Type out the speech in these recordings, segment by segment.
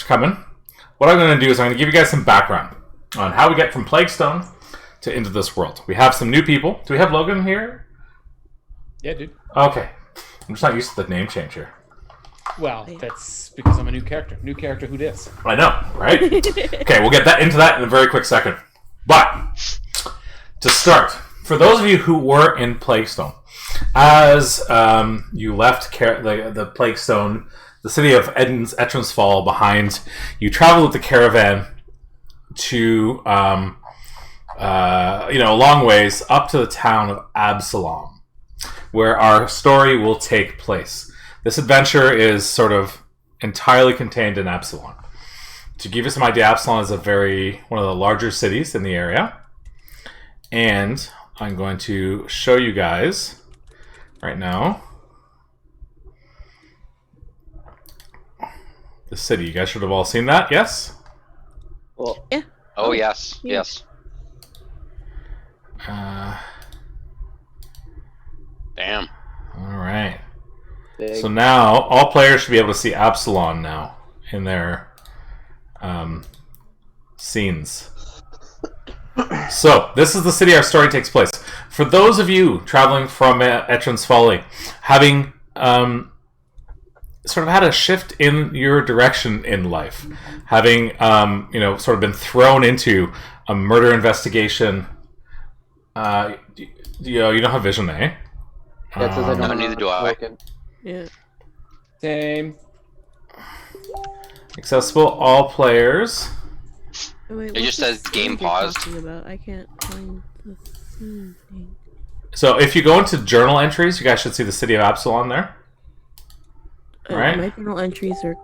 for coming. What I'm going to do is I'm going to give you guys some background on how we get from Plaguestone to into this world. We have some new people. Do we have Logan here? Yeah, dude. Okay. I'm just not used to the name change here. Well, that's because I'm a new character. New character who dis. I know, right? Okay, we'll get into that in a very quick second. But, to start, for those of you who were in Plaguestone, as you left the Plaguestone, the city of Ettrins Fall behind, you traveled with the caravan to, a long ways up to the town of Absalom, where our story will take place. This adventure is sort of entirely contained in Absalom. To give you some idea, Absalom is one of the larger cities in the area. And I'm going to show you guys right now the city. You guys should have all seen that, yes? Well, yeah. Oh, yes, yes. Damn. All right. Big. So now all players should be able to see Absalom now in their scenes. So this is the city our story takes place. For those of you traveling from Ettrins Folly, having sort of had a shift in your direction in life, having sort of been thrown into a murder investigation. You don't have vision, eh? Yeah, it says I don't No, neither do I. Yeah. Same. Accessible all players. Oh, wait, It what's just the says game scene you're paused. talking about? I can't find the thing. So if you go into journal entries, you guys should see the city of Absalom there. Right? My journal entries are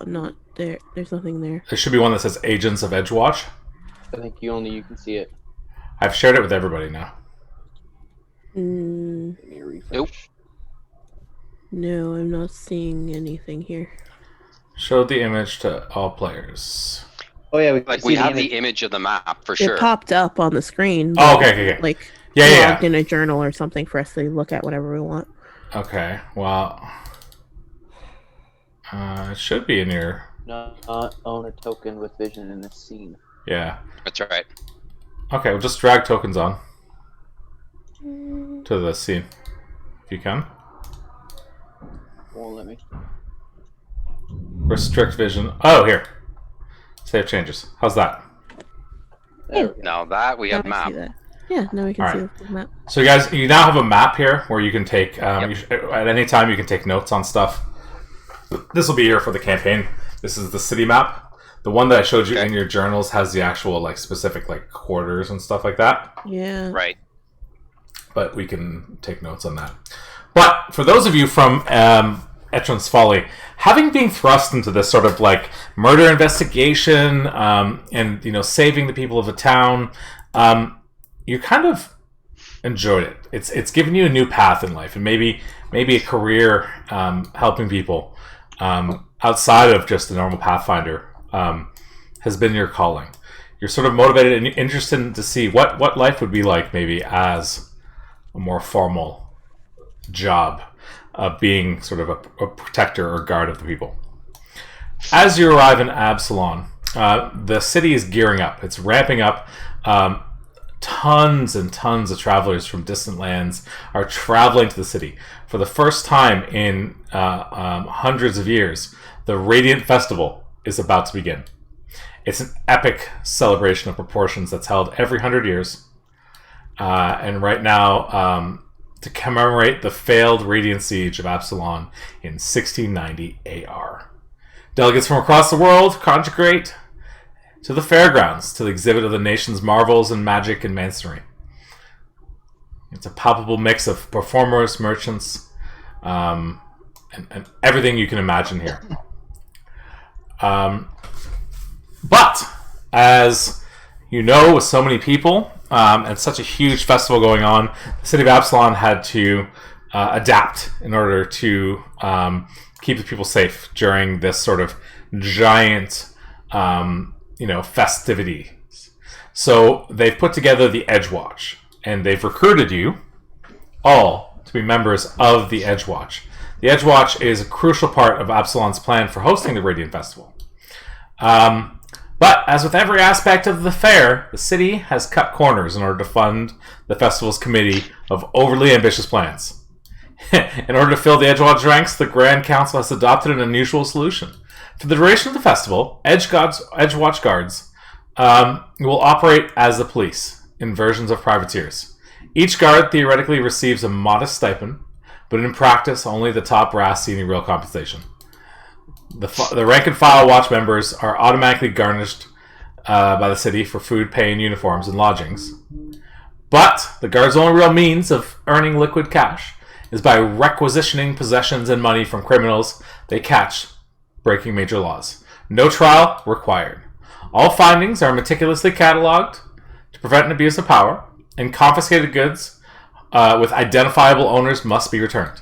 not there. There's nothing there. There should be one that says Agents of Edgewatch. I think you can see it. I've shared it with everybody now. Let me refresh. Nope. No, I'm not seeing anything here. Showed the image to all players. Oh yeah, We have the image of the map for sure. It popped up on the screen. Oh, okay. Like, Yeah. logged in a journal or something for us to look at whatever we want. Okay, well... it should be in your... Not own a token with vision in this scene. Yeah. That's right. Okay, we'll just drag tokens on to the scene. If you can. Won't let me. Restrict vision. Oh, here. Save changes. How's that? There we go. Now that we have Now I map. see that. Yeah, now we can Alright. see the map. So you guys, you now have a map here where you can take, Yep. at any time you can take notes on stuff. This will be here for the campaign. This is the city map. The one that I showed you in your journals has the actual specific quarters and stuff like that. Yeah. Right. But we can take notes on that. But for those of you from Ettrins Folly, having been thrust into this sort of murder investigation and saving the people of a town, you kind of enjoyed it. It's given you a new path in life and maybe a career helping people outside of just the normal Pathfinder has been your calling. You're sort of motivated and interested to see what life would be like maybe as a more formal job of being sort of a protector or guard of the people. As you arrive in Absalom, the city is gearing up. It's ramping up. Tons and tons of travelers from distant lands are traveling to the city. For the first time in hundreds of years, the Radiant Festival is about to begin. It's an epic celebration of proportions that's held every 100 years. And right now, to commemorate the failed Radiant Siege of Absalom in 1690 AR. Delegates from across the world congregate to the fairgrounds to the exhibit of the nation's marvels in magic and masonry. It's a palpable mix of performers, merchants, and everything you can imagine here. But, as you know, with so many people and such a huge festival going on, the city of Absalom had to adapt in order to keep the people safe during this sort of giant festivity. So they've put together the Edgewatch, and they've recruited you all to be members of the Edgewatch. The Edgewatch is a crucial part of Absalom's plan for hosting the Radiant Festival. But as with every aspect of the fair, the city has cut corners in order to fund the festival's committee of overly ambitious plans. In order to fill the Edgewatch ranks, the Grand Council has adopted an unusual solution. For the duration of the festival, Edgewatch guards will operate as the police in versions of privateers. Each guard theoretically receives a modest stipend, but in practice, only the top brass see any real compensation. The rank and file watch members are automatically garnished by the city for food, pay, and uniforms and lodgings. But the guards' only real means of earning liquid cash is by requisitioning possessions and money from criminals they catch breaking major laws. No trial required. All findings are meticulously catalogued to prevent an abuse of power, and confiscated goods with identifiable owners must be returned.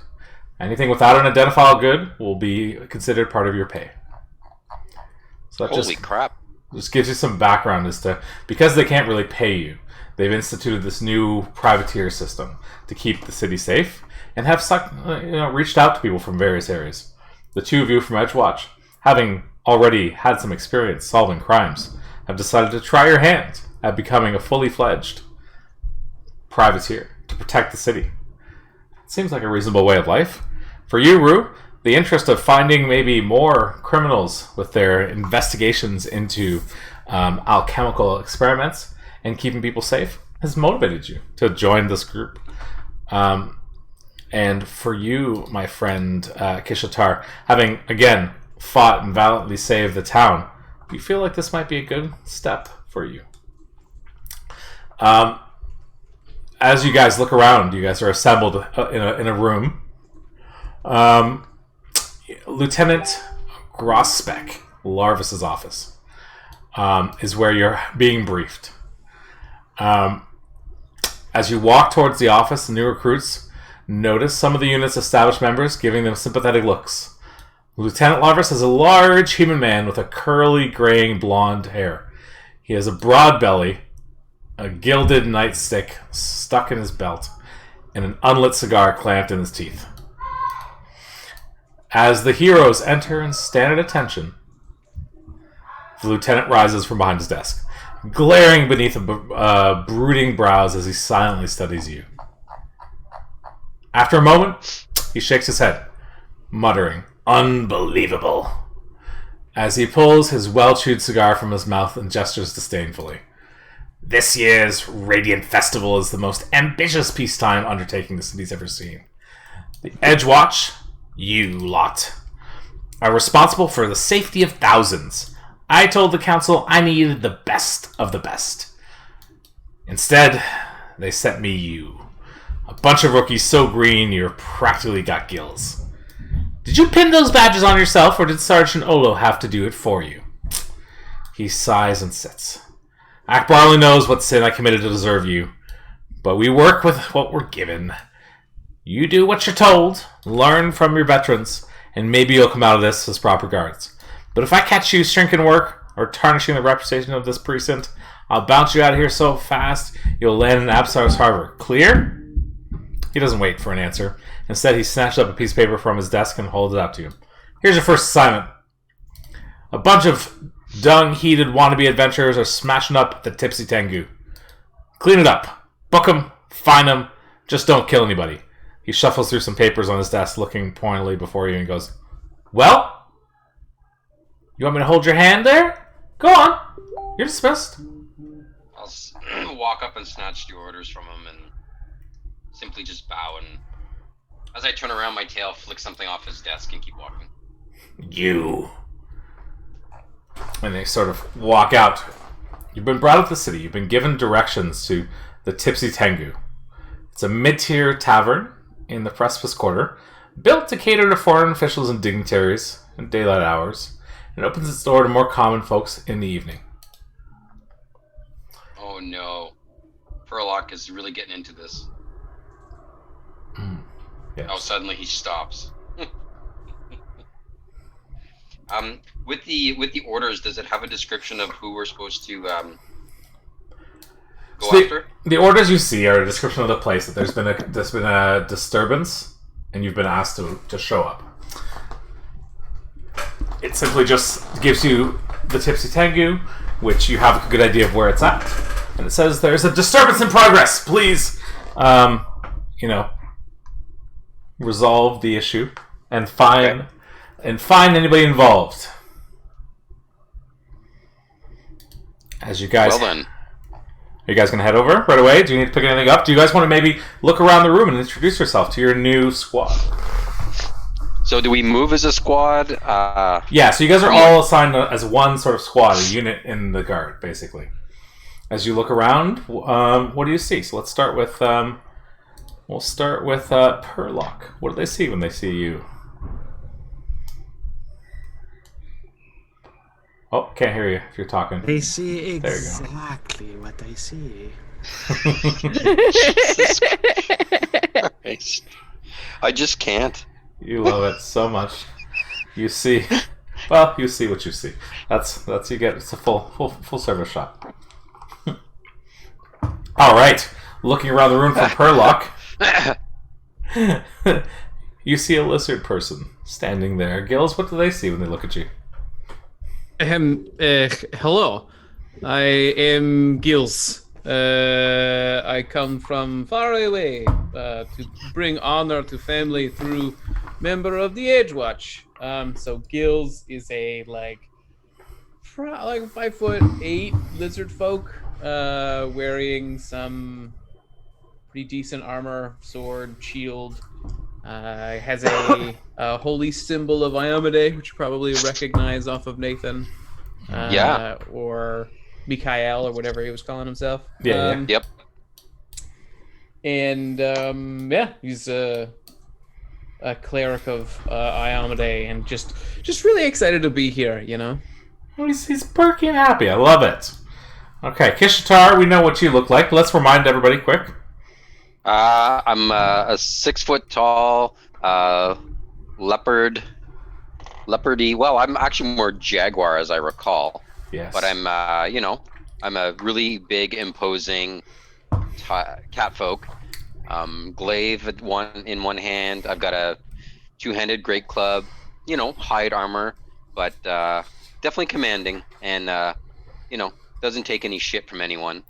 Anything without an identifiable good will be considered part of your pay. So that Holy crap. just gives you some background as to, because they can't really pay you, they've instituted this new privateer system to keep the city safe and have reached out to people from various areas. The two of you from Edgewatch, having already had some experience solving crimes, have decided to try your hand at becoming a fully fledged privateer to protect the city. It seems like a reasonable way of life. For you, Rue, the interest of finding maybe more criminals with their investigations into alchemical experiments and keeping people safe has motivated you to join this group. And for you, my friend Kishatar, having again fought and valiantly saved the town, do you feel like this might be a good step for you? As you guys look around, you guys are assembled in a room. Lieutenant Grosbeck, Larvis's office, is where you're being briefed. As you walk towards the office, the new recruits notice some of the unit's established members giving them sympathetic looks. Lieutenant Larvis is a large human man with a curly, graying blonde hair. He has a broad belly, a gilded nightstick stuck in his belt, and an unlit cigar clamped in his teeth. As the heroes enter and stand at attention, the lieutenant rises from behind his desk, glaring beneath brooding brows as he silently studies you. After a moment, he shakes his head, muttering, "Unbelievable," as he pulls his well-chewed cigar from his mouth and gestures disdainfully. "This year's Radiant Festival is the most ambitious peacetime undertaking the city's ever seen. The Edgewatch, you lot, are responsible for the safety of thousands. I told the council I needed the best of the best. Instead, they sent me you. A bunch of rookies so green you're practically got gills. Did you pin those badges on yourself, or did Sergeant Olo have to do it for you?" He sighs and sits. "Akbar only knows what sin I committed to deserve you, but we work with what we're given. You do what you're told, learn from your veterans, and maybe you'll come out of this as proper guards. But if I catch you shrinking work or tarnishing the reputation of this precinct, I'll bounce you out of here so fast you'll land in Absar's Harbor. Clear?" He doesn't wait for an answer. Instead, he snatched up a piece of paper from his desk and holds it out to you. "Here's your first assignment. A bunch of dung-heated wannabe adventurers are smashing up the Tipsy Tengu. Clean it up. Book them. Find them. Just don't kill anybody." He shuffles through some papers on his desk, looking pointedly before you, and goes, "Well? You want me to hold your hand there? Go on. You're dismissed." I'll walk up and snatch the orders from him and simply just bow, and as I turn around, my tail flick something off his desk and keep walking. "You." And they sort of walk out. You've been brought up the city. You've been given directions to the Tipsy Tengu. It's a mid-tier tavern in the Precipice Quarter, built to cater to foreign officials and dignitaries in daylight hours, and opens its door to more common folks in the evening. Oh no. Furlock is really getting into this. Yes. Oh, suddenly he stops. With the orders, does it have a description of who we're supposed to go after? The orders you see are a description of the place, that there's been a disturbance, and you've been asked to show up. It simply just gives you the Tipsy Tengu, which you have a good idea of where it's at. And it says there's a disturbance in progress. Please, resolve the issue and find anybody involved. As you guys, Well then, are you guys going to head over right away? Do you need to pick anything up? Do you guys want to maybe look around the room and introduce yourself to your new squad? so do we move as a squad? Yeah, so you guys are all assigned as one sort of squad, a unit in the guard, basically. As you look around, what do you see? So let's start with Perlock. What do they see when they see you? Oh, can't hear you if you're talking. They see There you go. exactly what I see. Jesus Christ. I just can't. You love it so much. You see, well, you see what you see. That's you get. It's a full service shop. All right, looking around the room for Perlock, you see a lizard person standing there. Gills, what do they see when they look at you? Hello. I am Gills. I come from far away to bring honor to family through member of the Edgewatch. So Gills is a like 5'8" lizard folk, wearing some pretty decent armor, sword, shield. Has a holy symbol of Iomade, which you probably recognize off of Nathan. Yeah. Or Mikael, or whatever he was calling himself. Yeah. Yep. And he's a cleric of Iomade, and just really excited to be here, you know? He's perky and happy. I love it. Okay, Kishitar, we know what you look like. Let's remind everybody quick. I'm a 6 foot tall leopardy. Well, I'm actually more jaguar, as I recall. Yes. But I'm I'm a really big, imposing cat folk. Glaive in one hand. I've got a 2-handed great club. Hide armor, but definitely commanding, and doesn't take any shit from anyone.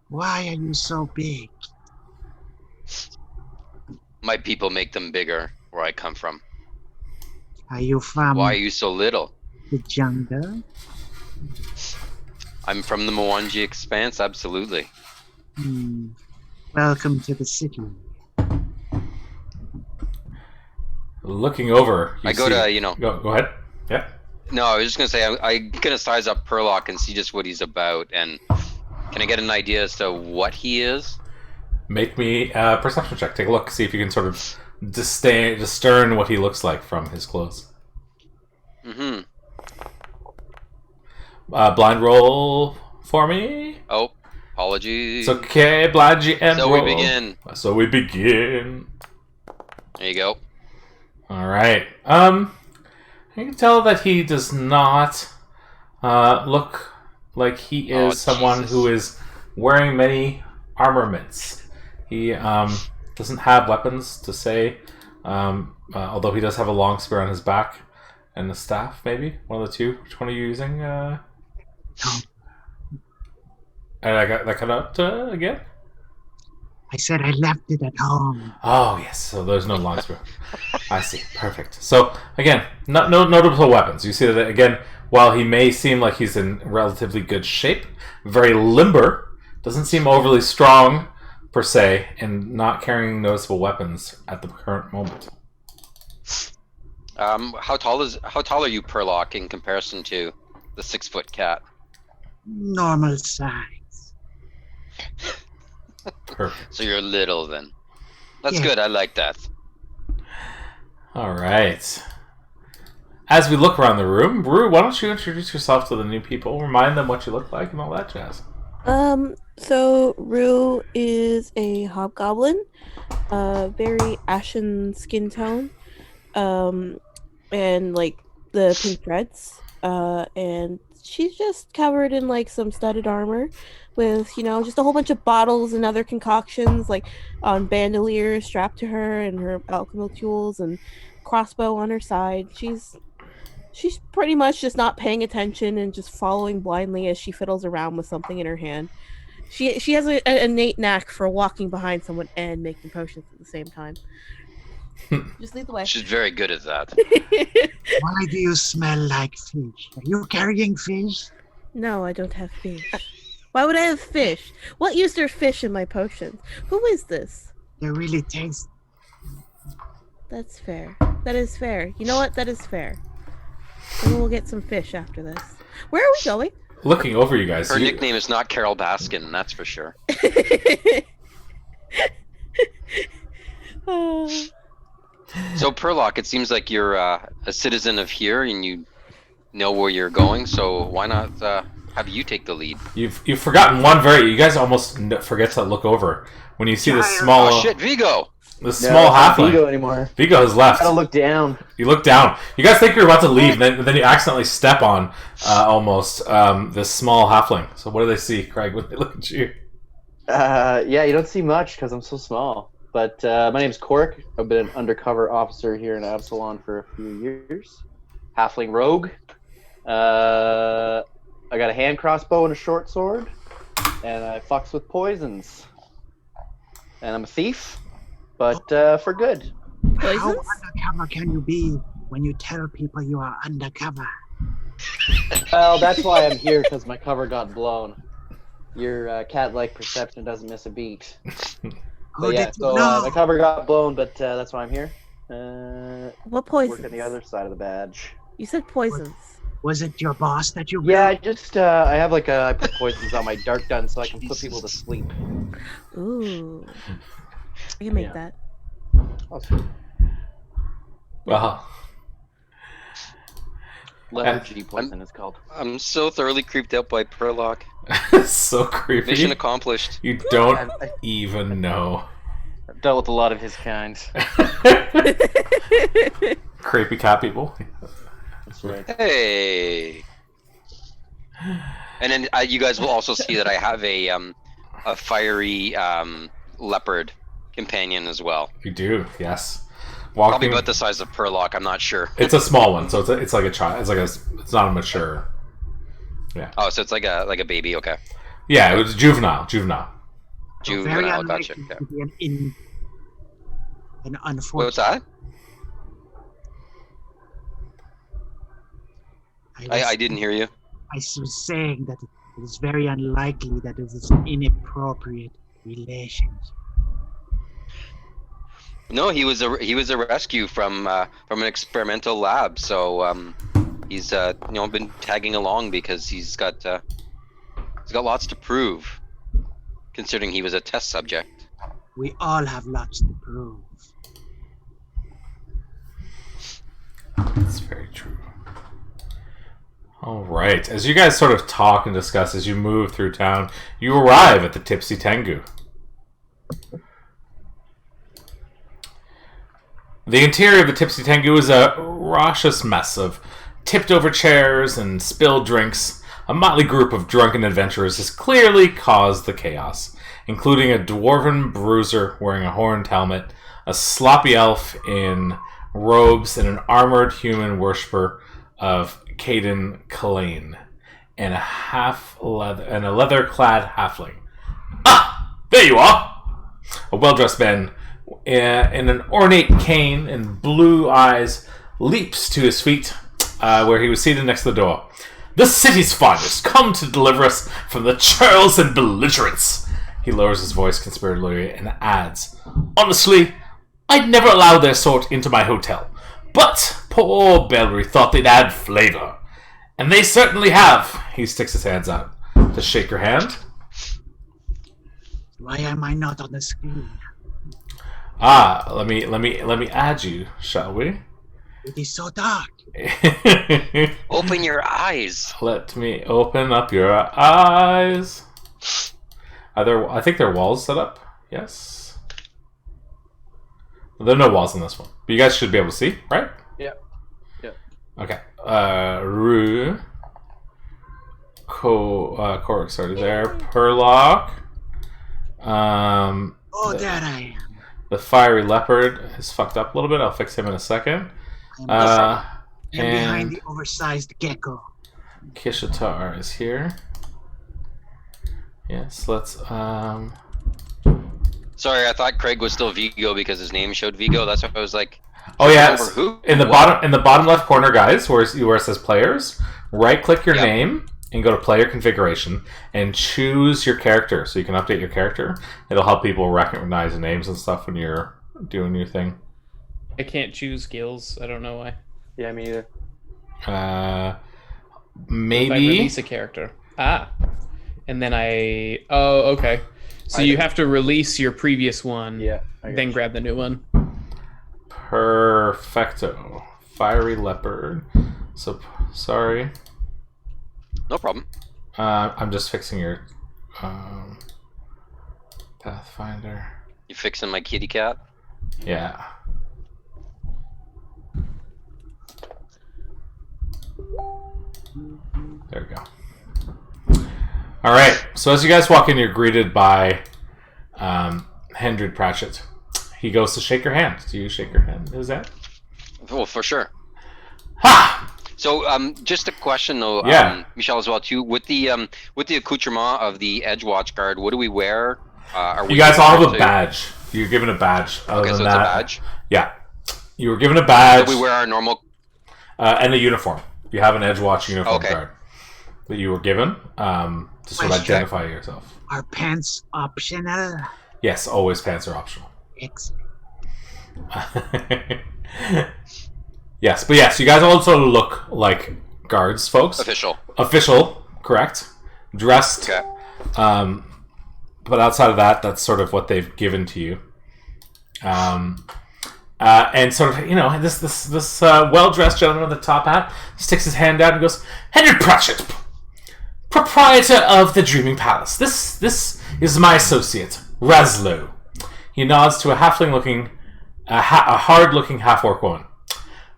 Why are you so big? My people make them bigger where I come from. Are you from Why are you so little? the jungle? I'm from the Mwanji Expanse, absolutely. Welcome to the city. Looking over, I go to, Go ahead. Yeah. No, I was just going to say, I'm going to size up Perlock and see just what he's about. And can I get an idea as to what he is? Make me a perception check. Take a look. See if you can sort of discern what he looks like from his clothes. Mm-hmm. Blind roll for me. Oh, apologies. It's okay, blind GM So roll. we begin. So we begin. There you go. All right. You can tell that he does not look like he is someone Jesus. who is wearing many armaments. He doesn't have weapons to say, although he does have a long spear on his back and a staff, maybe one of the two. Which one are you using? And I got that cut out again. I said I left it at home. Oh yes, so there's no long spear. I see, perfect. So again, no notable weapons. You see that again. While he may seem like he's in relatively good shape, very limber, doesn't seem overly strong per se, and not carrying noticeable weapons at the current moment. How tall are you, Perlock, in comparison to the 6-foot cat? Normal size. Perfect. So you're little then. That's Yeah. good. I like that. All right. As we look around the room, Rue, why don't you introduce yourself to the new people, remind them what you look like, and all that jazz. So Rue is a hobgoblin, very ashen skin tone, and like the pink threads, and she's just covered in like some studded armor with, just a whole bunch of bottles and other concoctions like on bandoliers strapped to her, and her alchemical tools and crossbow on her side. She's She's pretty much just not paying attention and just following blindly as she fiddles around with something in her hand. She has an innate knack for walking behind someone and making potions at the same time. Just lead the way. She's very good at that. Why do you smell like fish? Are you carrying fish? No, I don't have fish. Why would I have fish? What use are fish in my potions? Who is this? They really taste. That's fair. That is fair. You know what? That is fair. Maybe we'll get some fish after this. Where are we going? Looking over you guys. Her nickname is not Carol Baskin, that's for sure. So, Perlock, it seems like you're a citizen of here and you know where you're going, so why not have you take the lead? You've forgotten one you guys almost forget to look over when you see this small. Oh shit, Vigo! This small halfling. Vigo anymore. Vigo has left. Gotta look down. You look down. You guys think you're about to leave, and then you accidentally step on almost this small halfling. So what do they see, Craig, when they look at you? Yeah, you don't see much because I'm so small. But my name's Cork. I've been an undercover officer here in Absalon for a few years. Halfling rogue. I got a hand crossbow and a short sword. And I fucks with poisons. And I'm a thief. But for good. How undercover can you be when you tell people you are undercover? Well, that's why I'm here, because my cover got blown. Your cat-like perception doesn't miss a beat. But yeah, so my cover got blown, but that's why I'm here. What poisons? Work on the other side of the badge. You said poisons. Was it your boss that you? Yeah, I just I have like I put poisons on my dark gun so I can put people to sleep. Ooh, I can make that. Oh, sweet. Well, Lethargy poison is called. I'm so thoroughly creeped out by Perlock. so creepy. Mission accomplished. You don't even know. I've dealt with a lot of his kind. Creepy cat people. That's right. Hey. And then you guys will also see that I have a fiery leopard companion as well. You do, yes. Probably about the size of Perlock. I'm not sure. It's a small one, so it's like a child. It's not a mature. Yeah. Oh, so it's like a baby. Okay. Yeah, it was juvenile. Juvenile. Gotcha. Okay. An unfortunate. What's that? I didn't hear you. I was saying that it is very unlikely that it is an inappropriate relationship. No, he was a rescue from an experimental lab. So he's been tagging along because he's got lots to prove, considering he was a test subject. We all have lots to prove. That's very true. All right. As you guys sort of talk and discuss as you move through town, you arrive at the Tipsy Tengu. The interior of the Tipsy Tengu is a raucous mess of tipped-over chairs and spilled drinks. A motley group of drunken adventurers has clearly caused the chaos, including a dwarven bruiser wearing a horned helmet, a sloppy elf in robes, and an armored human worshipper of Caden Kalane, and a leather-clad halfling. Ah! There you are! A well-dressed man in an ornate cane and blue eyes leaps to his feet where he was seated next to the door. The city's finest come to deliver us from the churls and belligerents. He lowers his voice conspiratorially and adds, honestly, I'd never allow their sort into my hotel, but poor Bellry thought they'd add flavor. And they certainly have. He sticks his hands out to shake your hand. Why am I not on the screen? Let me add you, shall we? It is so dark. Open your eyes. Let me open up your eyes. I think there are walls set up. Yes. There are no walls in this one, but you guys should be able to see, right? Yeah. Okay. Rue. Cork started there. Perlock. There I am. The fiery leopard is fucked up a little bit. I'll fix him in a second. And behind the oversized gecko. Kishitar is here. Yes, let's Sorry, I thought Craig was still Vigo because his name showed Vigo. That's why I was like, oh yeah, over who? in the bottom left corner, guys, where it says players, right-click your Yep. name and go to player configuration and choose your character, so you can update your character. It'll help people recognize the names and stuff when you're doing your thing. I can't choose Gills. I don't know why. Yeah, me either. If I Maybe. release a character. And then oh, okay. So you have to release your previous one, Yeah. then grab the new one. Perfecto. Fiery leopard. So sorry. No problem. I'm just fixing your Pathfinder. You fixing my kitty cat? Yeah. There we go. All right. So as you guys walk in, you're greeted by Hendred Pratchett. He goes to shake your hand. Do you shake your hand? Is that? Oh, for sure. Ha! So, just a question though, Yeah. Michelle as well too. With the accoutrement of the Edgewatch guard, what do we wear? Are You guys all have a to- badge. You're given a badge. Other Okay, so than it's a that, badge. Yeah. You were given a badge. So we wear our normal. And a uniform. You have an Edgewatch uniform Okay. card that you were given to sort of Question. identify yourself. Are pants optional? Yes, always pants are optional. Excellent. Yes, but yes, you guys also look like guards, folks. Official, correct. Dressed. Okay. But outside of that, that's sort of what they've given to you. And sort of, you know, this well-dressed gentleman with the top hat sticks his hand out and goes, "Henry Pratchett, proprietor of the Dreaming Palace. This is my associate, Raslo." He nods to a hard-looking half-orc woman.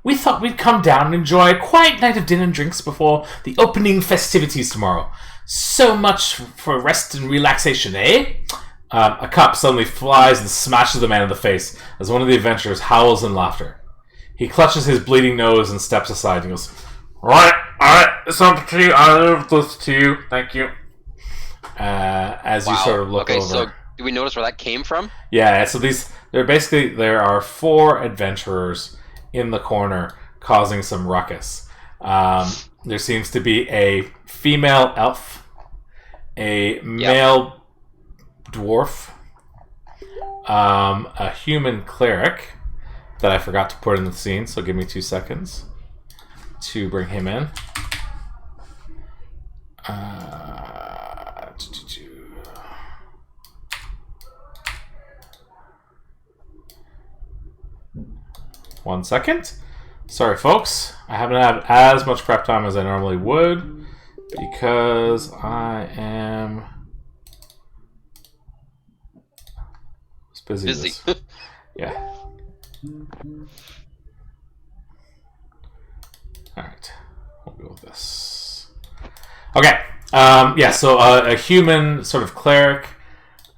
"We thought we'd come down and enjoy a quiet night of dinner and drinks before the opening festivities tomorrow. So much for rest and relaxation, eh?" A cup suddenly flies and smashes the man in the face as one of the adventurers howls in laughter. He clutches his bleeding nose and steps aside and goes, Alright, it's up to you. I'll leave this to you. Thank you. As you sort of look over. So do we notice where that came from? Yeah, so there are 4 adventurers in the corner causing some ruckus. There seems to be a female elf, a male dwarf, a human cleric that I forgot to put in the scene, so give me 2 seconds to bring him in. One second. Sorry, folks. I haven't had as much prep time as I normally would because I am busy. Busy. Yeah. Alright. We'll go with this. Okay. So a human sort of cleric,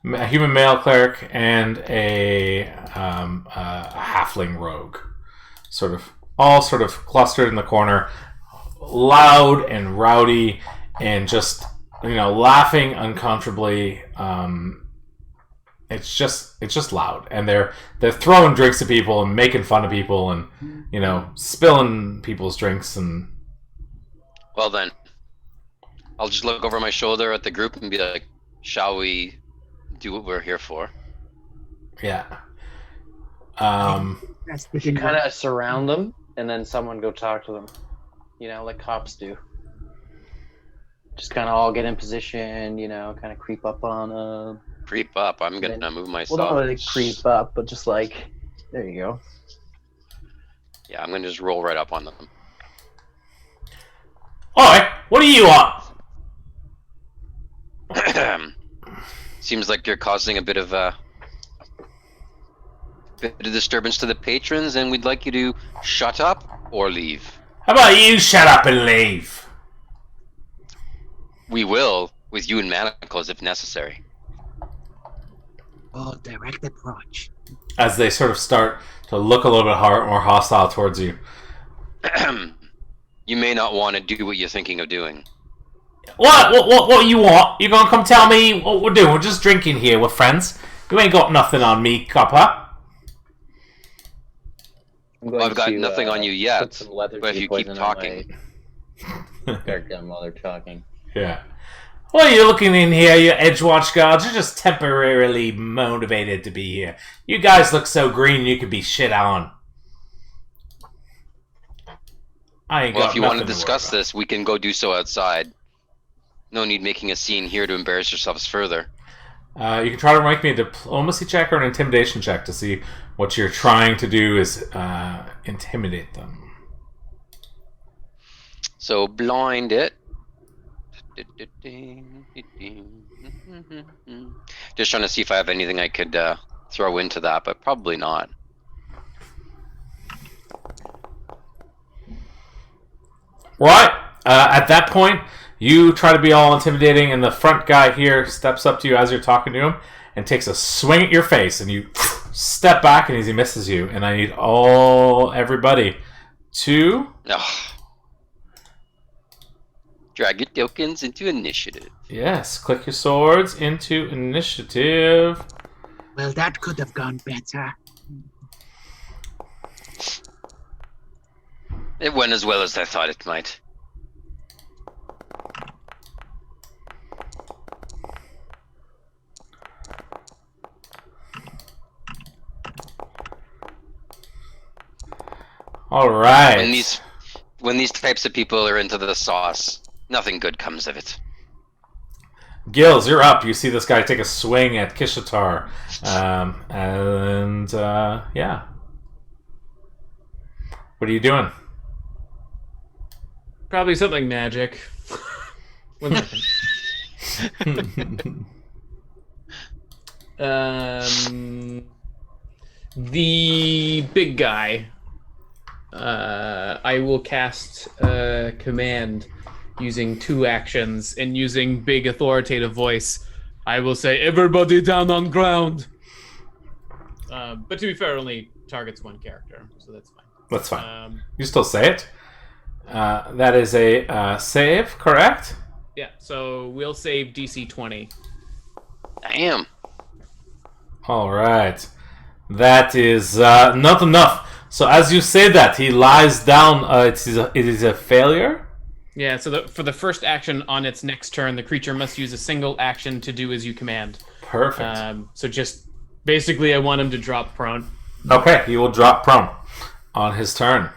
a human male cleric, and a halfling rogue. All sort of clustered in the corner, loud and rowdy, and just, laughing uncomfortably. It's just loud, and they're throwing drinks at people and making fun of people, and spilling people's drinks. And Well then, I'll just look over my shoulder at the group and be like, "Shall we do what we're here for?" yeah, That's the We should thing. kind of surround them, and then someone go talk to them. Like cops do. Just kind of all get in position, kind of creep up on them. Creep up. I'm gonna move myself. Well, not really creep up, but just like, there you go. Yeah, I'm gonna just roll right up on them. Oi, what do you want? Seems like you're causing a bit of disturbance to the patrons, and we'd like you to shut up or leave. How about you shut up and leave? We will, with you in manacles if necessary. Oh, direct approach. As they sort of start to look a little bit more hostile towards you. You may not want to do what you're thinking of doing. What you want? You gonna come tell me what we're doing? We're just drinking here. We're friends. You ain't got nothing on me, copper. I've got nothing on you yet, put some lethargy but if you keep poison on talking... my guard gun while they're talking. Yeah. What are you looking in here, you Edgewatch guards? You're just temporarily motivated to be here. You guys look so green you could be shit on. Well, if you want to discuss this, we can go do so outside. No need making a scene here to embarrass yourselves further. You can try to make me a diplomacy check or an intimidation check to see what you're trying to do is intimidate them. So blind it. Just trying to see if I have anything I could throw into that, but probably not. Right. At that point, you try to be all intimidating, and the front guy here steps up to you as you're talking to him and takes a swing at your face, and you step back, and he misses you. And I need everybody to... Ugh. Drag your tokens into initiative. Yes, click your swords into initiative. Well, that could have gone better. It went as well as I thought it might. All right. When these types of people are into the sauce, nothing good comes of it. Gills, you're up. You see this guy take a swing at Kishitar. Yeah. What are you doing? Probably something magic. The big guy. I will cast command using 2 actions and using big authoritative voice. I will say, "Everybody down on ground." But to be fair, it only targets 1 character, so that's fine. That's fine. You still say it. That is a save, correct? Yeah, so we'll save DC 20. Damn. All right. That is not enough. So as you say that, he lies down. It is a failure? Yeah, so for the first action on its next turn, the creature must use a single action to do as you command. Perfect. So just basically I want him to drop prone. Okay, he will drop prone on his turn.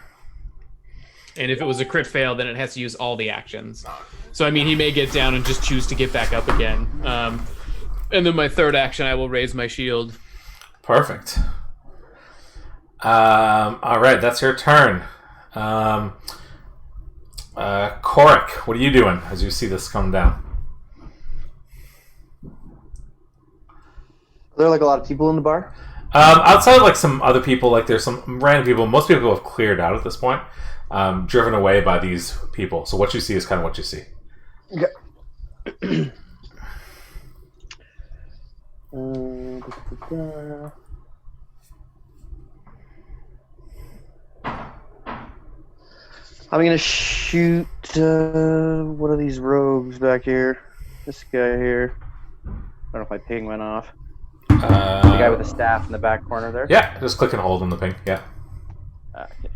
And if it was a crit fail, then it has to use all the actions. So, I mean, he may get down and just choose to get back up again. And then my third action, I will raise my shield. Perfect. All right, that's your turn. Korik, what are you doing as you see this come down? Are there like a lot of people in the bar? Outside of like some other people, like there's some random people. Most people have cleared out at this point, driven away by these people. So what you see is kind of what you see. Okay. I'm gonna shoot. What are these rogues back here? This guy here. I don't know if my ping went off. The guy with the staff in the back corner there. Yeah, just click and hold on the ping. Yeah. Okay.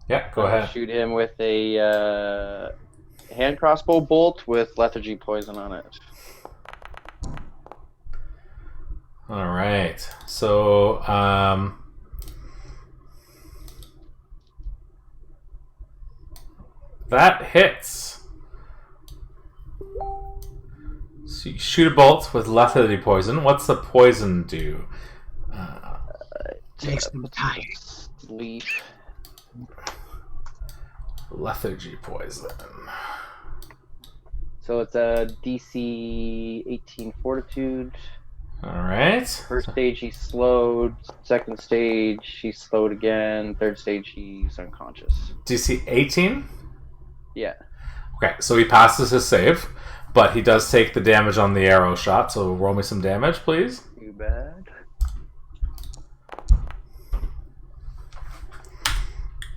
Yeah, go ahead. Shoot him with a hand crossbow bolt with lethargy poison on it. All right. So, that hits. So you shoot a bolt with lethargy poison. What's the poison do? Makes them tired. Leaf. Lethargy poison. So it's a DC 18 Fortitude. All right. First stage he's slowed. Second stage he's slowed again. Third stage he's unconscious. DC 18? Yeah. Okay, so he passes his save, but he does take the damage on the arrow shot, so roll me some damage, please. Too bad.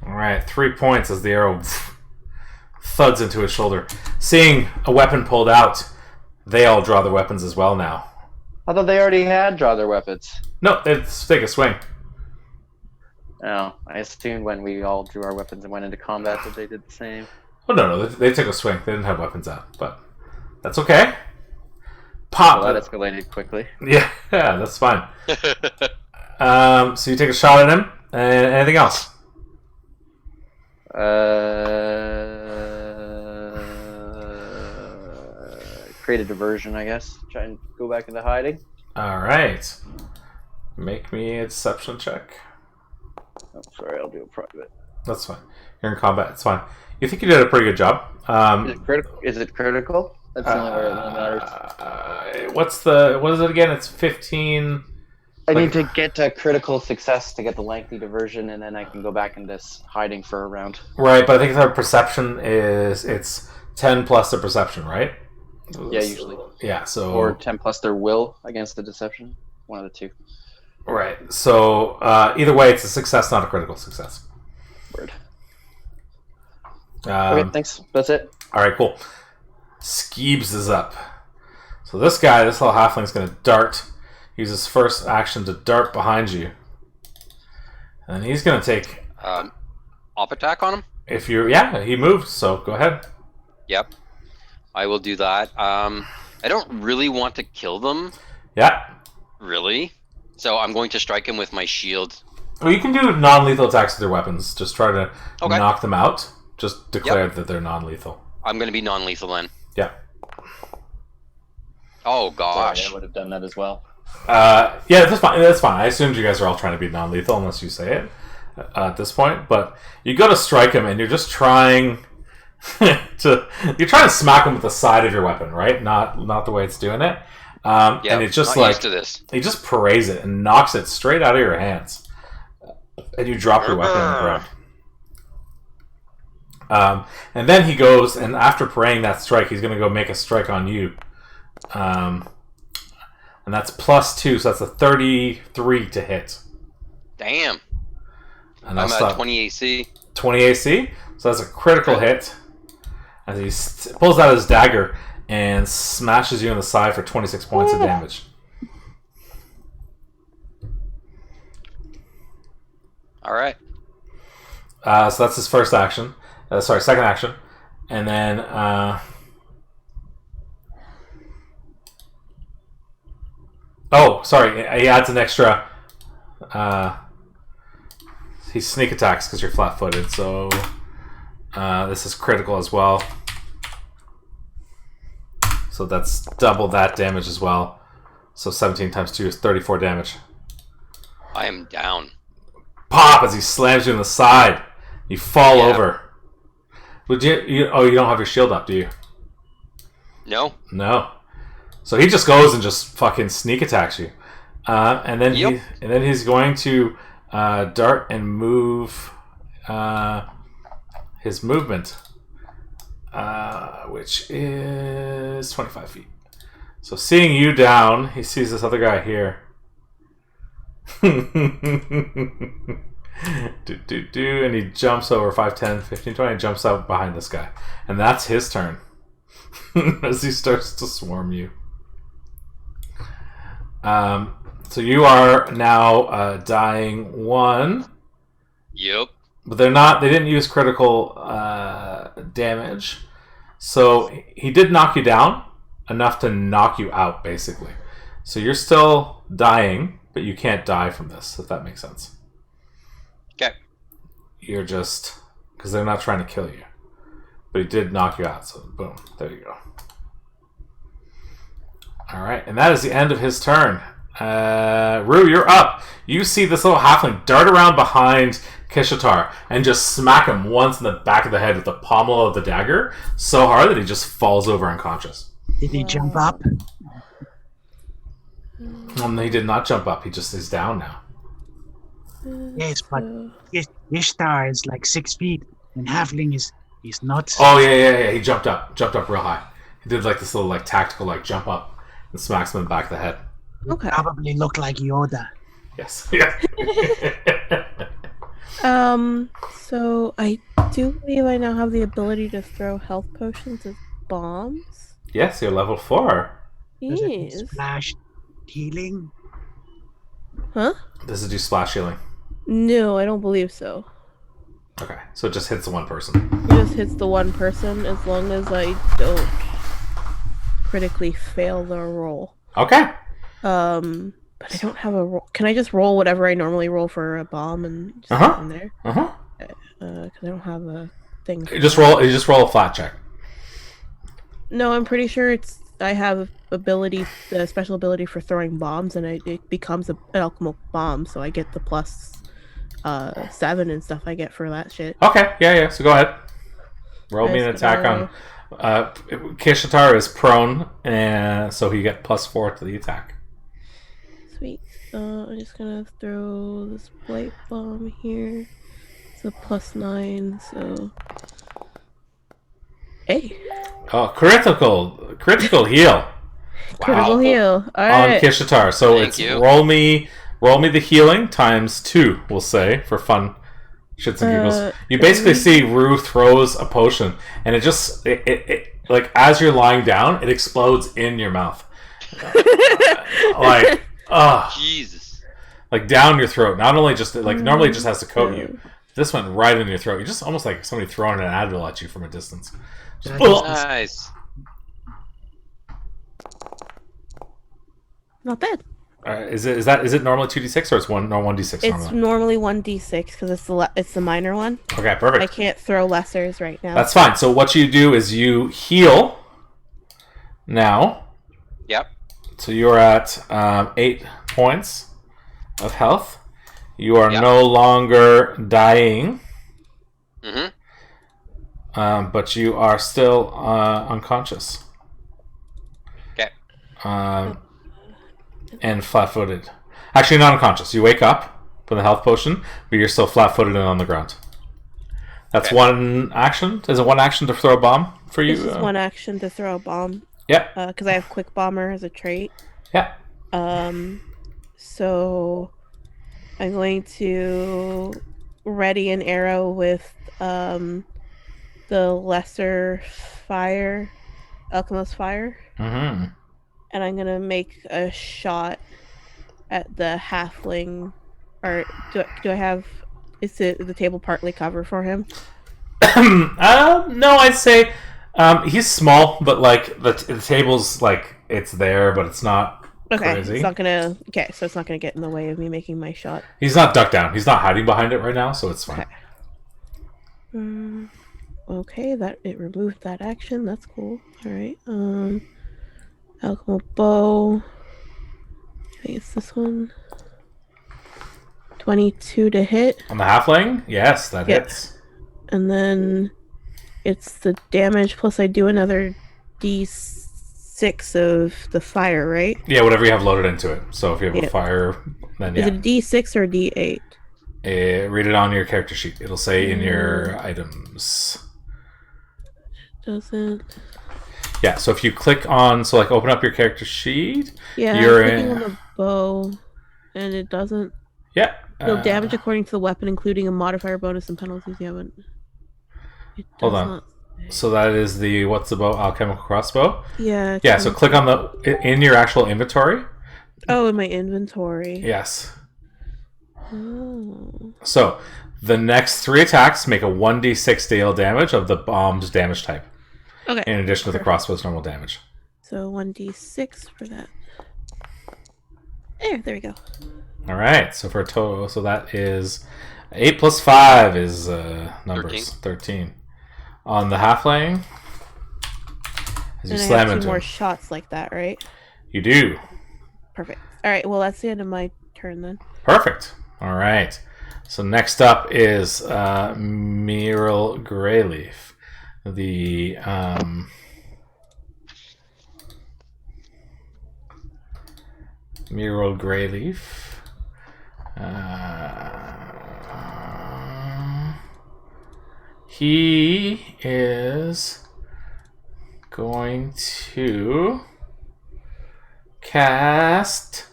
Alright, 3 points as the arrow thuds into his shoulder. Seeing a weapon pulled out, they all draw their weapons as well now. I thought they already had draw their weapons. No, they take a swing. Oh, I assumed when we all drew our weapons and went into combat that they did the same. Oh, no, they took a swing. They didn't have weapons out, but that's okay. Pop. Well, that escalated quickly. Yeah, that's fine. So you take a shot at him, and anything else? Create a diversion, I guess. Try and go back into hiding. All right. Make me a deception check. Oh, sorry, I'll do a private. That's fine. You're in combat. It's fine. You think you did a pretty good job. Is it critical? That's the only way it matters. What is it again? It's 15. I need to get a critical success to get the lengthy diversion, and then I can go back into hiding for a round. Right, but I think our perception it's 10 plus the perception, right? Yeah, usually. Yeah, so Or 10 plus their will against the deception. One of the two. Right. So either way, it's a success, not a critical success. Word. Okay, thanks. That's it. All right, cool. Skeebs is up. So this little halfling's going to dart. Use his first action to dart behind you. And he's going to take... Op attack on him? He moved, so go ahead. Yep. I will do that. I don't really want to kill them. Yeah. Really? So I'm going to strike him with my shield. Well, you can do non-lethal attacks with your weapons. Just try to knock them out. Just declare that they're non-lethal. I'm going to be non-lethal then. Yeah. Oh, gosh. Sorry, I would have done that as well. Yeah, that's fine. That's fine. I assumed you guys are all trying to be non-lethal, unless you say it at this point. But you go to strike him, and you're just trying you're trying to smack him with the side of your weapon, right? Not the way it's doing it. And it's just not like used to this. he just parades it and knocks it straight out of your hands, and you drop your weapon on the ground. And then he goes, and after parrying that strike, he's going to go make a strike on you. And that's +2, so that's a 33 to hit. Damn. And I'm at 20 AC. 20 AC, so that's a critical hit. As he pulls out his dagger and smashes you in the side for 26 points of damage. All right. So that's his first action. Second action. And then... he adds an extra... he sneak attacks because you're flat-footed, so... this is critical as well. So that's double that damage as well. So 17 times 2 is 34 damage. I am down. Pop as he slams you in the side. You fall over. Would you don't have your shield up, do you? No. No. So he just goes and just fucking sneak attacks you. And then he's going to dart and move his movement, which is 25 feet. So seeing you down, he sees this other guy here. And he jumps over 5, 10, 15, 20, and jumps out behind this guy. And that's his turn. As he starts to swarm you. So you are now dying 1. Yep. But they didn't use critical damage. So he did knock you down enough to knock you out, basically. So you're still dying, but you can't die from this, if that makes sense. Okay. You're just... because they're not trying to kill you. But he did knock you out, so boom. There you go. Alright, and that is the end of his turn. Rue, you're up. You see this little halfling dart around behind Kishitar and just smack him once in the back of the head with the pommel of the dagger so hard that he just falls over unconscious. Did he jump up? He did not jump up. He just is down now. Yes, but Ishtar is like 6 feet, and halfling is not. Oh yeah. He jumped up real high. He did like this little like tactical like jump up and smacks him in the back of the head. Okay. Probably look like Yoda. Yes. Yeah. So I do believe I now have the ability to throw health potions as bombs. Yes, you're level 4. Does it Yes. splash healing? Huh? Does it do splash healing? No, I don't believe so. Okay, so it just hits the one person. It just hits the one person as long as I don't critically fail the roll. Okay. But I don't have a roll. Can I just roll whatever I normally roll for a bomb and just go from there? Uh-huh. Because I don't have a thing. You just roll a flat check. No, I'm pretty sure I have a special ability for throwing bombs, and it becomes an alchemical bomb, so I get the plus 7 and stuff I get for that shit. Okay, yeah. So go ahead. Roll me an attack on. Kishitar is prone, and so you get +4 to the attack. Sweet. I'm just gonna throw this blight bomb here. It's a +9, so. Hey. Oh, critical heal. Critical heal. All On right. Kishitar. So Thank it's you. roll me the healing ×2. We'll say for fun, shits and giggles. You basically see Rue throws a potion, and it just it like as you're lying down, it explodes in your mouth, like Jesus. like down your throat. Not only just like normally it just has to coat you. This went right in your throat. You just almost like somebody throwing an Advil at you from a distance. Just, Nice. Not bad. is it normally 2d6 or it's 1d6 It's normally? normally 1d6 because it's the minor one. Okay, perfect. I can't throw lessers right now. That's fine. So what you do is you heal now. Yep. So you're at 8 points of health. You are Yep. no longer dying, Mm-hmm. but you are still unconscious. Okay. And flat-footed. Actually, not unconscious. You wake up from the health potion, but you're still flat-footed and on the ground. That's Okay. one action. Is it one action to throw a bomb for you? This is one action to throw a bomb. Yep. Because I have quick bomber as a trait. Yeah. So I'm going to ready an arrow with the lesser fire, alchemist fire, Mm-hmm. and I'm gonna make a shot at the halfling. Or do I have? Is the table partly covered for him? No, I'd say he's small, but like the table's like it's there, but it's not Okay, crazy. it's not gonna. Okay, so it's not gonna get in the way of me making my shot. He's not ducked down. He's not hiding behind it right now, so it's fine. Okay. Okay, that it removed that action. That's cool. All right. Alchemical bow. I think it's this one. 22 to hit, On the halfling, yes, that Yeah. hits. and then it's the damage plus I do another d6 of the fire, right? Yeah, whatever you have loaded into it. So if you have Yeah. a fire, then Is yeah. it a d6 or a d8? Read it on your character sheet. It'll say in your items. Doesn't. Yeah, so if you click on, so like open up your character sheet. Yeah, You're I'm clicking in- on the bow, and it doesn't. Yeah. No damage according to the weapon, including a modifier bonus and penalties. You haven't. It Hold does on. not- So that is the what's the bow? Alchemical crossbow. Yeah. Yeah. So click on the in your actual inventory. Oh, in my inventory. Yes. Oh. So the next 3 attacks make a 1d6 deal damage of the bomb's damage type, Okay. in addition to the crossbow's normal damage. So 1d6 for that. There we go. All right. So for a total, so that is 8 plus 5 is numbers 13. On the halfling, as you And I slam have 2 into more him, shots like that, right? you do. Perfect. All right. Well, that's the end of my turn then. Perfect. All right. So next up is Miral Greyleaf, the Miral Greyleaf. He is going to cast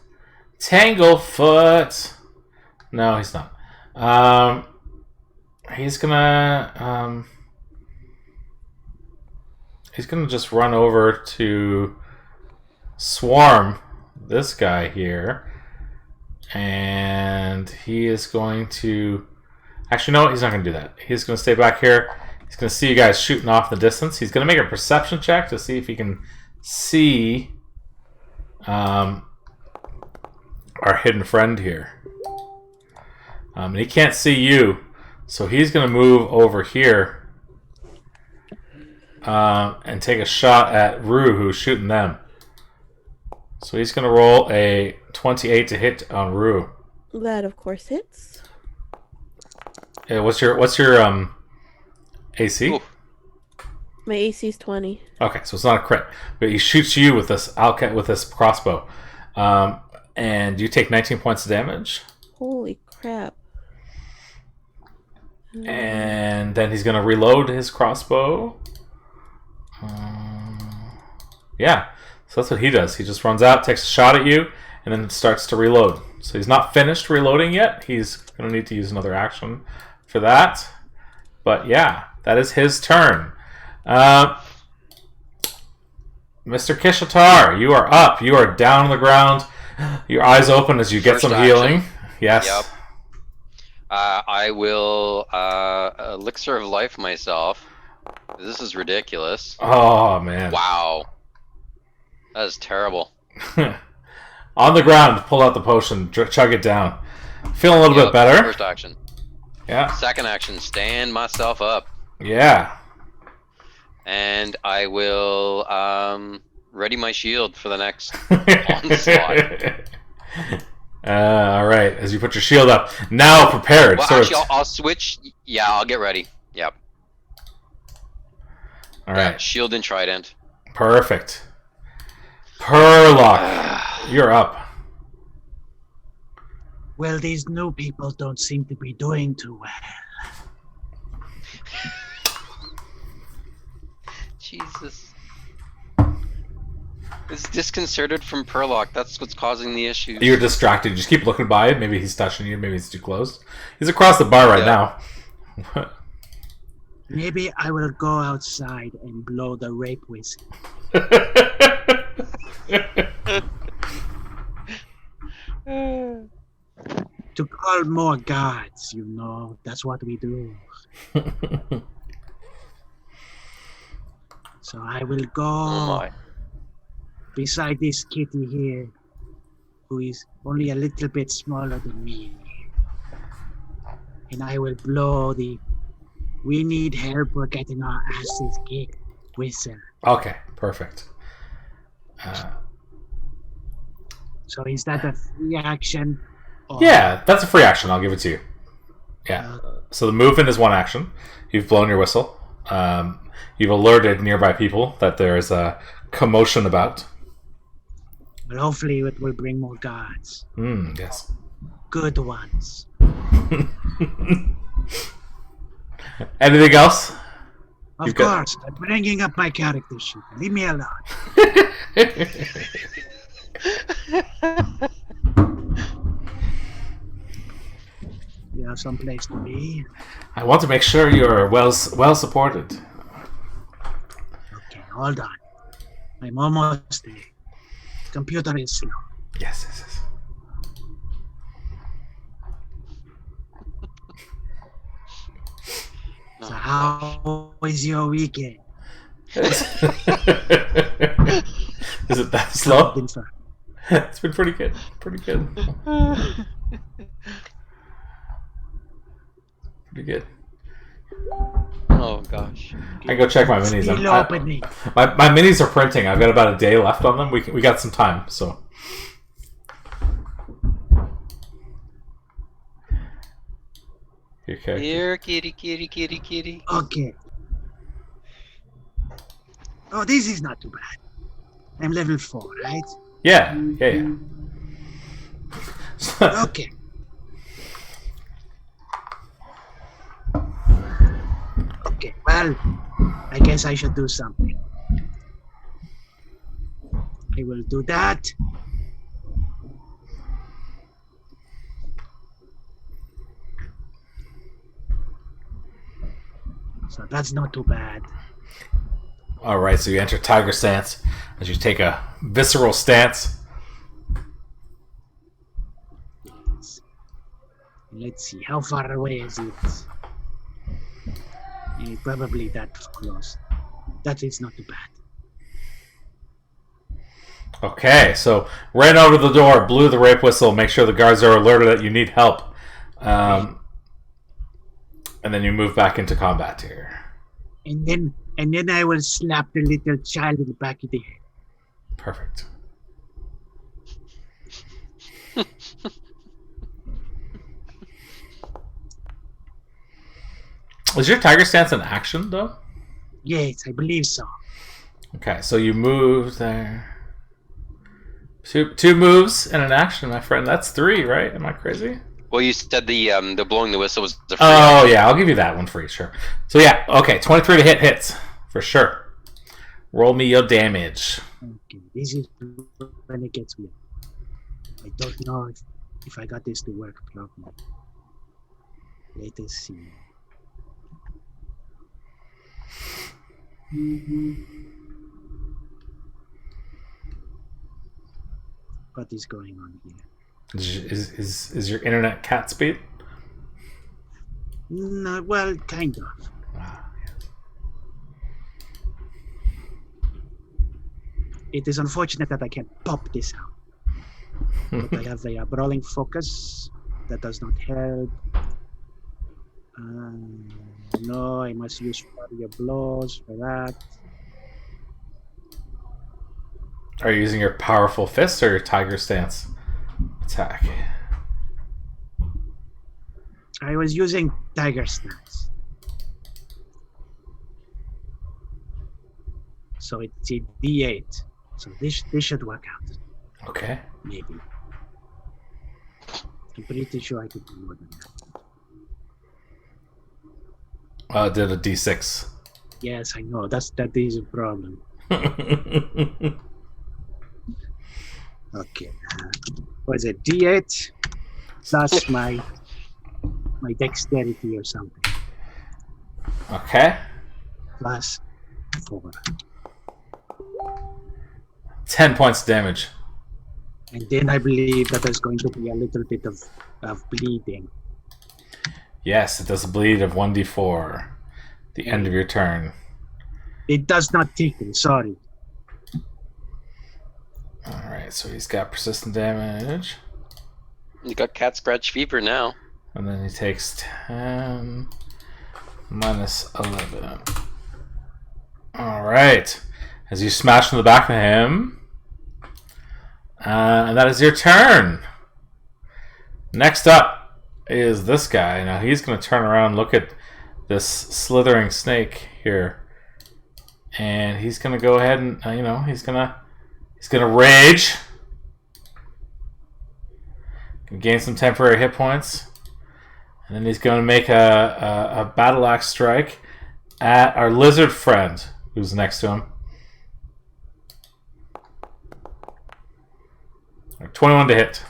Tanglefoot. No, he's not. he's gonna just run over to swarm this guy here, and he is going to. Actually, no, he's not going to do that. He's going to stay back here. He's going to see you guys shooting off in the distance. He's going to make a perception check to see if he can see our hidden friend here. And he can't see you, so he's going to move over here and take a shot at Rue, who's shooting them. So he's going to roll a 28 to hit on Rue. That, of course, hits. Yeah, what's your AC? Ooh. My AC is 20. Okay, so it's not a crit, but he shoots you with this crossbow, and you take 19 points of damage. Holy crap. And then he's gonna reload his crossbow. Yeah, so that's what he does. He just runs out, takes a shot at you, and then starts to reload. So he's not finished reloading yet. He's gonna need to use another action for that. But yeah, that is his turn. Mr. Kishatar, you are up. You are down on the ground. Your eyes open as you get First some action. healing. Yes. Yep. I will elixir of life myself. This is ridiculous. Oh man. Wow. That is terrible. On the ground, pull out the potion, chug it down. Feeling a little bit better. First action. Yeah. Second action, stand myself up. Yeah. And I will ready my shield for the next onslaught. All right. As you put your shield up, now prepared. Well, actually, I'll switch. Yeah, I'll get ready. Yep. All right. Shield and trident. Perfect. Perlock, you're up. Well, these new people don't seem to be doing too well. Jesus. It's disconcerted from Perlock. That's what's causing the issue. You're distracted. You just keep looking by it. Maybe he's touching you. Maybe he's too close. He's across the bar right now. Maybe I will go outside and blow the rape whistle. To call more guards, you know. That's what we do. So I will go Oh my. beside this kitty here, who is only a little bit smaller than me. And I will blow the "we need help, we're getting our asses kicked" whistle. Okay, perfect. So is that a free action? Or... Yeah, that's a free action. I'll give it to you. Yeah. So the movement is one action. You've blown your whistle. You've alerted nearby people that there is a commotion about. Well, hopefully it will bring more guards. Yes. Good ones. Anything else? Of course. I'm bringing up my character sheet. Leave me alone. You have some place to be? I want to make sure you're well supported. Okay, hold on. I'm almost there. Computer is slow. Yes, yes, yes. So how is your weekend? Is it that slow? Been fun. It's been pretty good. Pretty good. Pretty good. Oh gosh. I can go check my minis. Still opening. My minis are printing. I've got about a day left on them. We got some time, so. Okay. Here, kitty, kitty, kitty, kitty. Okay. Oh, this is not too bad. I'm level 4, right? Yeah. Okay. Okay, well, I guess I should do something. I will do that. So that's not too bad. All right, so you enter Tiger Stance as you take a visceral stance. Yes. Let's see, how far away is it? Probably that close. That is not too bad. Okay, so ran over the door, blew the rape whistle, make sure the guards are alerted that you need help. And then you move back into combat here. And then I will slap the little child in the back of the head. Perfect. Is your Tiger Stance an action, though? Yes, I believe so. Okay, so you move there. Two moves and an action, my friend. That's 3, right? Am I crazy? Well, you said the blowing the whistle was the free Oh, action. yeah, I'll give you that one free, sure. So, yeah, okay, 23 to hits, for sure. Roll me your damage. Okay, this is when it gets weird. I don't know if I got this to work properly. Let us see. What is going on here? Is your internet cat speed? No, well, kind of. It is unfortunate that I can't pop this out. But I have a brawling focus. That does not help. No, I must use fire blows for that. Are you using your powerful fist or your Tiger Stance attack? I was using Tiger Stance. So it's a D8. So this should work out. Okay. Maybe. I'm pretty sure I could do more than that. Did a D6. Yes, I know. That is a problem. Okay. Was it D8 plus my dexterity or something? Okay. Plus 4. 10 points of damage. And then I believe that there's going to be a little bit of bleeding. Yes, it does a bleed of 1d4. The end of your turn. It does not tickle, sorry. Alright, so he's got persistent damage. You got cat scratch fever now. And then he takes 10 minus 11. Alright. As you smash in the back of him. And that is your turn. Next up is this guy. Now he's going to turn around and look at this slithering snake here. And he's going to go ahead and, he's going to rage. Gain some temporary hit points. And then he's going to make a battle axe strike at our lizard friend who's next to him. 21 to hit.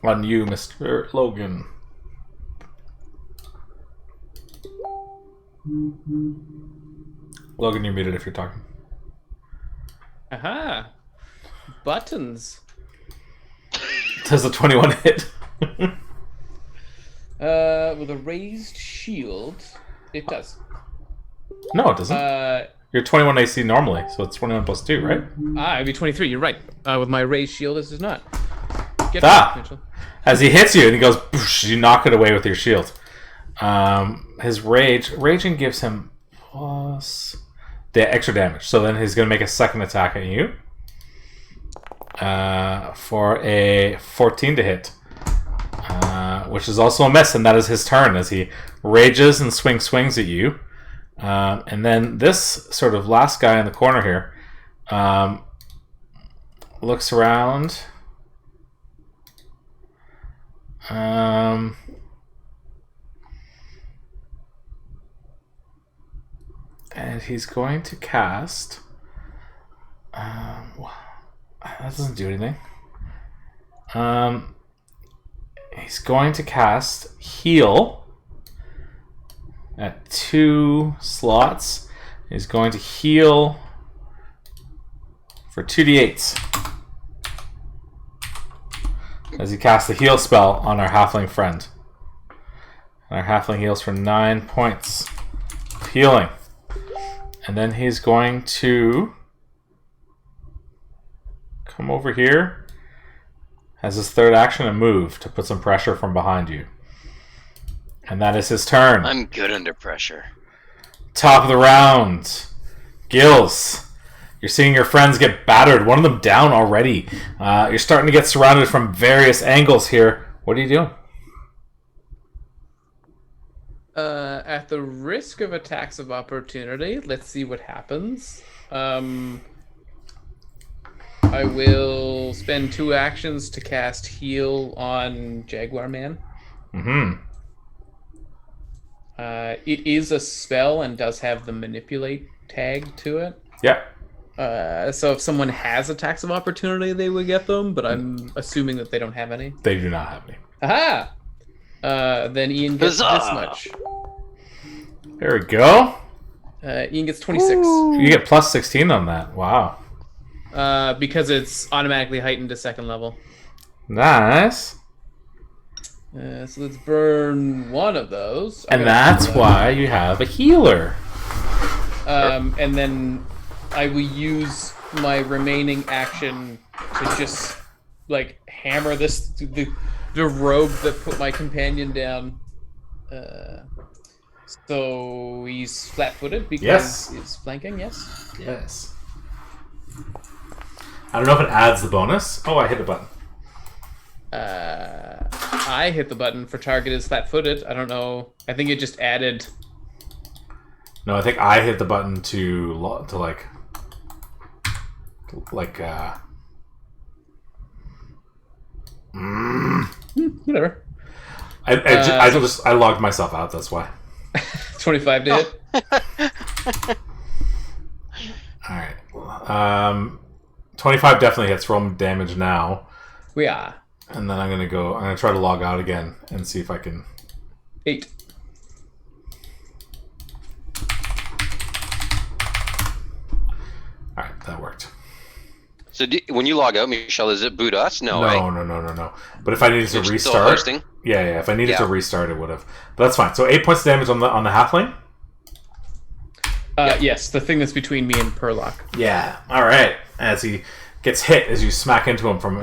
On you, Mr. Logan. Logan, you're muted if you're talking. Aha. Buttons. Does a 21 hit? With a raised shield, it does. No, it doesn't. You're 21 AC normally, so it's 21 plus 2, right? It'd be 23, you're right. With my raised shield, this is not. Get Ah! Mitchell. As he hits you and he goes, boosh, you knock it away with your shield. His raging gives him plus the extra damage. So then he's going to make a second attack at you for a 14 to hit, which is also a miss, and that is his turn as he rages and swings at you. And then this sort of last guy in the corner here looks around. And he's going to cast. That doesn't do anything. He's going to cast Heal at 2 slots. He's going to heal for 2d8s as he casts the heal spell on our halfling friend. And our halfling heals for 9 points of healing. And then he's going to come over here as his third action and move to put some pressure from behind you. And that is his turn. I'm good under pressure. Top of the round. Gills. You're seeing your friends get battered. One of them down already. You're starting to get surrounded from various angles here. What are you doing? At the risk of attacks of opportunity, let's see what happens. I will spend 2 actions to cast Heal on Jaguar Man. Mm-hmm. It is a spell and does have the Manipulate tag to it. Yeah. So if someone has attacks of opportunity, they would get them, but I'm assuming that they don't have any. They do not have any. Aha! Then Ian gets Huzzah! this much. There we go. Ian gets 26. You get plus 16 on that. Wow. Because it's automatically heightened to 2nd level. Nice. So let's burn one of those. And that's why you have a healer. And then I will use my remaining action to just like hammer the rogue that put my companion down. So he's flat-footed because he's flanking. Yes. Yes. I don't know if it adds the bonus. Oh, I hit a button. I hit the button for target is flat-footed. I don't know. I think it just added. No, I think I hit the button to Whatever. I logged myself out. That's why. 25 to hit. All right. 25 definitely hits. Roll damage now. We are. And then I'm gonna try to log out again and see if I can. 8. All right, that worked. So when you log out, Michelle, is it boot us? No, right? No. But if I needed to You're still restart, hosting? yeah. If I needed to restart, it would have. But that's fine. So 8 points of damage on the halfling. Yes, the thing that's between me and Perlock. Yeah. All right. As he gets hit, as you smack into him from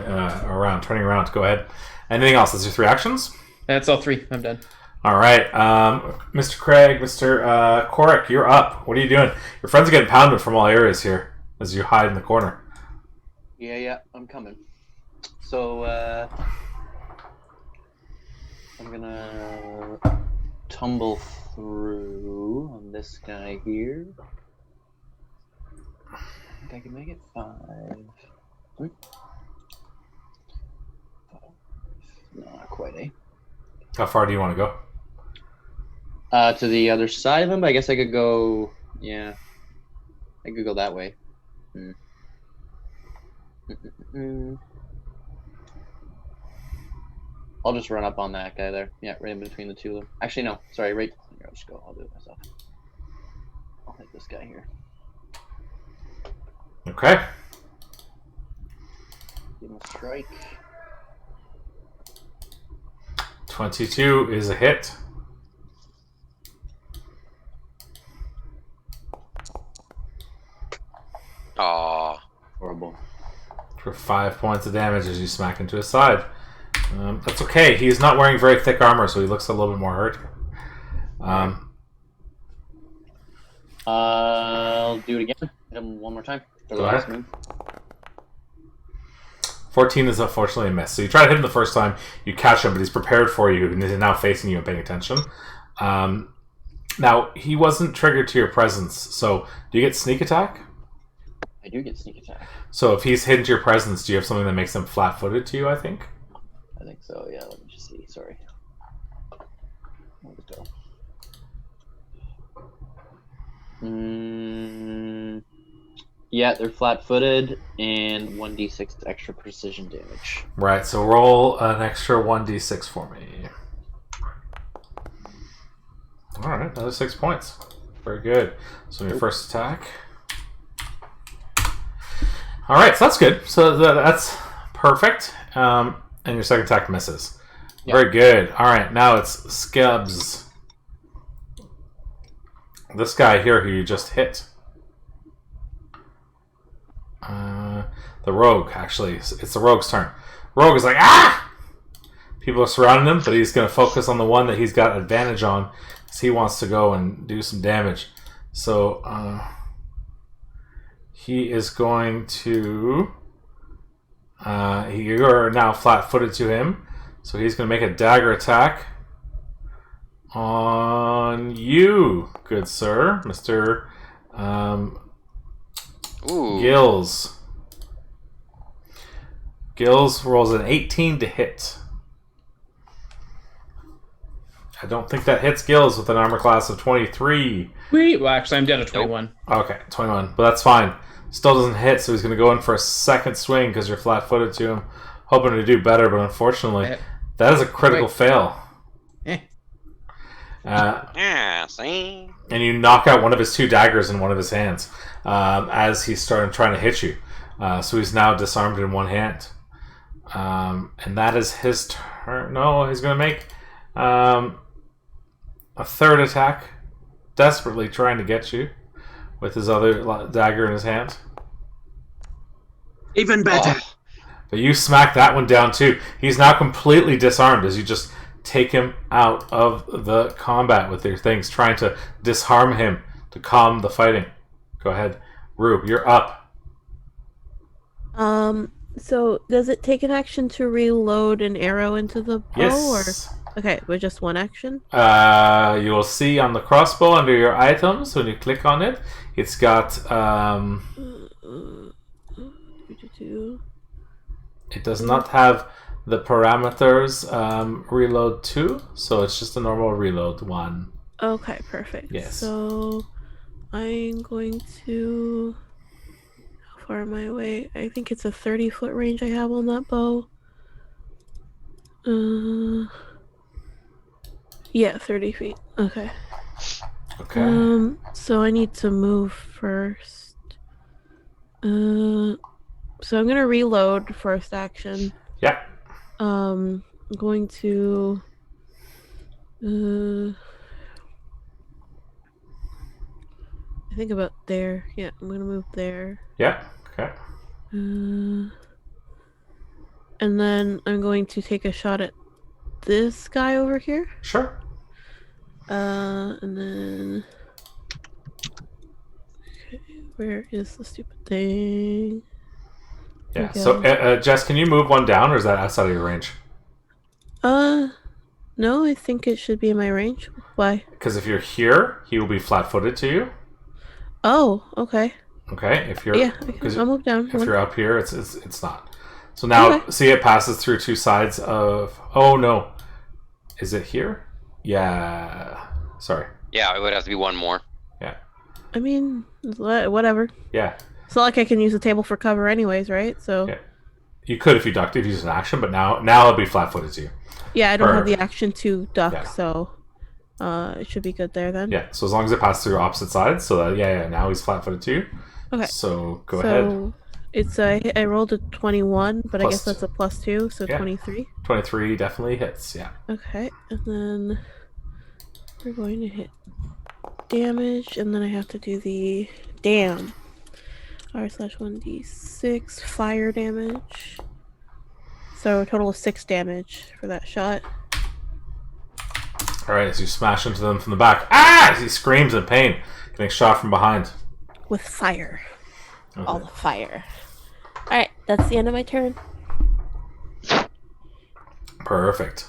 turning around. Go ahead. Anything else? That's your 3 actions. That's all 3. I'm done. All right, Mr. Craig, Mr. Korik, you're up. What are you doing? Your friends are getting pounded from all areas here as you hide in the corner. Yeah, I'm coming. So, I'm gonna tumble through on this guy here. I think I can make it 5. No, not quite, eh? How far do you want to go? To the other side of him, but I guess I could go, I could go that way. I'll just run up on that guy there. Yeah, right in between the two of them. Actually, no. Sorry, right. Here, I'll just go. I'll do it myself. I'll hit this guy here. Okay. Give him a strike. 22 is a hit. Aww. Horrible. For 5 points of damage as you smack into his side. That's okay. He's not wearing very thick armor, so he looks a little bit more hurt. I'll do it again. Hit him one more time. For the Go last ahead. move. 14 is unfortunately a miss. So you try to hit him the first time, you catch him, but he's prepared for you, and he's now facing you and paying attention. Now, he wasn't triggered to your presence, so do you get sneak attack? I do get sneak attack. So if he's hidden to your presence, do you have something that makes him flat-footed to you, I think? I think so, yeah. Let me just see. Sorry. Where'd it go? Yeah, they're flat-footed, and 1d6 extra precision damage. Right, so roll an extra 1d6 for me. All right, another 6 points. Very good. So your first attack. All right, so that's good. So that's perfect. And your second attack misses. Yeah. Very good. All right, now it's Skebs. This guy here who you just hit. The rogue, actually. It's the rogue's turn. Rogue is like, ah! People are surrounding him, but he's going to focus on the one that he's got advantage on because he wants to go and do some damage. So, he is going to... you're now flat-footed to him. So he's going to make a dagger attack on you, good sir, Mr. Gills. Gills rolls an 18 to hit. I don't think that hits Gills with an armor class of 23. Well, actually, I'm down to 21. Okay, 21, but that's fine. Still doesn't hit, so he's going to go in for a second swing because you're flat-footed to him, hoping to do better, but unfortunately, that is a critical fail. See? And you knock out one of his 2 daggers in one of his hands as he's trying to hit you. So he's now disarmed in one hand. And that is his turn. No, he's going to make a third attack, desperately trying to get you with his other dagger in his hand. Even better. Oh. But you smack that one down too. He's now completely disarmed as you just take him out of the combat with your things, trying to disarm him to calm the fighting. Go ahead. Rube, you're up. So does it take an action to reload an arrow into the bow? Yes. Or... Okay, with just one action? You will see on the crossbow under your items, when you click on it, it's got... It does not have the parameters reload 2, so it's just a normal reload 1. Okay, perfect. Yes. So I'm going to... How far am I away? I think it's a 30-foot range I have on that bow. Yeah, 30 feet. Okay. Okay. So I need to move first. So I'm gonna reload first action. Yeah. I'm going to I think about there. Yeah, I'm gonna move there. Yeah. Okay. And then I'm going to take a shot at this guy over here. Sure. And then okay, where is the stupid thing? Yeah. So, Jess, can you move one down, or is that outside of your range? No, I think it should be in my range. Why? Because if you're here, he will be flat-footed to you. Oh, okay. Okay. If you're I'll move down. if you're up here, it's not. So now, see, it passes through 2 sides of. Oh no, is it here? Yeah. Sorry. Yeah, it would have to be one more. Yeah. I mean, whatever. Yeah. It's not like I can use the table for cover, anyways, right? So. Yeah. You could if you ducked, if you used an action, but now it'll be flat-footed to you. Yeah, I don't have the action to duck, Yeah. so it should be good there then. Yeah. So as long as it passes through opposite sides, so that now he's flat-footed to you. Okay. So go ahead. It's I rolled a 21, but I Plus guess that's a +2, so yeah. 23. 23 definitely hits. Yeah. Okay, and then we're going to hit damage, and then I have to do the R/1d6 fire damage. So a total of 6 damage for that shot. All right. As you smash into them from the back, as he screams in pain, getting shot from behind. With fire. Okay. All the fire. Alright, that's the end of my turn. Perfect.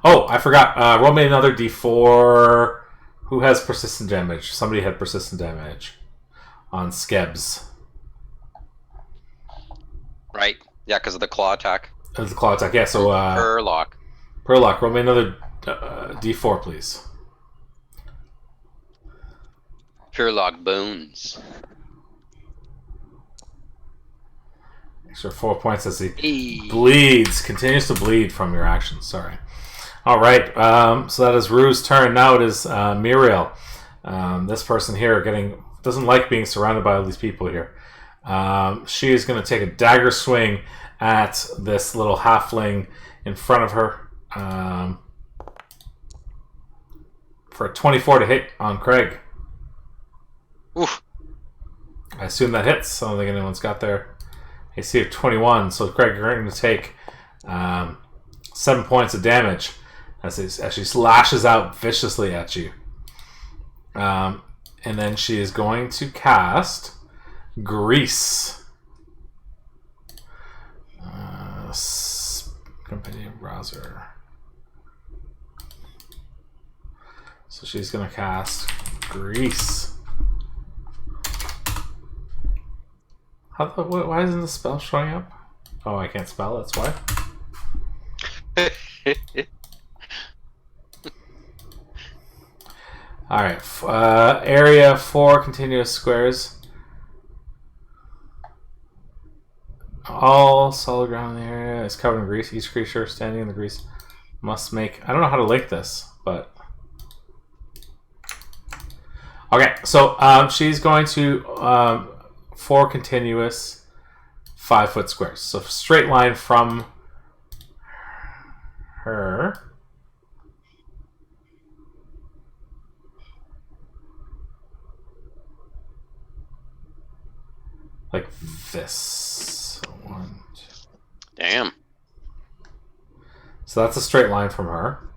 Oh, I forgot. Roll me another d4. Who has persistent damage? Somebody had persistent damage on Skebs. Right. Yeah, because of the claw attack. It was the claw attack. Yeah, so... Perlock. Perlock, roll me another d4, please. Perlock bones. Extra 4 points as he bleeds, continues to bleed from your actions. Sorry. All right. So that is Rue's turn. Now it is Muriel. This person here doesn't like being surrounded by all these people here. She is going to take a dagger swing at this little halfling in front of her for a 24 to hit on Craig. Oof. I assume that hits. I don't think anyone's got their AC of 21. So Craig, you're going to take 7 points of damage as she lashes out viciously at you. And then she is going to cast Grease. Companion browser. So she's going to cast Grease. Why isn't the spell showing up? Oh, I can't spell, that's why. Alright, area 4 continuous squares. All solid ground in the area is covered in grease. Each creature standing in the grease must make... I don't know how to link this, but... Okay, so she's going to... 4 continuous 5-foot squares. So straight line from her. Like this. 1, 2. Damn. So that's a straight line from her.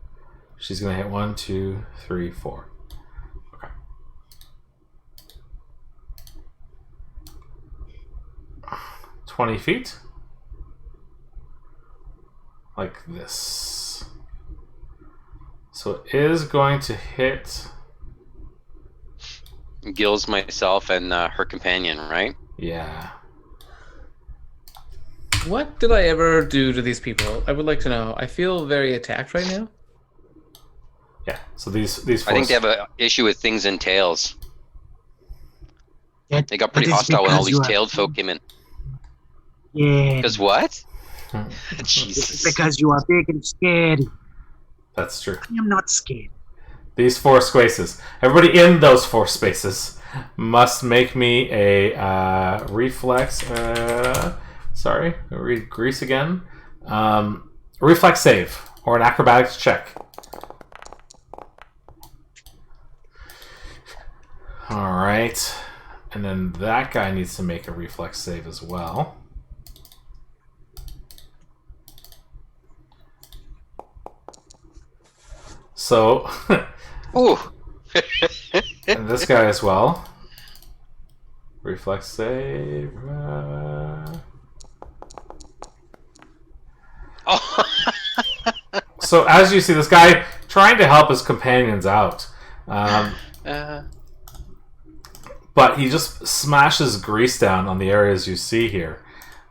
She's going to hit 1, 2, 3, 4. 20 feet. Like this. So it is going to hit... Gills, myself, and her companion, right? Yeah. What did I ever do to these people? I would like to know. I feel very attacked right now. Yeah, so these I think they have an issue with things in tails. That- They got pretty that is hostile when all because these you are- tailed folk came in. Yeah. Because what? It's Jesus. because you are big and scary. That's true. I am not scared. These 4 spaces. Everybody in those 4 spaces must make me a reflex. Sorry, I'll read Grease again. Reflex save or an acrobatics check. All right, and then that guy needs to make a reflex save as well. So, Ooh. and this guy as well. Reflex save. Oh. So as you see, this guy trying to help his companions out, but he just smashes grease down on the areas you see here.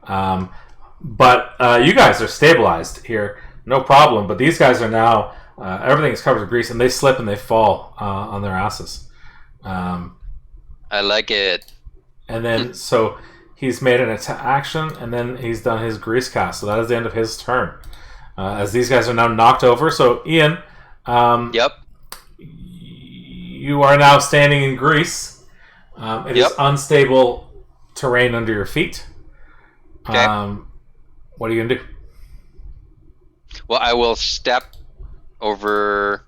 But you guys are stabilized here, no problem. But these guys are now everything is covered with grease, and they slip and they fall on their asses. I like it. And then so he's made an action, and then he's done his grease cast. So that is the end of his turn. As these guys are now knocked over. So Ian, Yep. you are now standing in grease. It is unstable terrain under your feet. Okay. What are you gonna do? Well, I will step over.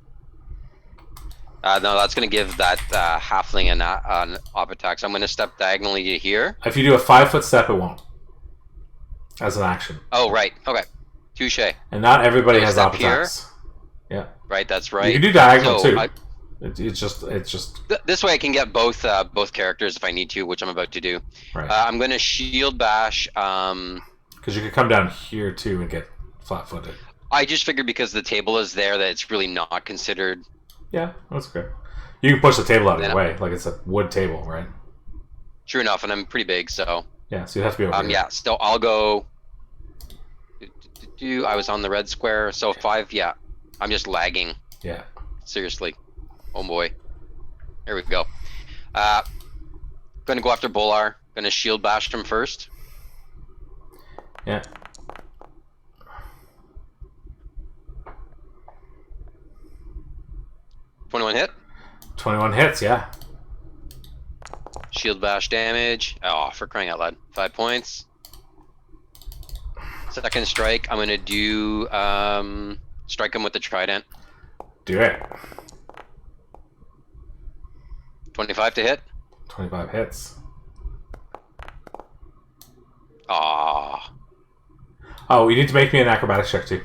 No, that's going to give that halfling an op attack. So I'm going to step diagonally to here. If you do a 5-foot step, it won't. As an action. Oh, right. Okay. Touche. And not everybody So has step op attacks. Yeah. Right, that's right. You can do diagonal So too. It's just this way I can get both characters if I need to, which I'm about to do. right. I'm going to shield bash. Because you could come down here too and get flat-footed. I just figured because the table is there that it's really not considered. Yeah, that's good. You can push the table out of Then your way, like it's a wood table, right? True enough, and I'm pretty big, so. Yeah, so you have to be over here. Yeah, so I'll go. I was on the red square, so 5. Yeah, I'm just lagging. Yeah. Seriously. Oh boy. Here we go. Gonna go after Bolar. Gonna shield bash him first. Yeah. 21 hit. 21 hits, yeah. Shield bash damage. Oh, for crying out loud. 5 points. Second strike, I'm gonna do strike him with the trident. Do it. 25 to hit. 25 hits. Ah. Oh, you need to make me an acrobatics check too.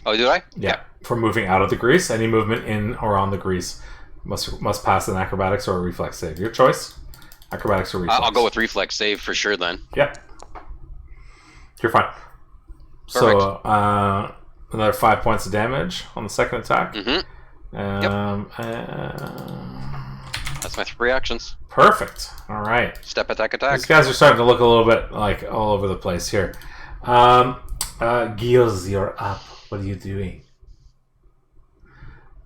Oh, do I? Yeah. For moving out of the grease, any movement in or on the grease must pass an acrobatics or a reflex save. Your choice. Acrobatics or reflex. I'll go with reflex save for sure then. Yep. You're fine. Perfect. So another 5 points of damage on the second attack. That's my 3 actions. Perfect. All right. Step attack attack. These guys are starting to look a little bit like all over the place here. Gilles, you're up. What are you doing?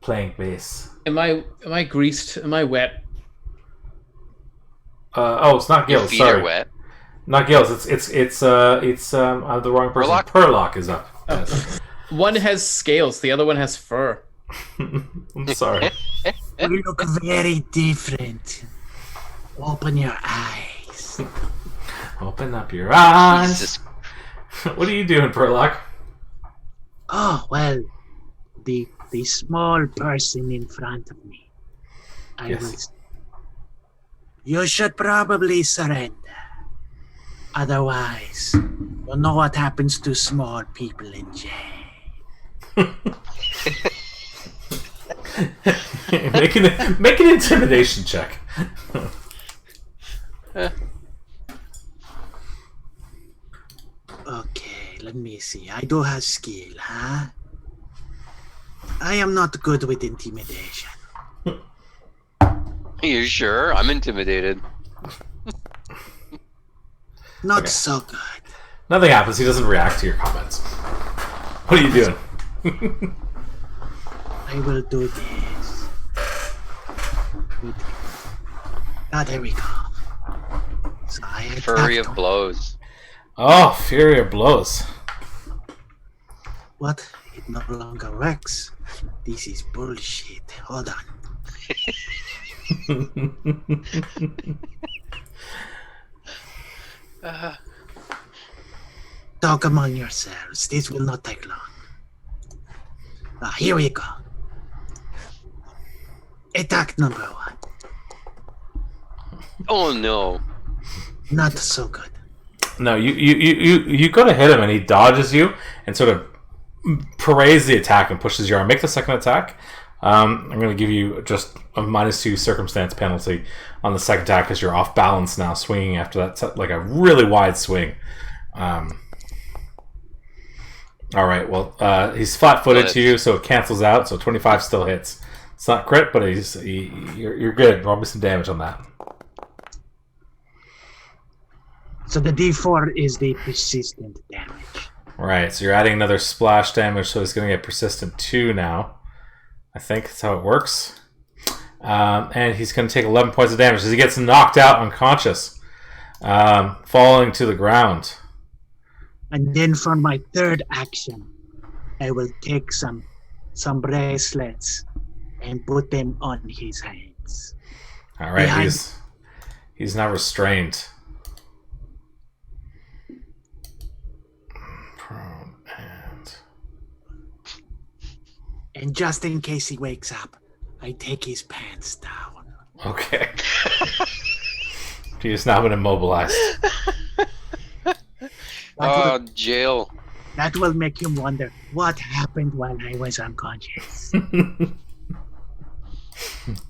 Playing bass. Am I greased? Am I wet? It's not Your Gilles. feet Sorry, are wet. not Gilles. It's I'm the wrong person. Perlock is up. Yes. One has scales, the other one has fur. I'm sorry. You look very different. Open your eyes. Open up your eyes. Jesus. What are you doing, Perlock? Oh, well, the small person in front of me. Yes. You should probably surrender. Otherwise, you'll know what happens to small people in jail. make an intimidation check. Okay, let me see. I do have skill, huh? I am not good with intimidation. You sure? I'm intimidated. Not Okay. so good. Nothing happens. He doesn't react to your comments. What are you doing? I will do this. There we go. So I Flurry attacked of blows. Oh, Fury of Blows. What? It no longer works. This is bullshit. Hold on. Talk among yourselves. This will not take long. Here we go. Attack number 1. Oh no. Not so good. No, you go to hit him and he dodges you and sort of parades the attack and pushes your arm. Make the second attack. I'm going to give you just a -2 circumstance penalty on the second attack because you're off balance now, swinging after that, like a really wide swing. All right, well, he's flat-footed to you, so it cancels out, so 25 still hits. It's not crit, but you're good. Roll me some damage on that. So the D4 is the persistent damage. Right, so you're adding another splash damage, so he's going to get persistent 2 now. I think that's how it works. And he's going to take 11 points of damage as he gets knocked out unconscious, falling to the ground. And then for my third action, I will take some bracelets and put them on his hands. All right, Behind- he's now restrained. Prone And just in case he wakes up, I take his pants down. okay. He has now been immobilized. Oh, jail. That will make him wonder what happened while I was unconscious.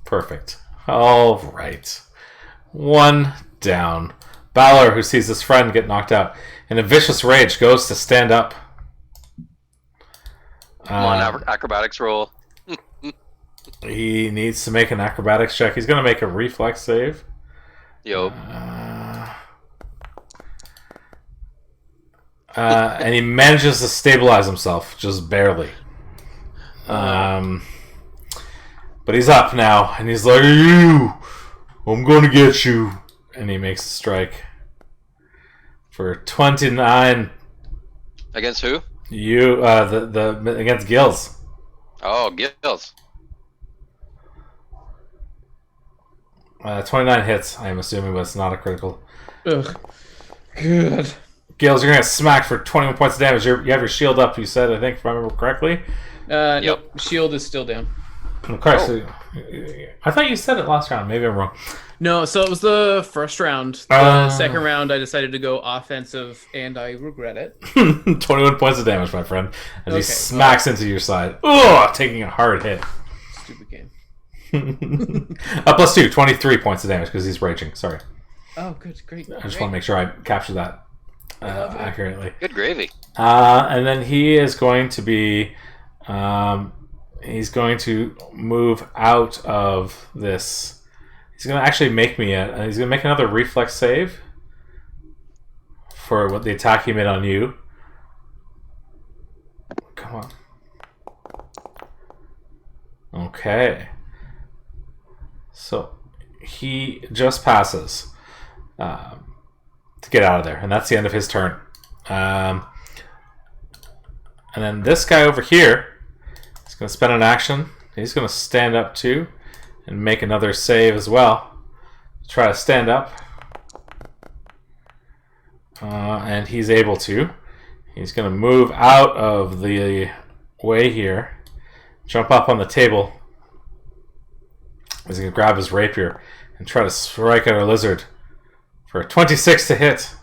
Perfect. All right. 1 down. Balor, who sees his friend get knocked out, in a vicious rage, goes to stand up. Come on, acrobatics roll. He needs to make an acrobatics check. He's going to make a reflex save. Yo. And he manages to stabilize himself, just barely. But he's up now, and he's like, "You, I'm going to get you." And he makes a strike for 29. Against who? You, against Gills. Oh, Gills. 29 hits, I am assuming, but it's not a critical. Ugh. Good. Gills, you're going to smack for 21 points of damage. You have your shield up, you said, I think, if I remember correctly. Nope. Shield is still down. Okay, so I thought you said it last round. Maybe I'm wrong. No, so it was the first round. The second round, I decided to go offensive, and I regret it. 21 points of damage, my friend, as he smacks into your side. Ugh, taking a hard hit. Stupid game. Plus 2, 23 points of damage because he's raging. Sorry. Oh, good, great. I just want to make sure I capture that accurately. Good gravy. And then he is going to be... he's going to move out of this... He's going to actually make me he's going to make another reflex save for what the attack he made on you. Come on. Okay. So he just passes to get out of there, and that's the end of his turn. And then this guy over here is going to spend an action. He's going to stand up too and make another save as well. Try to stand up. And he's able to. He's going to move out of the way here. Jump up on the table. He's going to grab his rapier and try to strike at our lizard for a 26 to hit.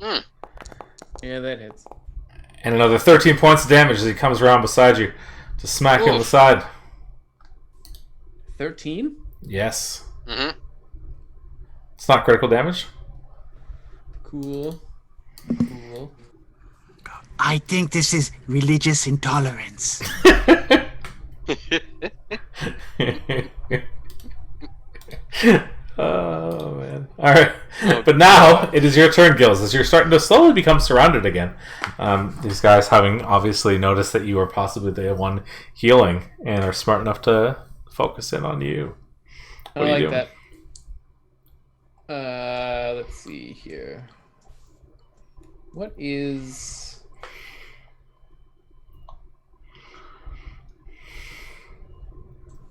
Yeah, that hits. And another 13 points of damage as he comes around beside you to smack you on the side. 13? Yes. Mm-hmm. It's not critical damage. Cool. I think this is religious intolerance. Oh, man. All right. But now it is your turn, Gills, as you're starting to slowly become surrounded again. These guys having obviously noticed that you are possibly the one healing and are smart enough to focus in on you. I like that. Let's see here. What is...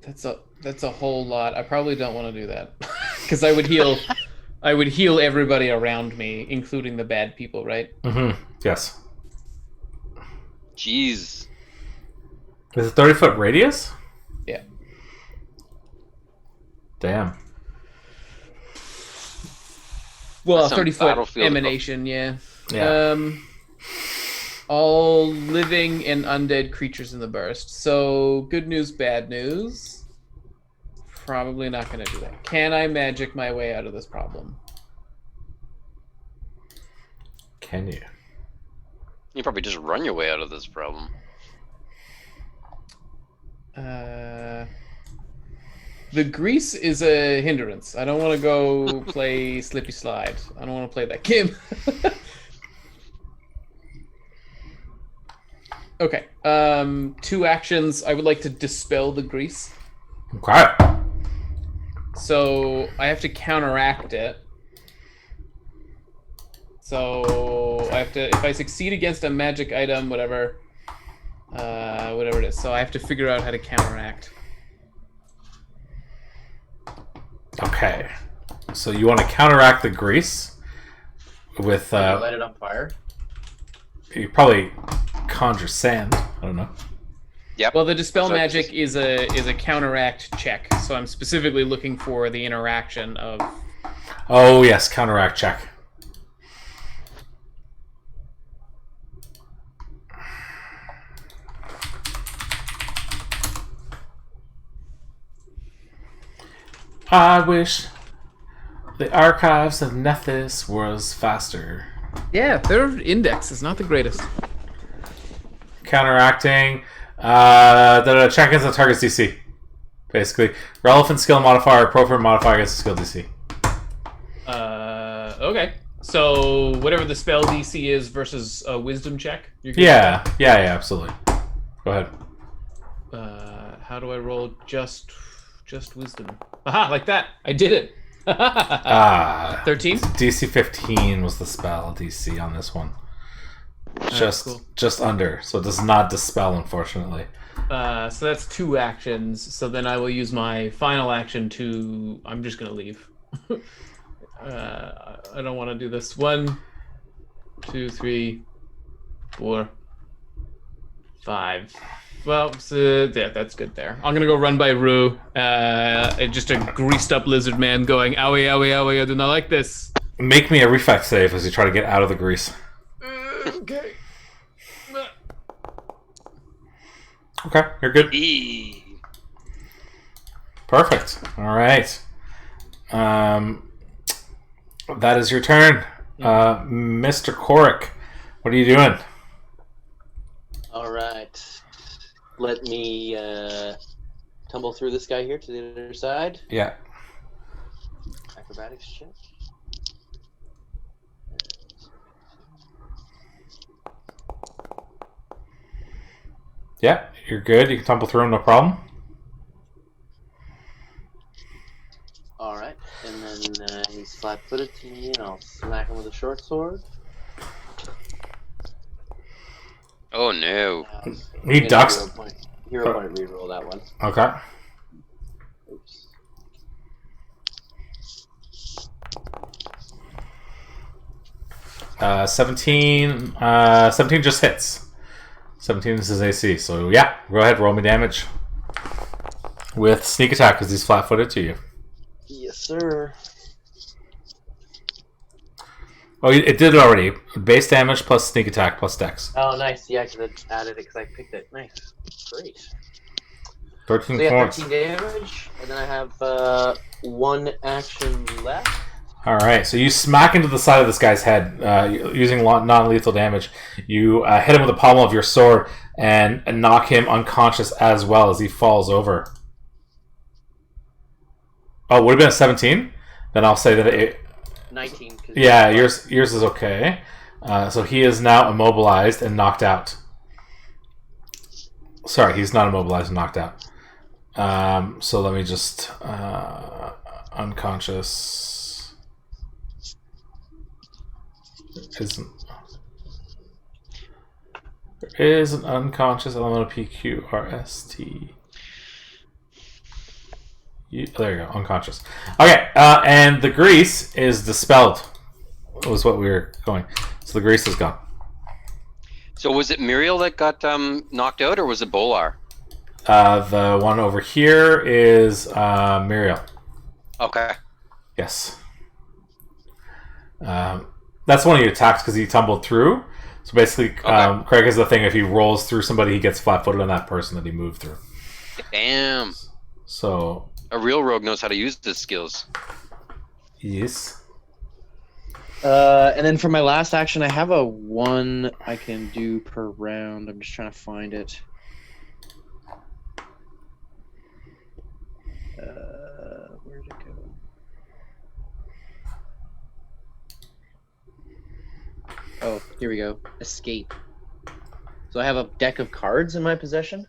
That's a whole lot. I probably don't want to do that because I would heal everybody around me, including the bad people, right? Mm-hmm. Yes. Jeez. Is it 30-foot radius? Yeah. Damn. Well, Some 30-foot emanation, yeah. Yeah. All living and undead creatures in the burst. So, good news, bad news. Probably not going to do that. Can I magic my way out of this problem? Can you? You probably just run your way out of this problem. The grease is a hindrance. I don't want to go play Slippy Slide. I don't want to play that game. Okay. 2 actions. I would like to dispel the grease. Okay. So I have to counteract it. So I have to, if I succeed against a magic item, whatever it is. So I have to figure out how to counteract. Okay. So you want to counteract the grease with light it on fire. You probably conjure sand. I don't know. Yep. Well, the dispel magic is a counteract check. So I'm specifically looking for the interaction of. Oh yes, counteract check. I wish the archives of Nethys was faster. Yeah, their index is not the greatest. Counteracting. Check against the target's DC. Basically. Relevant skill modifier, appropriate modifier against the skill DC. Okay. So whatever the spell DC is versus a wisdom check? You're good Yeah, absolutely. Go ahead. How do I roll just wisdom? Aha, like that. I did it. 13? DC 15 was the spell DC on this one. Just under, so it does not dispel, unfortunately. So that's 2 actions. So then I will use my final action to. I'm just gonna leave. I don't want to do this. 1, 2, 3, 4, 5. Well, so yeah, that's good there. I'm gonna go run by Rue. Just a greased up lizard man going, owie, owie, owie, I do not like this. Make me a reflex save as you try to get out of the grease. Okay. Okay, you're good. Perfect. All right. That is your turn. Mr. Korik, what are you doing? All right. Let me tumble through this guy here to the other side. Yeah. Acrobatics check. Yeah, you're good. You can tumble through, no problem. All right. And then he's flat-footed to me, and I'll smack him with a short sword. Oh no. He ducks. Hero point reroll that one. Okay. Oops. Uh, 17 just hits. 17 is his AC. So yeah, go ahead, roll me damage. With sneak attack because he's flat-footed to you. Yes, sir. Oh, it did it already. Base damage plus sneak attack plus dex. Oh, nice. Yeah, because it added it because I picked it. Nice. Great. 13 So yeah, points. 13 damage, and then I have 1 action left. All right, so you smack into the side of this guy's head using non-lethal damage. You hit him with the pommel of your sword and knock him unconscious as well as he falls over. Oh, would have been a 17? Then I'll say that it... 19. Yeah, yours is okay. So he is now immobilized and knocked out. Sorry, he's not immobilized and knocked out. So let me just... unconscious... There is an unconscious element of PQRST. There you go, unconscious. Okay, and the grease is dispelled. Was what we were going. So the grease is gone. So was it Muriel that got knocked out, or was it Bolar? The one over here is Muriel. Okay. Yes. That's one of your attacks because he tumbled through. So basically, Craig has the thing: if he rolls through somebody, he gets flat-footed on that person that he moved through. Damn. So a real rogue knows how to use his skills. yes. And then for my last action, I have a 1 I can do per round. I'm just trying to find it. Where'd it go? Oh, here we go. Escape. So I have a deck of cards in my possession,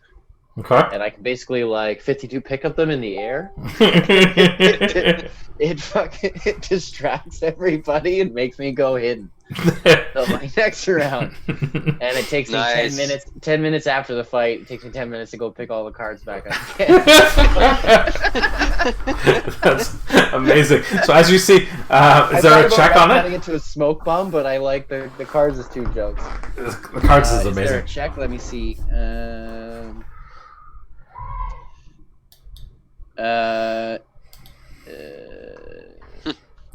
Okay. and I can basically 52 pick up them in the air. It distracts everybody and makes me go hidden. So my next round, and it takes me Nice. 10 minutes after the fight. It takes me 10 minutes to go pick all the cards back up again. That's amazing. So as you see, is I there a thought check about on adding it? it to a smoke bomb, but I like the cards as 2 jokes. The cards is Is there a amazing. check? Let me see.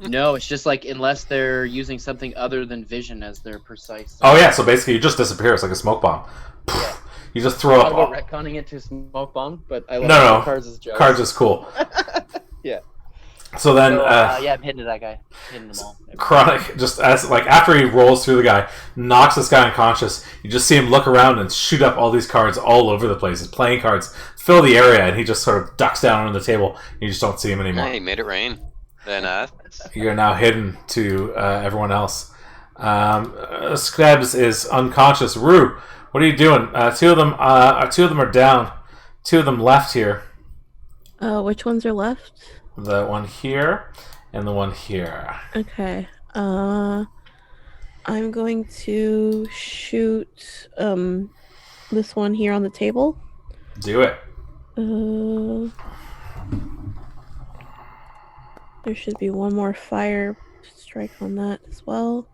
No, it's just unless they're using something other than vision as their precise. Oh yeah, so basically you just disappear. It's like a smoke bomb. Yeah. You just throw I up. thought about retconning it to smoke bomb, but I like No. cards as jokes. Cards is cool. Yeah. So then, yeah, I'm hitting that guy. Hitting them all. Chronic, just as after he rolls through the guy, knocks this guy unconscious. You just see him look around and shoot up all these cards all over the place. His playing cards fill the area, and he just sort of ducks down on the table. And you just don't see him anymore. Hey, made it rain. Then You're now hidden to everyone else. Screbs is unconscious. Rue, what are you doing? Two of them are down. 2 of them left here. Which ones are left? The one here and the one here. Okay. I'm going to shoot this one here on the table. Do it. There should be one more fire strike on that as well.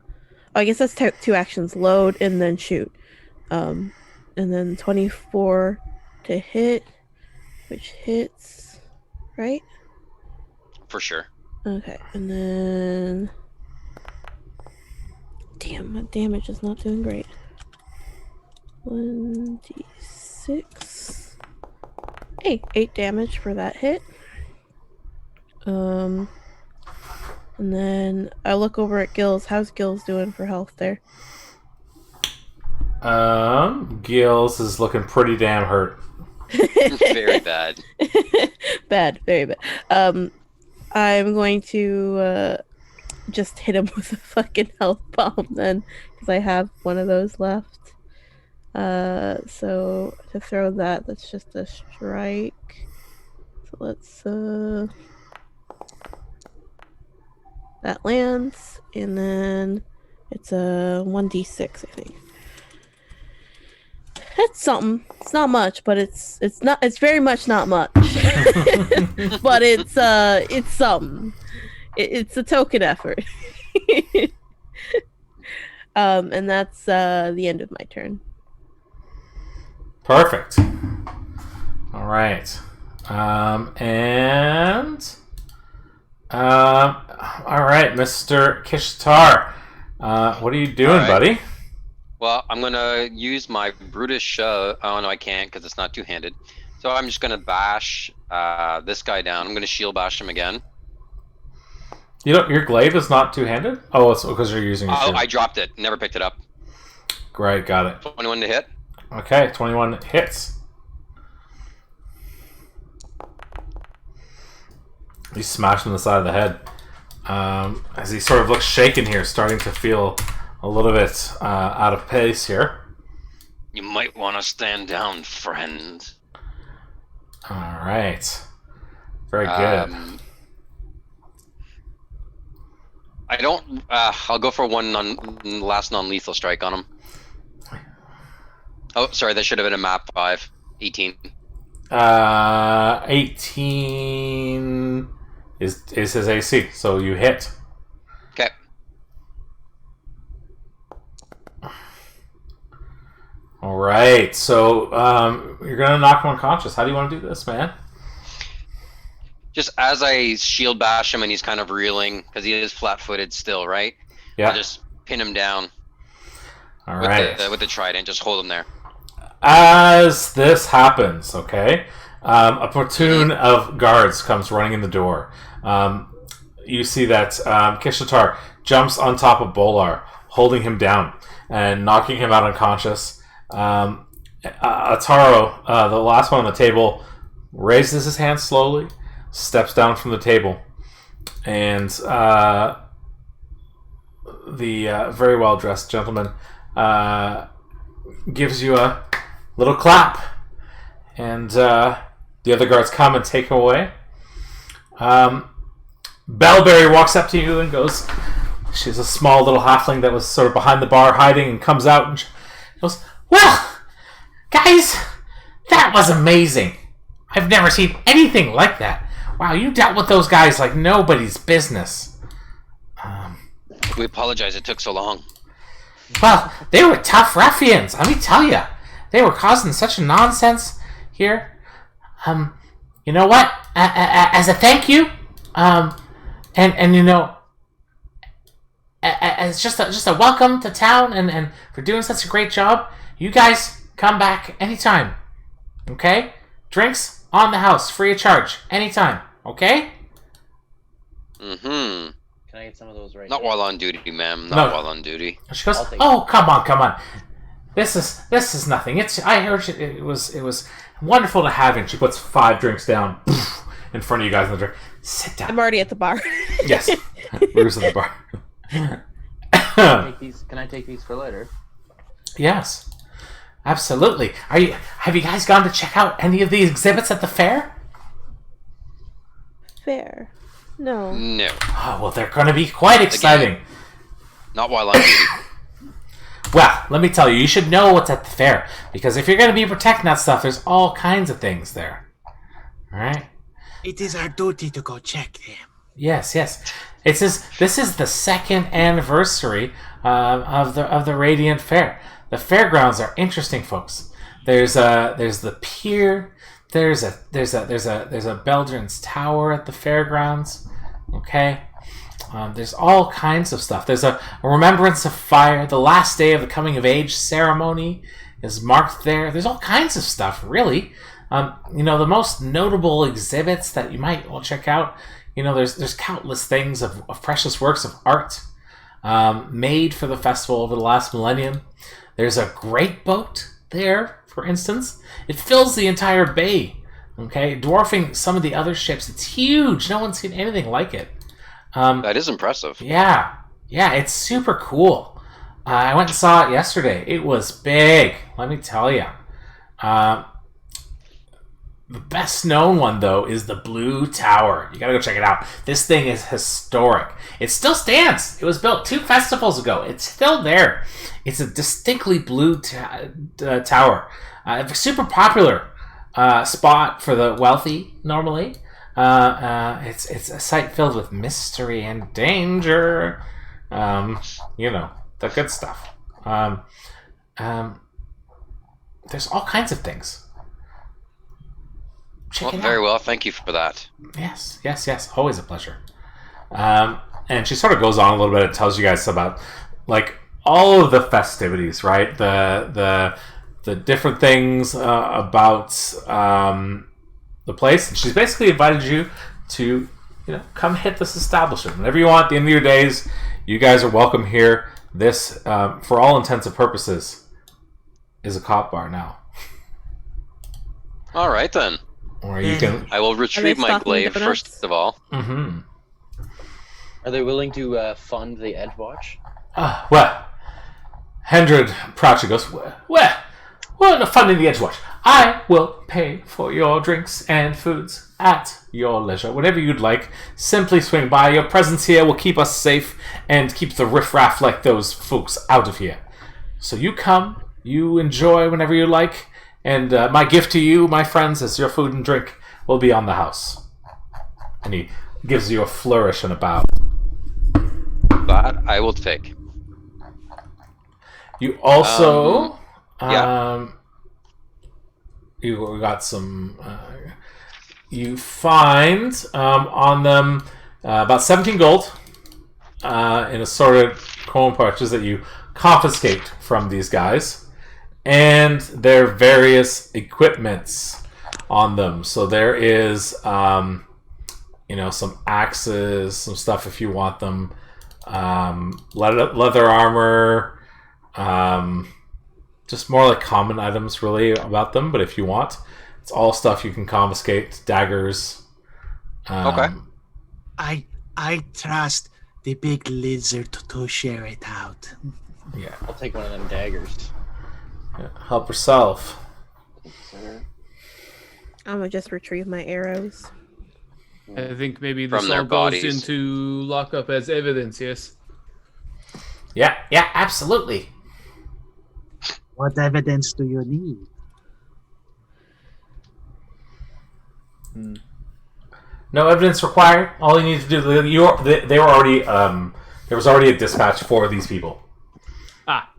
Oh, I guess that's two actions: load and then shoot. And then 24 to hit, which hits, right? For sure. Okay, and then damn, my damage is not doing great. 1d6. Hey, 8 damage for that hit. And then I look over at Gills. How's Gills doing for health there? Gills is looking pretty damn hurt. Very bad. Bad, very bad. I'm going to just hit him with a fucking health bomb then, because I have one of those left. So to throw that, that's just a strike. So let's that lands, and then it's a 1d6, I think. That's something. It's not much, but it's very much not much. But it's something. It's a token effort. And that's the end of my turn. Perfect. All right. All right, Mr. Kishtar. What are you doing, buddy? Well, I'm going to use my brutish shove. Oh, no, I can't because it's not two-handed. So I'm just going to bash this guy down. I'm going to shield bash him again. Your glaive is not two-handed? Oh, it's because you're using your shield. I dropped it. Never picked it up. Great, got it. 21 to hit. Okay, 21 hits. You smash him in the side of the head. As he sort of looks shaken here, starting to feel a little bit out of pace here. You might want to stand down, friend. All right. Very good. I don't... I'll go for one last non-lethal strike on him. Oh, sorry, that should have been a map 5. 18. 18 is his AC, so you hit. Okay. All right, so you're going to knock him unconscious. How do you want to do this, man? Just as I shield bash him and he's kind of reeling, because he is flat-footed still, right? Yeah. I'll just pin him down. All right. With the trident, just hold him there. As this happens, okay, a platoon of guards comes running in the door. You see that Kishatar jumps on top of Bolar, holding him down and knocking him out unconscious. Ataro, the last one on the table, raises his hand slowly, steps down from the table, and the very well-dressed gentleman gives you a little clap, and the other guards come and take him away. Bellberry walks up to you and goes, she's a small little halfling that was sort of behind the bar hiding, and comes out and goes, "Well, guys, that was amazing. I've never seen anything like that. Wow, you dealt with those guys like nobody's business." We apologize it took so long. Well, they were tough ruffians, let me tell you. They were causing such nonsense here. You know what? As a thank you, and you know, as just a welcome to town, and for doing such a great job, you guys come back anytime. Okay? Drinks on the house, free of charge, anytime. Okay? Mm-hmm. Can I get some of those right Not now? while on duty, ma'am. Not while on duty. She goes, I'll take "Oh, come on. This is nothing. I heard you, it was wonderful to have you." And she puts 5 drinks down in front of you guys in the drink. Sit down. I'm already at the bar. Yes. Rue's in the bar. Can I take these for later? Yes. Absolutely. Have you guys gone to check out any of the exhibits at the fair? Fair. No. No. Oh, well, they're going to be quite exciting. Not while on duty. Well, let me tell you, you should know what's at the fair. Because if you're going to be protecting that stuff, there's all kinds of things there. Alright? It is our duty to go check them. Yes. This is the second anniversary of the Radiant Fair. The fairgrounds are interesting, folks. There's the pier. There's a Beldrin's Tower at the fairgrounds. Okay. There's all kinds of stuff. There's a Remembrance of Fire. The last day of the coming of age ceremony is marked there. There's all kinds of stuff, really. The most notable exhibits that you might want to check out. There's countless things of precious works of art made for the festival over the last millennium. There's a great boat there, for instance. It fills the entire bay, okay, dwarfing some of the other ships. It's huge. No one's seen anything like it. That is impressive. Yeah, it's super cool. I went and saw it yesterday. It was big, let me tell you. The best known one, though, is the Blue Tower. You gotta go check it out. This thing is historic. It still stands. It was built 2 festivals ago. It's still there. It's a distinctly blue tower. A super popular spot for the wealthy, normally. It's a site filled with mystery and danger. The good stuff. There's all kinds of things. Check it out. Very well. Thank you for that. Yes. Always a pleasure. And she sort of goes on a little bit and tells you guys about, like, all of the festivities, right? The different things about the place. And she's basically invited you to, come hit this establishment whenever you want. At the end of your days, you guys are welcome here. This, for all intents and purposes, is a cop bar now. All right then. Or you can. I will retrieve my glaive first of all. Mm-hmm. Are they willing to fund the Edgewatch? Well, Hendred Pratchett goes, well, no funding the Edgewatch. I will pay for your drinks and foods at your leisure. Whatever you'd like, simply swing by. Your presence here will keep us safe and keep the riffraff like those folks out of here. So you come, you enjoy whenever you like, and my gift to you, my friends, is your food and drink will be on the house. And he gives you a flourish and a bow. That I will take. You also, yeah. You got some. You find on them about 17 gold in assorted coin pouches that you confiscate from these guys, and their various equipments on them. So there is, some axes, some stuff if you want them, leather armor. Just more like common items really about them, but if you want, it's all stuff you can confiscate. Daggers. Okay. I trust the big lizard to share it out. Yeah. I'll take one of them daggers. Help yourself. I'm gonna just retrieve my arrows. I think maybe From this their all goes bodies. into lockup as evidence, yes? Yeah, absolutely. What evidence do you need? No evidence required. All you need to do, they were already, there was already a dispatch for these people.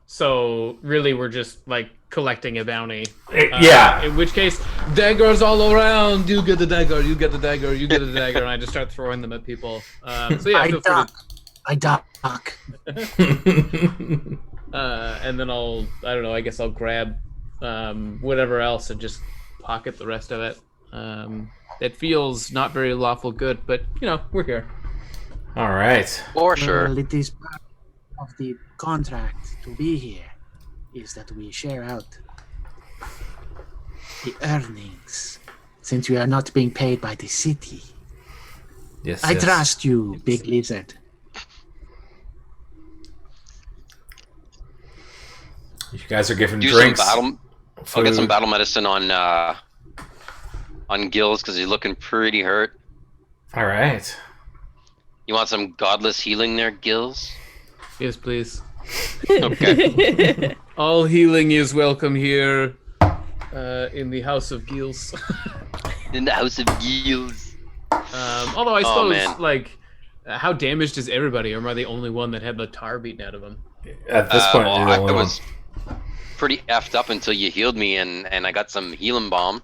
So really we're just like collecting a bounty. Yeah. In which case, daggers all around. You get the dagger, you get the dagger, you get the dagger, and I just start throwing them at people. So yeah, feel free to... I duck. And then I guess I'll grab whatever else and just pocket the rest of it. It feels not very lawful good, but we're here. All right. For sure. Well, it is part of the contract to be here, is that we share out the earnings, since we are not being paid by the city. Yes. I trust you, big lizard. You guys are giving Do drinks. I'll food. get some battle medicine on Gills because he's looking pretty hurt. All right. You want some godless healing there, Gills? Yes, please. Okay. All healing is welcome here in the House of Gills. In the House of Gills. Although I Oh, suppose, man. like, how damaged is everybody, or am I the only one that had the tar beaten out of them? At this point, Well, you're the I only one. was pretty effed up until you healed me, and I got some healing balm.